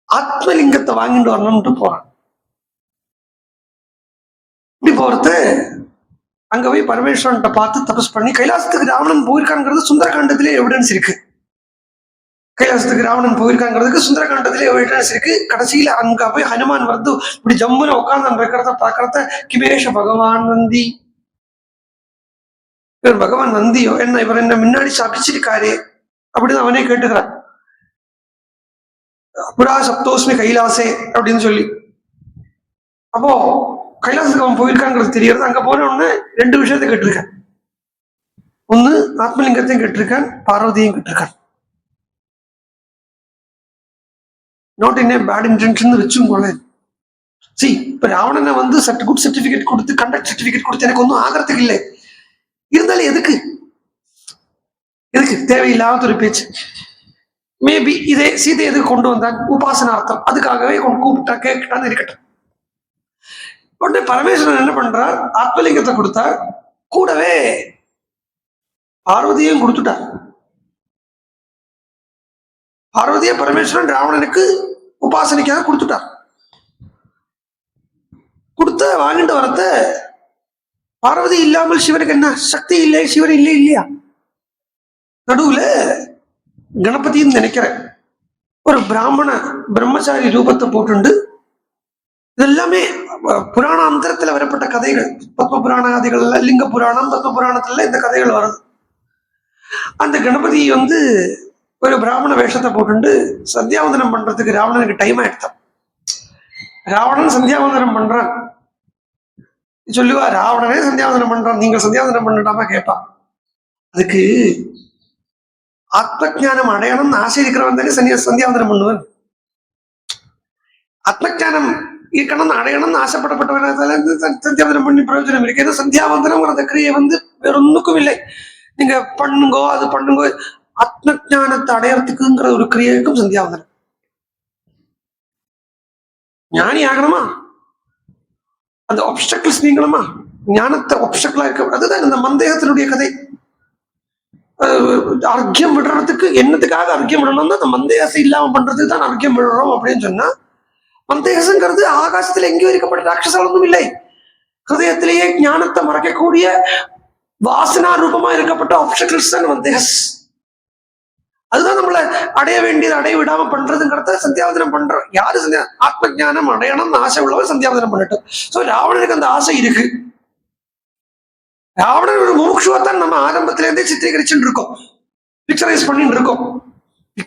ஆத்மலிங்கத்தை வாங்கிட்டு வரணும்ட்டு போறான். இப்படி போறது அங்க போய் பரமேஸ்வரன்ட்ட பார்த்து தபஸ் பண்ணி, கைலாசத்துக்கு ராவணன் போயிருக்காங்கிறது சுந்தரகாண்டத்திலே எவிடன்ஸ் இருக்கு. கைலாசத்துக்கு ராவணன் போயிருக்காங்கிறதுக்கு சுந்தரகாண்டத்திலே எவிடன்ஸ் இருக்கு. கடைசியில அங்க போய் ஹனுமான் வந்து இப்படி ஜம்முன்னு உட்கார்ந்து இருக்கிறத பாக்கிறத கிமேஷ பகவான் நந்தி, இவர் பகவான் நந்தியோ என்ன, இவர் என்ன முன்னாடி சாப்பிச்சிருக்காரு அப்படின்னு அவனே கேட்டுக்கிறான். புரா சப்தோஸ்மி கைலாசே அப்படின்னு சொல்லி. அப்போ கைலாசத்துக்கு அவன் போயிருக்காங்கிறது தெரியறது. அங்க போன உடனே ரெண்டு விஷயத்த கேட்டிருக்கான். ஒண்ணு ஆத்மலிங்கத்தையும் கேட்டிருக்கான், பார்வதியையும் கேட்டிருக்கான். Not in a bad intention வச்சுக்கோங்க. சி இப்ப ராவணனை வந்து குட் சர்டிபிகேட் கொடுத்து, கண்டக்ட் சர்டிபிகேட் கொடுத்து எனக்கு ஒன்றும் ஆகிறதுக்கு இல்லை. இருந்தாலும் எதுக்கு தேவையில்லாத ஒரு பேச்சு. மேபி இதே சீதை எதுக்கு கொண்டு வந்தான், உபாசனார்த்தம், அதுக்காகவே கொண்டு கூப்பிட்டா கேட்டான்னு இருக்கட்டும். உடனே பரமேஸ்வரன் என்ன பண்றார், ஆத்மலிங்கத்தை கொடுத்தார், கூடவே பார்வதியையும் கொடுத்துட்டார். பார்வதியை பரமேஸ்வரன் ராவணனுக்கு உபாசனைக்காக கொடுத்துட்டார். கொடுத்த வாங்கிட்டு வரத்த பார்வதி இல்லாமல் சிவனுக்கு என்ன சக்தி இல்லை, சிவன் இல்லை இல்லையா. நடுவுல கணபதின்னு நினைக்கிறேன் ஒரு பிராமண பிரம்மச்சாரி ரூபத்தை போட்டுண்டு, இதெல்லாமே புராணாந்தரத்துல வரப்பட்ட கதைகள். பத்ம புராணாதிகள், லிங்க புராணம், பத்ம புராணத்துல இந்த கதைகள் வருது. அந்த கணபதி வந்து ஒரு பிராமண வேஷத்தை போட்டுண்டு சந்தியாவந்தனம் பண்றதுக்கு ராவணனுக்கு டைம் ஆயிடுத்தான். ராவணன் சந்தியாவந்தனம் பண்றான் சொல்லுவா, ராவணனே சந்தியாவந்தனம் பண்றான், நீங்க சந்தியாவந்தனம் பண்ணாம கேட்பான். அதுக்கு ஆத்ம ஜானம் அடையணும்னு ஆசை இருக்கிறவன் தானே சந்தியாவந்தனம் பண்ணுவன். ஆத்ம ஜானம் இருக்கணும்னு அடையணும்னு ஆசைப்படப்பட்டவன் சந்தியாவந்தனம் பண்ணி பிரயோஜனம் இருக்கு. ஏதோ சந்தியாவந்தனம்ங்கிற கிரியை வந்து வேற ஒன்றுக்கும் இல்லை. நீங்க பண்ணுங்கோ அது பண்ணுங்கோ, ஆத்ம ஜானத்தை அடையறதுக்குங்கிற ஒரு கிரியைக்கும் சந்தியாவந்தனம். ஞானி ஆகணுமா, அந்த ஆப்ஸ்டக்கிள்ஸ் நீங்கணுமா, ஞானத்தை ஆப்ஸ்டக்கிளா இருக்க. அதுதான் இந்த மந்தேகத்தினுடைய கதை. அர்க்கியம் விடுறதுக்கு என்னத்துக்காக அர்க்கியம் விடணும், அந்த மந்தேகசை இல்லாம பண்றதுக்கு தான் அர்க்கியம் விடுறோம் அப்படின்னு சொன்னா, மந்தேகசங்கிறது ஆகாசத்துல எங்கேயோ இருக்கப்பட்ட ராட்சசம் இல்லை. ஹிருதயத்திலேயே ஞானத்தை மறைக்கக்கூடிய வாசனா ரூபமா இருக்கப்பட்ட ஆப்ஸ்டக்கிள்ஸ் தான் மந்தேகஸ். அதுதான் நம்மள அடைய வேண்டியது அடைய விடாம பண்றதுங்கிறத சந்தியாவதனம் பண்றோம். யாரு ஆத்ம ஜானம் அடையணும்னு ஆசை உள்ளவர் சந்தியாவதனம் பண்ணட்டும். சோ ராவணனுக்கு அந்த ஆசை இருக்கு. ராவணன் ஒரு முமுட்சுவத்தான் நம்ம ஆரம்பத்துல இருந்தே சித்திரீகரிச்சுட்டு இருக்கோம், பிக்சரைஸ் பண்ணிட்டு இருக்கோம்.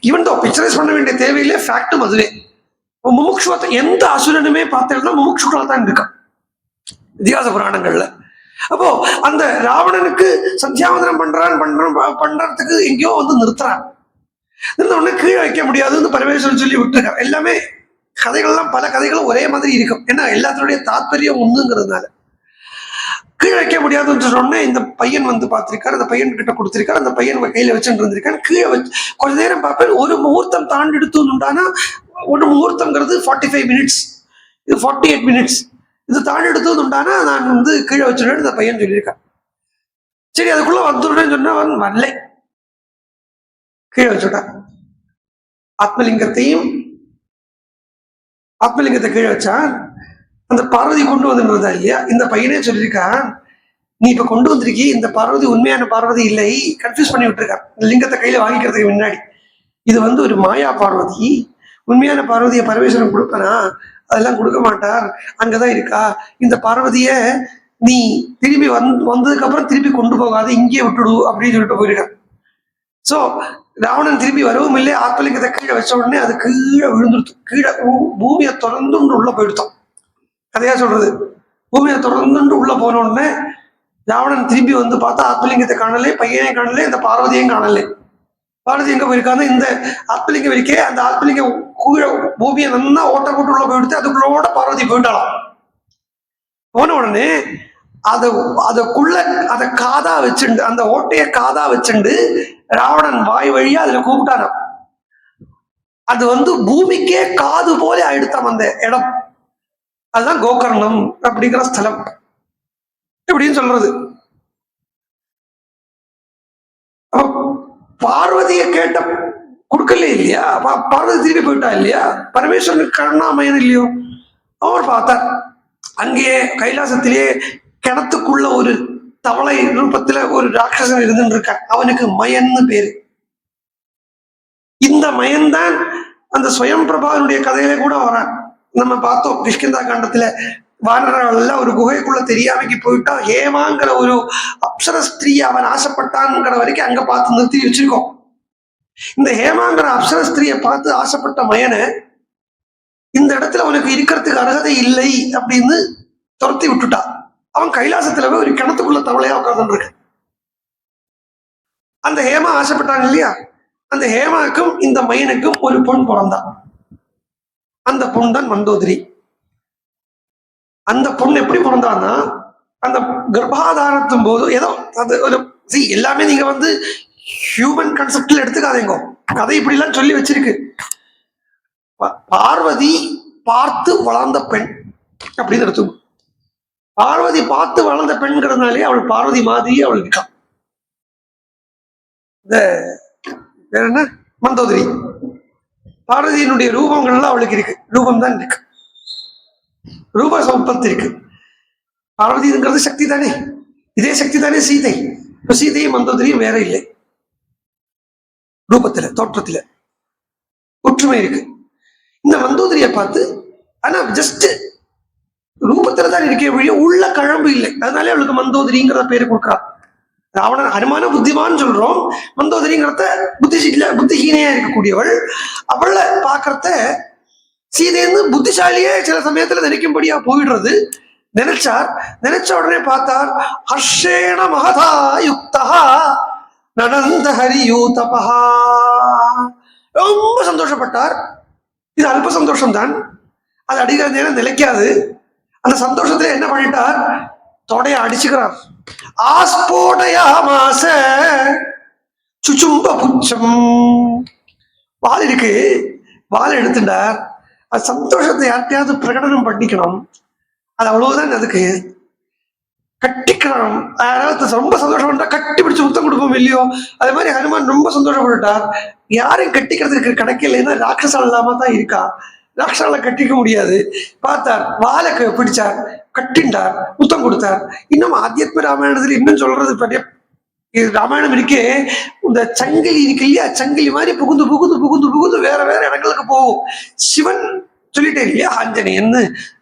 ஈவன் தோ பிக்சரைஸ் பண்ண வேண்டிய தேவையில்லை, ஃபேக்டும் அதுவே. முமுட்சுவத்தை எந்த அசுரனுமே பார்த்தீங்கன்னா முமுட்சுக்களா தான் இருக்கான் இதிகாச புராணங்கள்ல. அப்போ அந்த ராவணனுக்கு சந்தியாவதனம் பண்றதுக்கு எங்கேயோ வந்து நிறுத்துறான். உடனே கீழே வைக்க முடியாதுன்னு பரமேஸ்வரன் சொல்லி விட்டுருக்கான். எல்லாமே கதைகள்லாம் பல கதைகளும் ஒரே மாதிரி இருக்கும். ஏன்னா எல்லாத்தினுடைய தாத்பரியம் ஒண்ணுங்கிறதுனால கீழே வைக்க முடியாதுன்னு சொன்னோடனே இந்த பையன் வந்து பார்த்திருக்காரு, அந்த பையன் கிட்ட கொடுத்திருக்காரு, அந்த பையன் கையில வச்சுட்டு இருந்திருக்காரு. கீழே வச்சு கொஞ்ச நேரம் பார்ப்பேன். ஒரு முகூர்த்தம் தாண்டி எடுத்துட்டானா, ஒரு முகூர்த்தங்கிறது 45 மினிட்ஸ், இது 48 மினிட்ஸ். இது தாண்டி எடுத்துட்டானா நான் வந்து கீழே வச்சுடுறேன்னு இந்த பையன் சொல்லியிருக்கான். சரி அதுக்குள்ள வந்துடுறேன்னு சொன்னா அவன் வரல, கீழே வச்சுட்டான். ஆத்மலிங்கத்தை கீழே வச்சான். அந்த பார்வதி கொண்டு வந்துன்றதா இல்லையா, இந்த பையனே சொல்லியிருக்கான், நீ இப்ப கொண்டு வந்திருக்கி இந்த பார்வதி உண்மையான பார்வதி இல்லை, கன்ஃபியூஸ் பண்ணி விட்டுருக்கான் இந்த லிங்கத்தை கையில வாங்கிக்கிறதுக்கு முன்னாடி. இது வந்து ஒரு மாயா பார்வதி, உண்மையான பார்வதியை பரமேஸ்வரன் கொடுப்பனா, அதெல்லாம் கொடுக்க மாட்டார், அங்கதான் இருக்கா. இந்த பார்வதிய நீ திரும்பி வந்ததுக்கு அப்புறம் திருப்பி கொண்டு போகாது, இங்கேயே விட்டுடு அப்படின்னு சொல்லிட்டு போயிருக்கான். சோ ராவணன் திரும்பி வரவும் இல்லை. ஆத்மலிங்கத்தை கீழே வச்ச உடனே அது கீழே விழுந்துருத்து. கீழே பூமியை திறந்து உள்ள போயிடுத்தோம். கதையா சொல்றது, பூமியை திறந்து உள்ள போன உடனே ராவணன் திரும்பி வந்து பார்த்தா ஆத்மலிங்கத்தை காணலே, பையனையும் காணலே, இந்த பார்வதியையும் காணலே. பார்வதி எங்க போயிருக்காங்க, இந்த ஆத்மலிங்கம் இருக்கே, அந்த ஆத்மலிங்கம் கீழே பூமியை நல்லா ஓட்ட போட்டு உள்ள போயிடுத்து. அதுக்குள்ளோட பார்வதி போயிட்டாலாம். போன உடனே அதுக்குள்ள அதை காதா வச்சுண்டு, அந்த ஓட்டைய காதா வச்சுண்டு ராவணன் வாய் வழியா அதுல கூப்பிட்டான. அது வந்து பூமிக்கே காது போல ஆயிடுத்தான் அந்த இடம். அதுதான் கோகர்ணம் அப்படிங்கிற ஸ்தலம் இப்படின்னு சொல்றது. பார்வதியை கேட்ட கொடுக்கல இல்லையா, பார்வதி திரும்பி போயிட்டா இல்லையா, பரமேஸ்வரனுக்கு கருணாமயன் இல்லையோ. அவர் பார்த்தார், அங்கேயே கைலாசத்திலேயே கிணத்துக்குள்ள ஒரு தவளை ரூபத்துல ஒரு ராட்சசன் இருந்துட்டு இருக்கான். அவனுக்கு மயன்னு பேரு. இந்த மயன் தான் அந்த ஸ்வயம் பிரபானுடைய கதையில கூட வரான். நம்ம பார்த்தோம் கிஷ்கிந்தா காண்டத்துல வானரர்கள் ஒரு குகைக்குள்ள தெரியாமைக்கு போயிட்டா ஹேமாங்கிற ஒரு அப்சர ஸ்திரீ அவன் ஆசைப்பட்டான்ங்கிற வரைக்கும் அங்க பார்த்து நிறுத்தி வச்சிருக்கோம். இந்த ஹேமாங்கிற அப்சர ஸ்திரீயை பார்த்து ஆசைப்பட்ட மயனை இந்த இடத்துல அவனுக்கு இருக்கிறதுக்கு அருகதை இல்லை அப்படின்னு துரத்தி விட்டுட்டா. அவன் கைலாசத்துல போய் ஒரு கிணத்துக்குள்ள தவளையா உட்கார்ந்து இருக்கு. அந்த ஹேமா ஆசைப்பட்டாங்க இல்லையா, அந்த ஹேமாவுக்கும் இந்த மயனுக்கும் ஒரு பொண் பிறந்தான். அந்த பொண் தான் மண்டோதரி. அந்த பொண்ணு எப்படி பிறந்தான்னா, அந்த கர்ப்பாதாரத்தும் போது ஏதோ அது ஒரு எல்லாமே நீங்க வந்து ஹியூமன் கான்செப்ட்ல எடுத்துக்காதீங்க. கதை இப்படி எல்லாம் சொல்லி வச்சிருக்கு. பார்வதி பார்த்து வளர்ந்த பெண் அப்படின்னு எடுத்துக்கோ. பார்வதி பார்த்து வளர்ந்த பெண்கிறதுனாலே அவள் பார்வதி மாதிரி அவள் இருக்கான். இந்த வேற என்ன மந்தோதரி, பார்வதியினுடைய ரூபங்கள்லாம் அவளுக்கு இருக்கு. ரூபம் தான் இருக்கு, ரூப சம்பத்து இருக்கு. பார்வதிங்கிறது சக்தி தானே, இதே சக்தி தானே சீதை. இப்ப சீதையும் மந்தோதரியும் வேற இல்லை ரூபத்துல, தோற்றத்துல. ஒற்றுமை இருக்கு. இந்த மந்தோதரியை பார்த்து ஆனா ஜஸ்ட் ரூபத்துல தான் இருக்கே வழிய உள்ள கழம்பு இல்லை, அதனாலே அவளுக்கு மந்தோதரிங்கிற பேரு கொடுக்குறா. ராவணன் அனுமான புத்திமான்னு சொல்றோம், மந்தோதரிங்கிறத புத்திஹீனையா இருக்கக்கூடியவள். அவளை பாக்குறத சீதைன்னு புத்திசாலியே சில சமயத்துல நினைக்கும்படியா போயிடுறது. நினைச்ச உடனே பார்த்தார், ஹர்ஷேண மகதா யுக்தா நனந்த ஹரியூதபஹா. ரொம்ப சந்தோஷப்பட்டார். இது அல்ப சந்தோஷம் தான், அது அடிக்கிற நேரம் நிலைக்காது. அந்த சந்தோஷத்துல என்ன பண்ணிட்டார், தொடைய அடிச்சுக்கிறார். ஆஸ்போடயாமாச சுச்சும்ப புச்சம். வால் இருக்கு, வால் எடுத்துட்டார். அது சந்தோஷத்தை யார்கிட்டயாவது பிரகடனம் பண்ணிக்கணும், அது அவ்வளவுதான். அதுக்கு கட்டிக்கணும். யாராவது ரொம்ப சந்தோஷம் கட்டி பிடிச்சு முத்தம் கொடுப்போம் இல்லையோ, அதே மாதிரி ஹனுமான் ரொம்ப சந்தோஷப்பட்டுட்டார். யாரையும் கட்டிக்கிறதுக்கு கிடைக்கலன்னா ராட்சசால் இல்லாம தான் இருக்கா, ராட்சசால கட்டிக்க முடியாது. பார்த்தார், வாழை பிடிச்சார், கட்டிண்டார், முத்தம் கொடுத்தார். இன்னும் ஆத்தியாத்ம ராமாயணத்துல இன்னும் சொல்றது பெரிய ராமாயணம் இருக்கே, இந்த சங்கிலி இருக்கு இல்லையா, சங்கிலி மாதிரி புகுந்து புகுந்து புகுந்து புகுந்து வேற வேற இடங்களுக்கு போகும். சிவன் சொல்லிட்டேன் இல்லையா, ஆஞ்சநேயன்னு.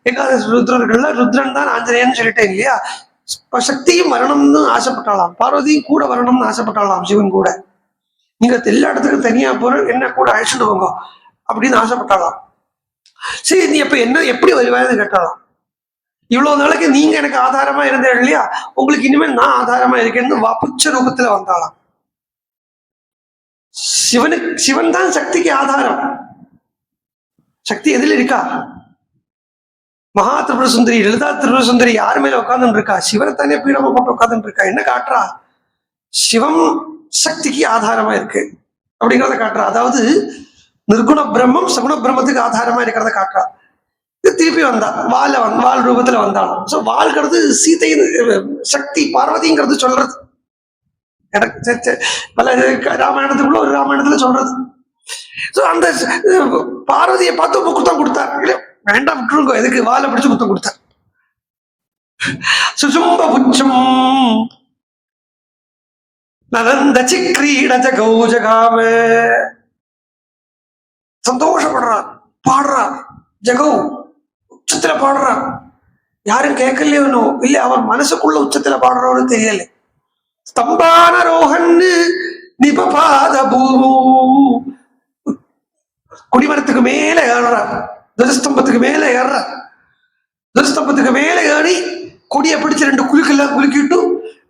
ஏகாதசி ருத்ரர்கள்ல ருத்ரன் தான் ஆஞ்சநேயன்னு சொல்லிட்டேன் இல்லையா. சக்தியும் வரணும்னு ஆசைப்பட்டாலாம், பார்வதியும் கூட வரணும்னு ஆசைப்பட்டாலாம் சிவன் கூட. நீங்க எல்லா இடத்துக்கும் தனியா போற, என்ன கூட அழைச்சிட்டு போங்க அப்படின்னு ஆசைப்பட்டாலாம். சரி, நீ எப்ப என்ன எப்படி வருவான்னு கேட்டாலாம். இவ்வளவு நாளைக்கு நீங்க எனக்கு ஆதாரமா இருந்தேன் இல்லையா, உங்களுக்கு இனிமேல் நான் ஆதாரமா இருக்கேன்னு புச்ச ரூபத்துல வந்தாலாம். சிவன் தான் சக்திக்கு ஆதாரம். சக்தி எதில் இருக்கா? மகா திரிபுர சுந்தரி, லலிதா திரிபுர சுந்தரி யார் மேல உட்கார்ந்து இருக்கா? சிவனை தானே பீடமா போட்டு உட்கார்ந்து இருக்கா. என்ன காட்டுறா? சிவம் சக்திக்கு ஆதாரமா இருக்கு அப்படிங்கிறத காட்டுறா. அதாவது நிர்குண பிரம்மம் சகுண பிரம்மத்துக்கு ஆதாரமா இருக்கிறத காட்டுறா. திருப்பி வந்தா வால் ரூபத்துல வந்தாலும். சோ வாள்கிறது சீதையின் சக்தி, பார்வதிங்கிறது சொல்றது. பல ராமாயணத்துக்குள்ள ஒரு ராமாயணத்துல சொல்றது. சோ அந்த பார்வதியை பார்த்து முத்தம் கொடுத்தார். வேண்டாம் விட்டுருங்க, எதுக்கு வாழை பிடிச்சு முத்தம் கொடுத்தார். சுசும்ப புச்சம் நலந்த சிக்ரீட ஜகௌஜகாம. சந்தோஷப்படுறார், பாடுறார். ஜகௌ உச்சத்துல பாடுறார். யாரும் கேட்கலையோ இல்ல, அவர் மனசுக்குள்ள உச்சத்துல பாடுறோன்னு தெரியல. ஸ்தம்பான ரோஹன்னு நிபபாத பூமு. குடிமரத்துக்கு மேல ஏறுறார், துவஜஸ்தம்பத்துக்கு மேல ஏறுறார். துவஜஸ்தம்பத்துக்கு மேல ஏறி கொடியை பிடிச்சு 2 குலுக்கெல்லாம் குலுக்கிட்டு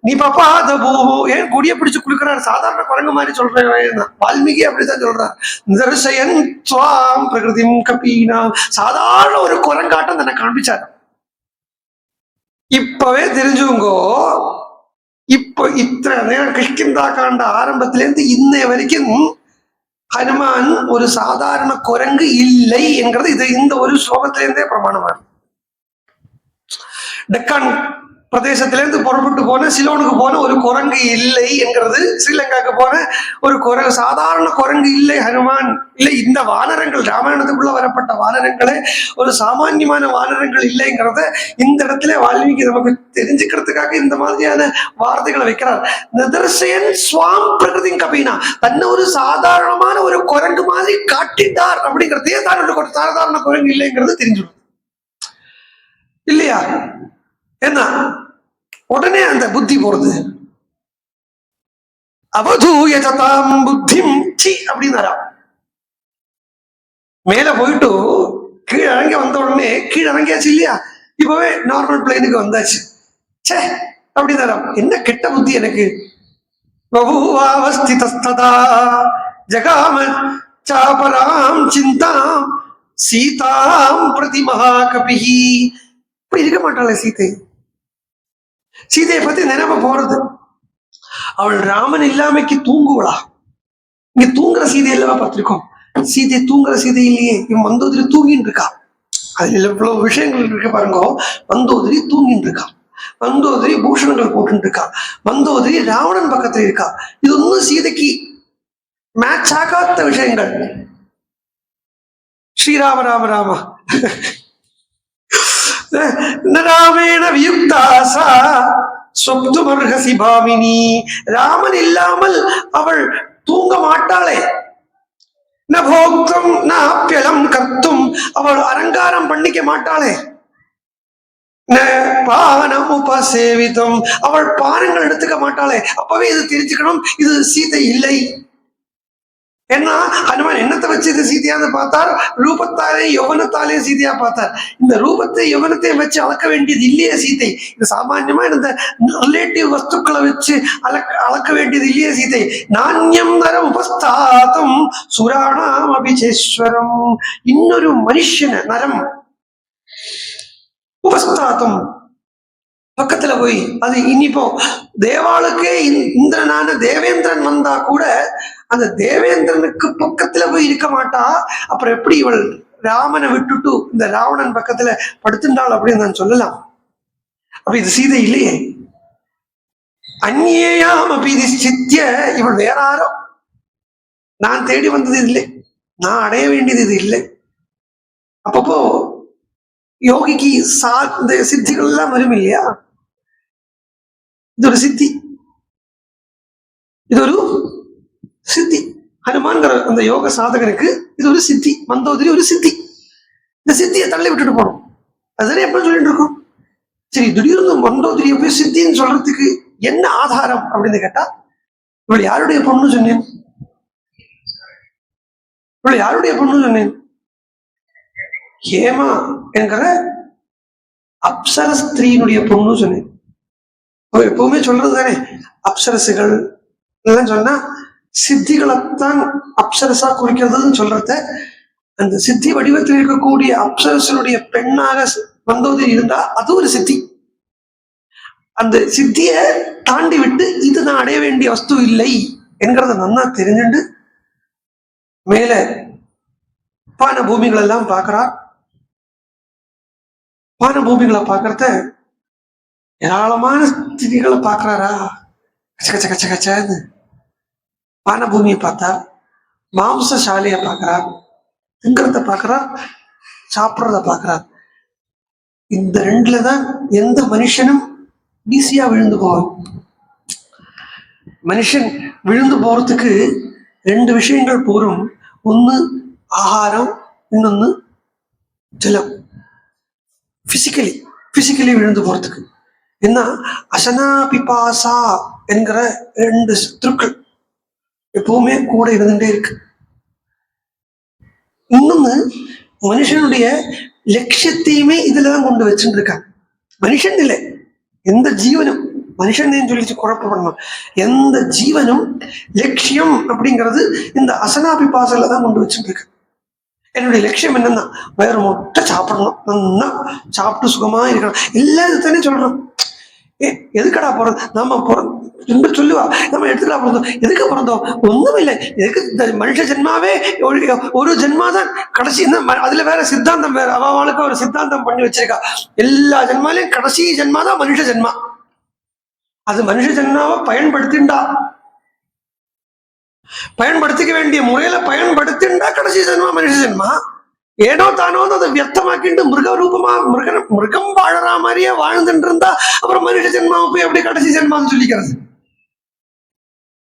நிபபாத பூமு. ஏன் கொடியை பிடிச்சு குலுக்கிறார்? சாதாரண குரங்கு மாதிரி சொல்றேன். வால்மீகி அப்படித்தான் சொல்றார். நிதர்சயன் ஸ்வாம் பிரகிருதிம் கபீனா. சாதாரண ஒரு குரங்காட்டம் தன்னை காண்பிச்சார். இப்பவே தெரிஞ்சுங்கோ, இப்ப இத்தனை நேரம் கிஷ்கிந்தா காண்ட ஆரம்பத்திலேருந்து இன்னைய வரைக்கும் ஹனுமான் ஒரு சாதாரண குரங்கு இல்லை என்கிறது இது இந்த ஒரு ஸ்லோகத்திலேருந்தே பிரமாணமா. டெக்கான் பிரதேசத்திலிருந்து புறப்பட்டு போன சிலோனுக்கு போன ஒரு குரங்கு இல்லை என்கிறது, ஸ்ரீலங்காவுக்கு போன ஒரு குரங்கு, சாதாரண குரங்கு இல்லை ஹனுமான் இல்லை. இந்த வானரங்கள், ராமாயணத்துக்குள்ள வரப்பட்ட வானரங்களே ஒரு சாமான்யமான வானரங்கள் இல்லைங்கிறத இந்த இடத்துல வால்மீகி நமக்கு தெரிஞ்சுக்கிறதுக்காக இந்த மாதிரியான வார்த்தைகளை வைக்கிறார். நிதர்சயன் ஸ்வாம் பிரகிருதி கபீனா. தன்னை ஒரு சாதாரணமான ஒரு குரங்கு மாதிரி காட்டிட்டார் அப்படிங்கிறதே தான் ஒரு சாதாரண குரங்கு இல்லைங்கிறது தெரிஞ்சிடும் இல்லையா. என்ன உடனே அந்த புத்தி போறது. அவதூயதாம் புத்திம் சி அப்படின்னாரா. மேல போயிட்டு கீழே இறங்கி வந்த உடனே கீழே இறங்கியாச்சு இல்லையா, இப்பவே நார்மல் பிளேனுக்கு வந்தாச்சு. சே அப்படின்னாரா. என்ன கெட்ட புத்தி எனக்கு. பபூவாவஸ்திதஸ்ததா ஜகாம சாபராம் சிந்தாம் சீதாம் பிரதி மகாகபிஹி. இப்படி இருக்க மாட்டாளே சீதை. சீதையை பத்தி நினைவு போறது. அவள் ராமன் இல்லாமைக்கு தூங்குவளா? இங்க தூங்குற சீதை இல்லவா பார்த்திருக்கோம். சீதை தூங்குற சீதை இல்லையே. இவன் மந்தோதரி தூங்கின்னு இருக்கா. அதுல இவ்வளவு விஷயங்கள் இருக்கு பாருங்க. மந்தோதரி தூங்கின்னு இருக்கா, மந்தோதரி பூஷணங்கள் போட்டு இருக்கா, மந்தோதரி ராவணன் பக்கத்துல இருக்கா. இது ஒன்னும் சீதைக்கு மேட்ச் ஆகாத விஷயங்கள். ஸ்ரீராம ராம ராம ராமேண வியுக்தாசா சொப்துமர்ஹசி பாமினி. ராமன் இல்லாமல் அவள் தூங்க மாட்டாளே. ந போக்தும் ந ஆப்யலம் கர்த்தும், அவள் அலங்காரம் பண்ணிக்க மாட்டாளே. பானம் உபசேவிதம், அவள் பானங்கள் எடுத்துக்க மாட்டாளே. அப்பவே இது தெரிஞ்சுக்கணும், இது சீதை இல்லை. ஏன்னா ஹனுமான் என்னத்தை வச்சு இது சீதையான்னு பார்த்தார், ரூபத்தாலே யௌவனத்தாலே சீதையா பார்த்தார். இந்த ரூபத்தை யௌவனத்தையும் வச்சு அளக்க வேண்டியது இல்லையே சீதை. இது சாமான்யமா இந்த ரிலேட்டிவ் வஸ்துக்களை வச்சு அளக்க வேண்டியது இல்லையே சீதை. நாண்யம் நரம் உபஸ்தாத்தம் சுராணாம் அபிச்சேஸ்வரம், இன்னொரு மனுஷன நரம் உபஸ்தாத்தம் பக்கத்துல போய், அது இனிப்போ தேவாளுக்கே இந்திரனான தேவேந்திரன் வந்தா கூட அந்த தேவேந்திரனுக்கு பக்கத்துல போய் இருக்க மாட்டா. அப்புறம் எப்படி இவள் ராமனை விட்டுட்டு இந்த ராவணன் பக்கத்துல படுத்துட்டாள் அப்படின்னு நான் சொல்லலாம். அப்ப இது சீதை இல்லையே. அந்நியாம் அப்படி இது சித்திய, இவள் வேற யாரோ, நான் தேடி வந்தது இல்லை, நான் அடைய வேண்டியது இது இல்லை. அப்பப்போ யோகிக்கு இந்த சித்திகள் எல்லாம் வரும் இல்லையா, இது ஒரு சித்தி, இது ஒரு சித்தி. ஹனுமான்கிற அந்த யோக சாதகனுக்கு இது ஒரு சித்தி, மந்தோதரி ஒரு சித்தி. இந்த சித்தியை தள்ளி விட்டுட்டு போறோம். அதுதானே எப்ப சொல்லிட்டு இருக்கோம். சரி, திடீர்னு மந்தோதரியை போய் சித்தின்னு சொல்றதுக்கு என்ன ஆதாரம் அப்படின்னு கேட்டா, இவள் யாருடைய பொண்ணு சொன்னேன், இவள் யாருடைய பொண்ணு சொன்னேன், ஹேமா என்கிற அப்சர ஸ்திரீனுடைய பொண்ணு சொன்னேன். அவர் எப்பவுமே சொல்றது தானே, அப்சரசுகள் எல்லாம் சொன்னா சித்திகளைத்தான் அப்சரசா குறிக்கிறதுன்னு சொல்றத, அந்த சித்தி வடிவத்தில் இருக்கக்கூடிய அப்சரசனுடைய பெண்ணாக மந்தோதரி இருந்தா அது ஒரு சித்தி. அந்த சித்திய தாண்டி விட்டு இது நான் அடைய வேண்டிய வஸ்து இல்லை என்கிறத நன்னா தெரிஞ்சுண்டு மேல பான பூமிகள் எல்லாம் பார்க்கிறார். பான பூமிகளை பார்க்கறத ஏராளமான ஸ்திதிகளை பார்க்கிறாரா, கச்ச கச்ச கச்ச கச்சன்னு பான பூமியை பார்த்தார், மாம்ச சாலையை பார்க்கிறார், திங்கிறத பார்க்கிறார், சாப்பிட்றத பார்க்கிறார். இந்த ரெண்டுலதான் எந்த மனுஷனும் ஈஸியா விழுந்து போவான். மனுஷன் விழுந்து போறதுக்கு ரெண்டு விஷயங்கள் போரும். ஒன்னு ஆகாரம், இன்னொன்னு ஜலம். பிசிக்கலி விழுந்து போறதுக்கு என்ன, அசனா பிபாசா என்கிற ரெண்டு சத்துருக்கள் எப்பவுமே கூட இருந்துட்டே இருக்கு. இன்னொன்னு மனுஷனுடைய லட்சியத்தையுமே இதுலதான் கொண்டு வச்சுட்டு இருக்காங்க. மனுஷன் இல்லை, எந்த ஜீவனும், மனுஷன் சொல்லி குழப்பப்படணும், எந்த ஜீவனும் லட்சியம் அப்படிங்கிறது இந்த அசனாபிபாசல தான் கொண்டு வச்சுட்டு இருக்கு. என்னுடைய லட்சியம் என்னன்னா வயிறு முட்டை சாப்பிடணும், நல்லா சாப்பிட்டு சுகமா இருக்கணும், எல்லா இதுதானே சொல்றோம். எதுக்கடா பிறந்தோம் நம்ம சொல்லுவா, நம்ம எடுத்துக்கலாம் பிறந்தோம், எதுக்கு பிறந்தோம், ஒண்ணும் இல்லை, எதுக்கு இந்த மனுஷ ஜென்மாவே ஒரு ஜென்மாதான் கடைசி. அதுல வேற சித்தாந்தம் வேற, அவளுக்கு ஒரு சித்தாந்தம் பண்ணி வச்சிருக்கா. எல்லா ஜென்மாலையும் கடைசி ஜென்மாதான் மனுஷ ஜென்மா. அது மனுஷ ஜென்மாவை பயன்படுத்திக்க வேண்டிய முறையில பயன்படுத்திண்டா கடைசி ஜென்மா மனுஷ ஜென்மா. ஏனோ தானோ அதை வியர்த்தமாக்கிட்டு மிருகம் வாழற மாதிரியே வாழ்ந்துட்டு இருந்தா அப்புறம் மனுஷ ஜென்மாவை போய் அப்படி கடைசி ஜென்மான்னு சொல்லிக்கிறது.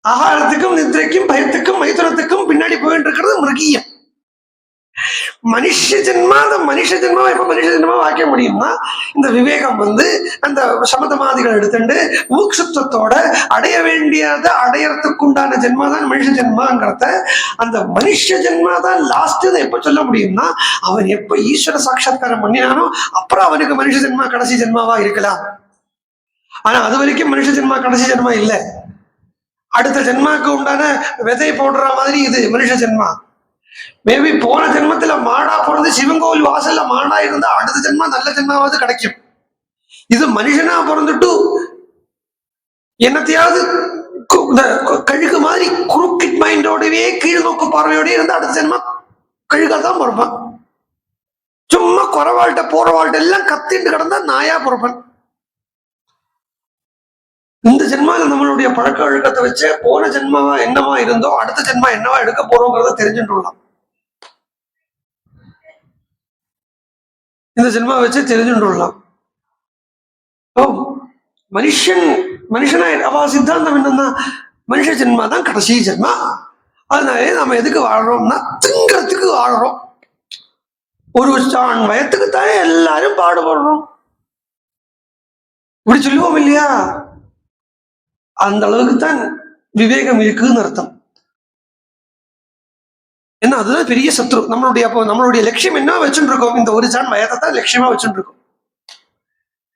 ஆகாரத்துக்கும் நித்திரைக்கும் பயத்துக்கும் மைத்துனத்துக்கும் பின்னாடி போயிட்டு இருக்கிறது மிருகியம். மனுஷ ஜென்மா எப்ப மனுஷ ஜென்மாவை ஆக்க முடியும்னா இந்த விவேகம் அந்த சமதமாதிகள் எடுத்துட்டு மூக்ஷத்துவத்தோட அடைய வேண்டியதை அடையறதுக்குண்டான ஜென்மாதான் மனுஷ ஜென்மாங்கிறத, அந்த மனுஷ ஜென்மாதான் லாஸ்ட்னு எப்ப சொல்ல முடியும்னா அவன் எப்ப ஈஸ்வர சாட்சாத்காரம் பண்ணினானோ அப்புறம் அவனுக்கு மனுஷ ஜென்மா கடைசி ஜென்மாவா இருக்கலாம். ஆனா அது வரைக்கும் மனுஷ ஜென்மா கடைசி ஜென்மா இல்லை. அடுத்த ஜென்மாக்கு உண்டான விதை போடுற மாதிரி இது மனுஷ ஜென்மா. மேபி போன ஜென்மத்துல மாடா பிறந்து சிவன் கோவில் வாசல்ல மாடா இருந்தா அடுத்த ஜென்மா நல்ல ஜென்மாவது கிடைக்கும். இது மனுஷனா பிறந்துட்டு என்னத்தையாவது கழுகு மாதிரி குறுக்கிட் மைண்டோடவே கீழ் நோக்கு பார்வையோடய இருந்தா அடுத்த ஜென்மா கழுகாதான் பிறப்பான். சும்மா குறவாழ்கிட்ட போற வாழ்கிட்ட எல்லாம் கத்திட்டு கிடந்தா நாயா பிறப்பன். இந்த ஜென்மால நம்மளுடைய பழக்க வழக்கத்தை வச்சு போன ஜென்மாவா என்னவா இருந்தோ அடுத்த ஜென்மா என்னவா எடுக்க போறோங்கிறத தெரிஞ்சுட்டுலாம். இந்த ஜென்மா வச்சு தெரிஞ்சுட்டுலாம். மனுஷனா அவ சித்தாந்தம் என்னன்னா மனுஷ ஜென்மா தான் கடைசி ஜென்மா, அதனால நம்ம எதுக்கு வாழ்றோம்னா திங்கிறதுக்கு வாழறோம். ஒரு சான் வயத்துக்கு தான் எல்லாரும் பாடுபடுறோம். இப்படி சொல்லுவோம் இல்லையா? அந்த அளவுக்கு தான் விவேகம் இருக்குன்னு அர்த்தம். ஏன்னா அதுதான் பெரிய சத்ரு. நம்மளுடைய லட்சியம் என்ன வச்சுட்டு இருக்கோம்? இந்த ஒரு சான் வயத்தை தான் லட்சியமா வச்சுட்டு இருக்கோம்.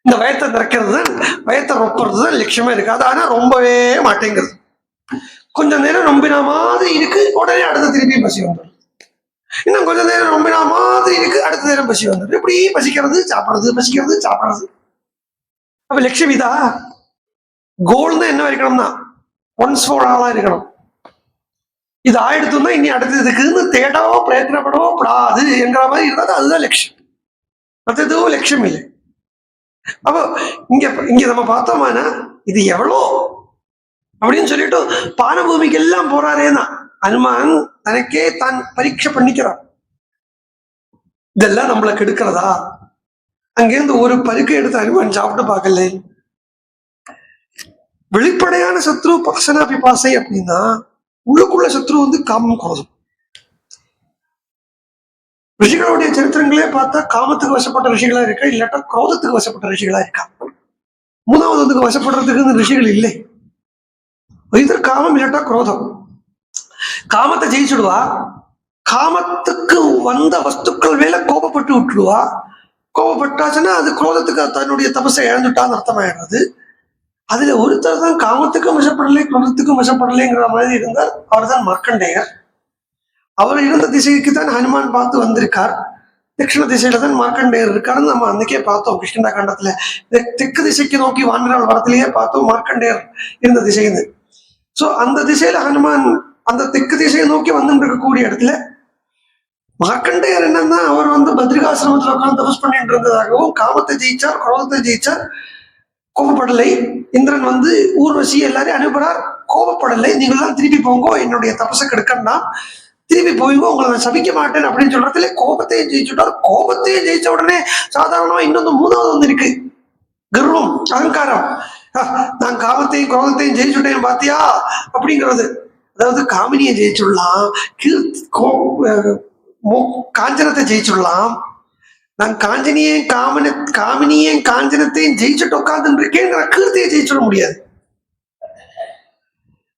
இந்த வயத்தை திறக்கிறது தான், வயத்தை ரொப்புறது தான் லட்சியமா இருக்கு. அது ஆனா ரொம்பவே மாட்டேங்கிறது. கொஞ்ச நேரம் நம்பினா மாதிரி இருக்கு, உடனே அடுத்த திருப்பி பசி வந்துடும். இன்னும் கொஞ்ச நேரம் நம்பினா மாதிரி இருக்கு, அடுத்த நேரம் பசி வந்துடும். இப்படி பசிக்கிறது சாப்பிடுறது, பசிக்கிறது சாப்பிடுறது. அப்ப லட்சியம் இதா? கோல் தான் என்ன இருக்கணும்னா ஒன்ஸ் ஃபார் ஆலா இருக்கணும். இது ஆயிடுத்துன்னா இனி அடுத்ததுக்குன்னு தேடவோ பிரயத்தனப்படவோ கூடாது என்கிற மாதிரி இருந்தால் அதுதான் லட்சியம். மற்ற எதுவும் லட்சியம் இல்லை. அப்போ இங்க நம்ம பார்த்தோம்னா இது எவ்வளோ அப்படின்னு சொல்லிட்டு பானபூமிக்கு எல்லாம் போறாரேனா அனுமான் தனக்கே தான் பரீட்சை பண்ணிக்கிறான். இதெல்லாம் நம்மளை கெடுக்கிறதா? அங்கேருந்து ஒரு பருக்கை எடுத்து அனுமான் சாப்பிட்டு பார்க்கல. வெளிப்படையான சத்ரு பாசனா பிபாசை அப்படின்னா உள்ளுக்குள்ள சத்ரு வந்து காமம் குரோதம். ரிஷிகளுடைய சரித்திரங்களே பார்த்தா காமத்துக்கு வசப்பட்ட ரிஷிகளா இருக்கா, இல்லாட்டா குரோதத்துக்கு வசப்பட்ட ரிஷிகளா இருக்கா. மூணாவது வந்து வசப்படுறதுக்கு ரிஷிகள் இல்லை. இதர் காமம் இல்லாட்டா குரோதம். காமத்தை ஜெயிச்சுடுவா, காமத்துக்கு வந்த வஸ்துக்கள் மேல கோபப்பட்டு விட்டுடுவா. கோபப்பட்டாச்சுன்னா அது குரோதத்துக்கு தன்னுடைய தபசை இழந்துட்டான்னு அர்த்தமாயிடுறது. அதுல ஒருத்தர் தான் காமத்துக்கும் வசப்படலை குரோதத்துக்கும் வசப்படலைங்கிற மாதிரி இருந்தார். அவர் தான் மார்க்கண்டேயர். அவர் இருந்த திசைக்கு தான் ஹனுமான் பார்த்து வந்திருக்கார். தட்சிண திசையில தான் மார்க்கண்டேயர் இருக்காருன்னு நம்ம அன்னைக்கே பார்த்தோம். கிருஷ்ணா காண்டத்துல தெற்கு திசைக்கு நோக்கி வானினால் வரத்திலேயே பார்த்தோம் மார்க்கண்டேயர் இருந்த திசைன்னு. சோ அந்த திசையில ஹனுமான் அந்த தெற்கு திசையை நோக்கி வந்து இருக்கக்கூடிய இடத்துல மார்க்கண்டேயர் என்னன்னா அவர் வந்து பத்ரிகாசிரமத்தில் உட்காந்து தபஸ் பண்ணிட்டு இருந்ததாகவும் காமத்தை ஜெயிச்சார், குரோதத்தை ஜெயிச்சார், கோபப்படலை. இந்திரன் வந்து ஊர்வசி எல்லாரையும் அனுப்புறார், கோபப்படலை. நீங்கள்லாம் திருப்பி போங்க, என்னுடைய தபசை கெடுக்கன்னா திருப்பி போய்வோ, உங்களை நான் சபிக்க மாட்டேன் அப்படின்னு சொல்றதுல கோபத்தையும் ஜெயிச்சுட்டார். கோபத்தையும் ஜெயிச்ச உடனே சாதாரணமா இன்னொன்று மூணாவது வந்து இருக்கு, கர்வம், அகங்காரம். நான் காமத்தையும் குரோதத்தையும் ஜெயிச்சுட்டேன் பாத்தியா அப்படிங்கிறது. அதாவது காமினியை ஜெயிச்சுடலாம், காஞ்சனத்தை ஜெயிச்சுடலாம். நான் காமினியையும் காஞ்சனத்தையும் ஜெயிச்சுட்டு உட்கார்ந்து இருக்கேன், கீர்த்தியை ஜெயிச்சுட முடியாது.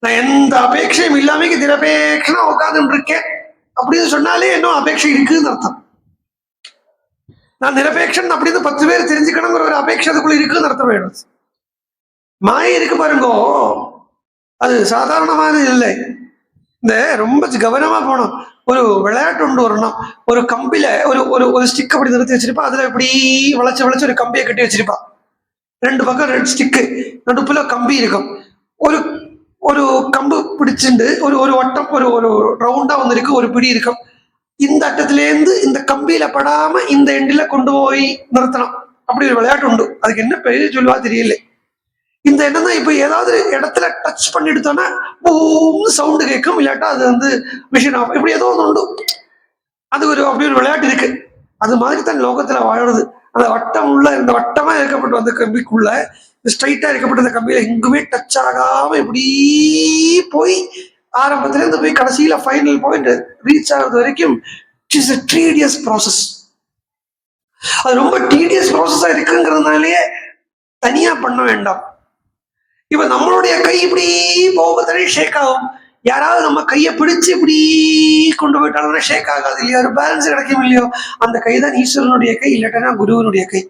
நான் எந்த அபேட்சையும் இல்லாம நிரபேட்சனா உட்கார்ந்து இருக்கேன் அப்படின்னு சொன்னாலே இன்னும் அபேட்சை இருக்குன்னு அர்த்தம். நான் நிரபேட்சன் அப்படின்னு 10 பேர் தெரிஞ்சுக்கணுங்கிற ஒரு அபேட்சை அதுக்குள்ள இருக்குன்னு அர்த்தம் வேணும். மாயை இருக்கு பாருங்கோ, அது சாதாரணமான இல்லை. இந்த ரொம்ப கவனமா போனோம். ஒரு விளையாட்டு ஒன்று வரணும். ஒரு கம்பியில ஒரு ஸ்டிக் அப்படி நிறுத்தி வச்சிருப்பா, அதுல இப்படி வளைச்சு ஒரு கம்பியை கட்டி வச்சிருப்பா. 2 பக்கம் 2 ஸ்டிக்கு, நடுப்புல கம்பி இருக்கும். ஒரு ஒரு கம்பு பிடிச்சிண்டு ஒரு வட்டம் ஒரு ரவுண்டா வந்து இருக்கு, ஒரு பிடி இருக்கும். இந்த அட்டத்திலேருந்து இந்த கம்பியில படாம இந்த எண்டில கொண்டு போய் நிறுத்தணும். அப்படி ஒரு விளையாட்டு உண்டு. அதுக்கு என்ன பெயர் சொல்லுவா தெரியல. இந்த எண்ணம் தான் இப்ப ஏதாவது இடத்துல டச் பண்ணிடுத்தோன்னா சவுண்டு கேட்கும், இல்லாட்டா அது வந்து மிஷின் ஆஃப், இப்படி ஏதோ ஒன்று உண்டு. அது அப்படி ஒரு விளையாட்டு இருக்கு. அது மாதிரி தான் லோகத்துல வாழறது. அந்த வட்டம் உள்ள இந்த வட்டமா இருக்கப்பட்ட அந்த கம்பிக்குள்ள ஸ்ட்ரைட்டா இருக்கப்பட்ட அந்த கம்பியில எங்குமே டச் ஆகாம இப்படி போய் ஆரம்பத்துல இருந்து போய் கடைசியில ஃபைனல் பாயிண்ட் ரீச் ஆகிறது வரைக்கும் it is a tedious process. அது ரொம்ப டீடியஸ் ப்ராசஸா இருக்குங்கிறதுனாலேயே தனியா பண்ண வேண்டாம். இப்ப நம்மளுடைய கை இப்படி போகும்போது ஷேக் ஆகும். யாராவது நம்ம கையை பிடிச்சு இப்படி கொண்டு போயிட்டாலும் ஷேக் ஆகாது இல்லையா, ஒரு பேலன்ஸ் கிடைக்கும் இல்லையோ. அந்த கை தான் ஈஸ்வரனுடைய கை, இல்லாட்டா குருவனுடைய கை.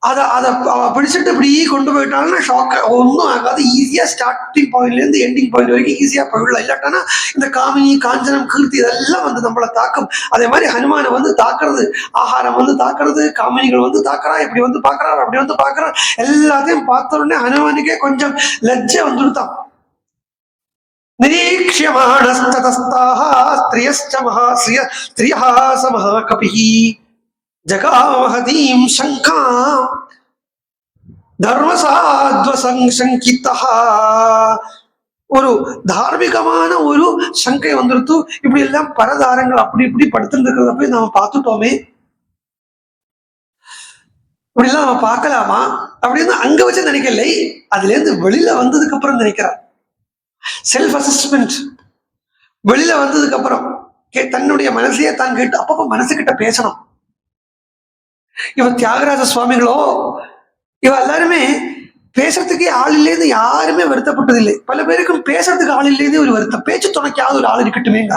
அதை பிடிச்சிட்டு இப்படி கொண்டு போயிட்டாலும் ஷாக் ஒன்றும் ஆகாது. ஈஸியா ஸ்டார்டிங் பாயிண்ட்ல இருந்து எண்டிங் பாயிண்ட் வரைக்கும் ஈஸியா போயிடலாம். இல்லாட்டானா இந்த காமினி காஞ்சனம் கீர்த்தி இதெல்லாம் வந்து நம்மளை தாக்கும். அதே மாதிரி ஹனுமானை வந்து தாக்குறது, ஆகாரம் வந்து தாக்குறது, காமினிகள் வந்து தாக்குறா, இப்படி வந்து பாக்குறாரு, அப்படி வந்து பாக்குறாரு. எல்லாத்தையும் பார்த்த உடனே ஹனுமானுக்கே கொஞ்சம் லஜ்ஜை வந்துடுத்தான். நிரீக்ஷியமானஸ்ததஸ்தாஹ ஸ்த்ரியஸ்ச ஸ்த்ரியஹ சமஹ கபிஹி ஜகாமஹதீம் சங்காம் தர்மசாத்வ சங்கிதஹ. ஒரு தார்மிகமான ஒரு சங்கை வந்துருத்து. இப்படி எல்லாம் பரதாரங்கள் அப்படி இப்படி படுத்துருக்கிறத போய் நாம பார்த்துட்டோமே, இப்படி எல்லாம் நம்ம பார்க்கலாமா அப்படின்னு அங்க வச்சு நினைக்கலை. அதுல இருந்து வெளியில வந்ததுக்கு அப்புறம் நினைக்கிறார். Self assessment. வெளியில வந்ததுக்கு அப்புறம் தன்னுடைய மனசையே தான் கேட்டு அப்பப்ப மனசுகிட்ட பேசணும். இவன் தியாகராஜ சுவாமிகளோ இவ எல்லாருமே பேசுறதுக்கே ஆள் இல்லைன்னு யாருமே வருத்தப்பட்டதில்லை. பல பேருக்கும் பேசுறதுக்கு ஆள் இல்லைன்னு ஒரு வருத்தம். பேச்சு துணைக்காவது ஒரு ஆள் இருக்கட்டுமேங்க.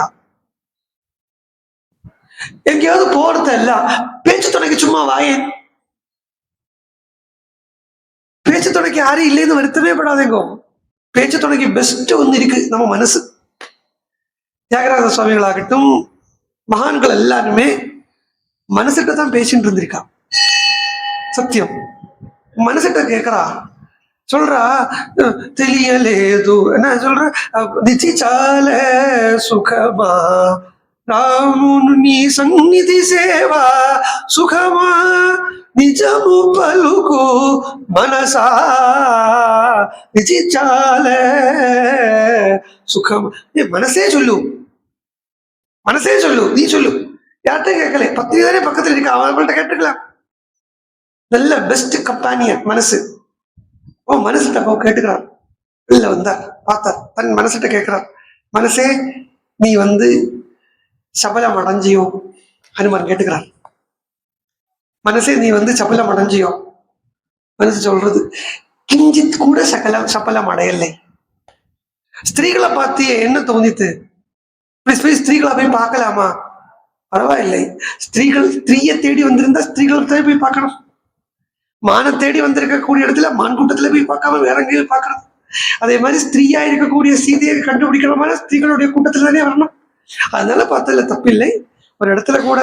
எங்கேயாவது போறது இல்ல, பேச்சு துணைக்கு சும்மா வாயேன். பேச்சு துணைக்கு யாரும் இல்லைன்னு வருத்தமே படாதேங்கோ. பேச்சு துணைக்கு பெஸ்ட் ஒன்று இருக்கு, நம்ம மனசு. தியாகராஜ சுவாமிகளாகட்டும் மகான்கள் எல்லாருமே மனசுகிட்ட தான் பேசிட்டு இருந்திருக்கா. சத்தியம். மனசுகிட்ட கேட்கறா, சொல்றா தெரியலேது என்ன சொல்ற, நிச்சி சால சுகமா రామును నీ సన్నిధి సేవ సుఖమా నిజము పలుకు మనసా నిజిచాలే சுகம். மனசே சொல்லு, மனசே சொல்லு, நீ சொல்லு. யார்கிட்ட கேட்கல, பத்திரி தானே பக்கத்துல இருக்க, அவங்கள்ட்ட கேட்டுக்கலாம். நல்ல பெஸ்ட் கம்பானியன் மனசு. ஓ மனசுட்ட போ கேட்டுக்கிறான். இல்ல வந்தார் பார்த்தார், தன் மனசுட்ட கேட்கிறார், மனசே நீ சபலம் அடைஞ்சியோ? ஹனுமான் கேட்டுக்கிறார், மனசே நீ சபலம் அடைஞ்சியோ? மனசு சொல்றது, கிஞ்சித் கூட சபலம் அடையலை. ஸ்திரீகளை பார்த்து என்ன தோணித்து? ஸ்திரீகளை போய் பார்க்கலாமா? பரவாயில்லை. ஸ்திரீயை தேடி வந்திருந்தா ஸ்திரீகளை போய் பார்க்கணும். மான தேடி வந்திருக்கக்கூடிய இடத்துல மான் கூட்டத்துல போய் பார்க்காம வேற எங்கேயும் பார்க்கணும். அதே மாதிரி ஸ்திரீயா இருக்கக்கூடிய சீதையை கண்டுபிடிக்கணுமான ஸ்திரீகளுடைய கூட்டத்துல தானே வரணும். அதனால பார்த்ததுல தப்பில்லை. ஒரு இடத்துல கூட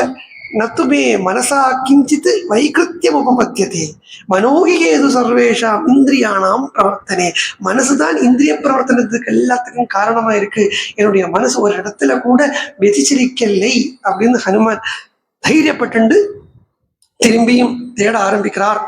நத்துமே மனசா கிஞ்சித்து வைகிருத்தியம் உபபத்தியதே மனோகிகேது சர்வேஷாம் இந்திரியானாம் பிரவர்த்தனே. மனசுதான் இந்திரிய பிரவர்த்தனத்துக்கு எல்லாத்துக்கும் காரணமா இருக்கு. என்னுடைய மனசு ஒரு இடத்துல கூட வெதிச்சிருக்கலை அப்படின்னு ஹனுமான் தைரியப்பட்டு திரும்பியும் தேட ஆரம்பிக்கிறார்.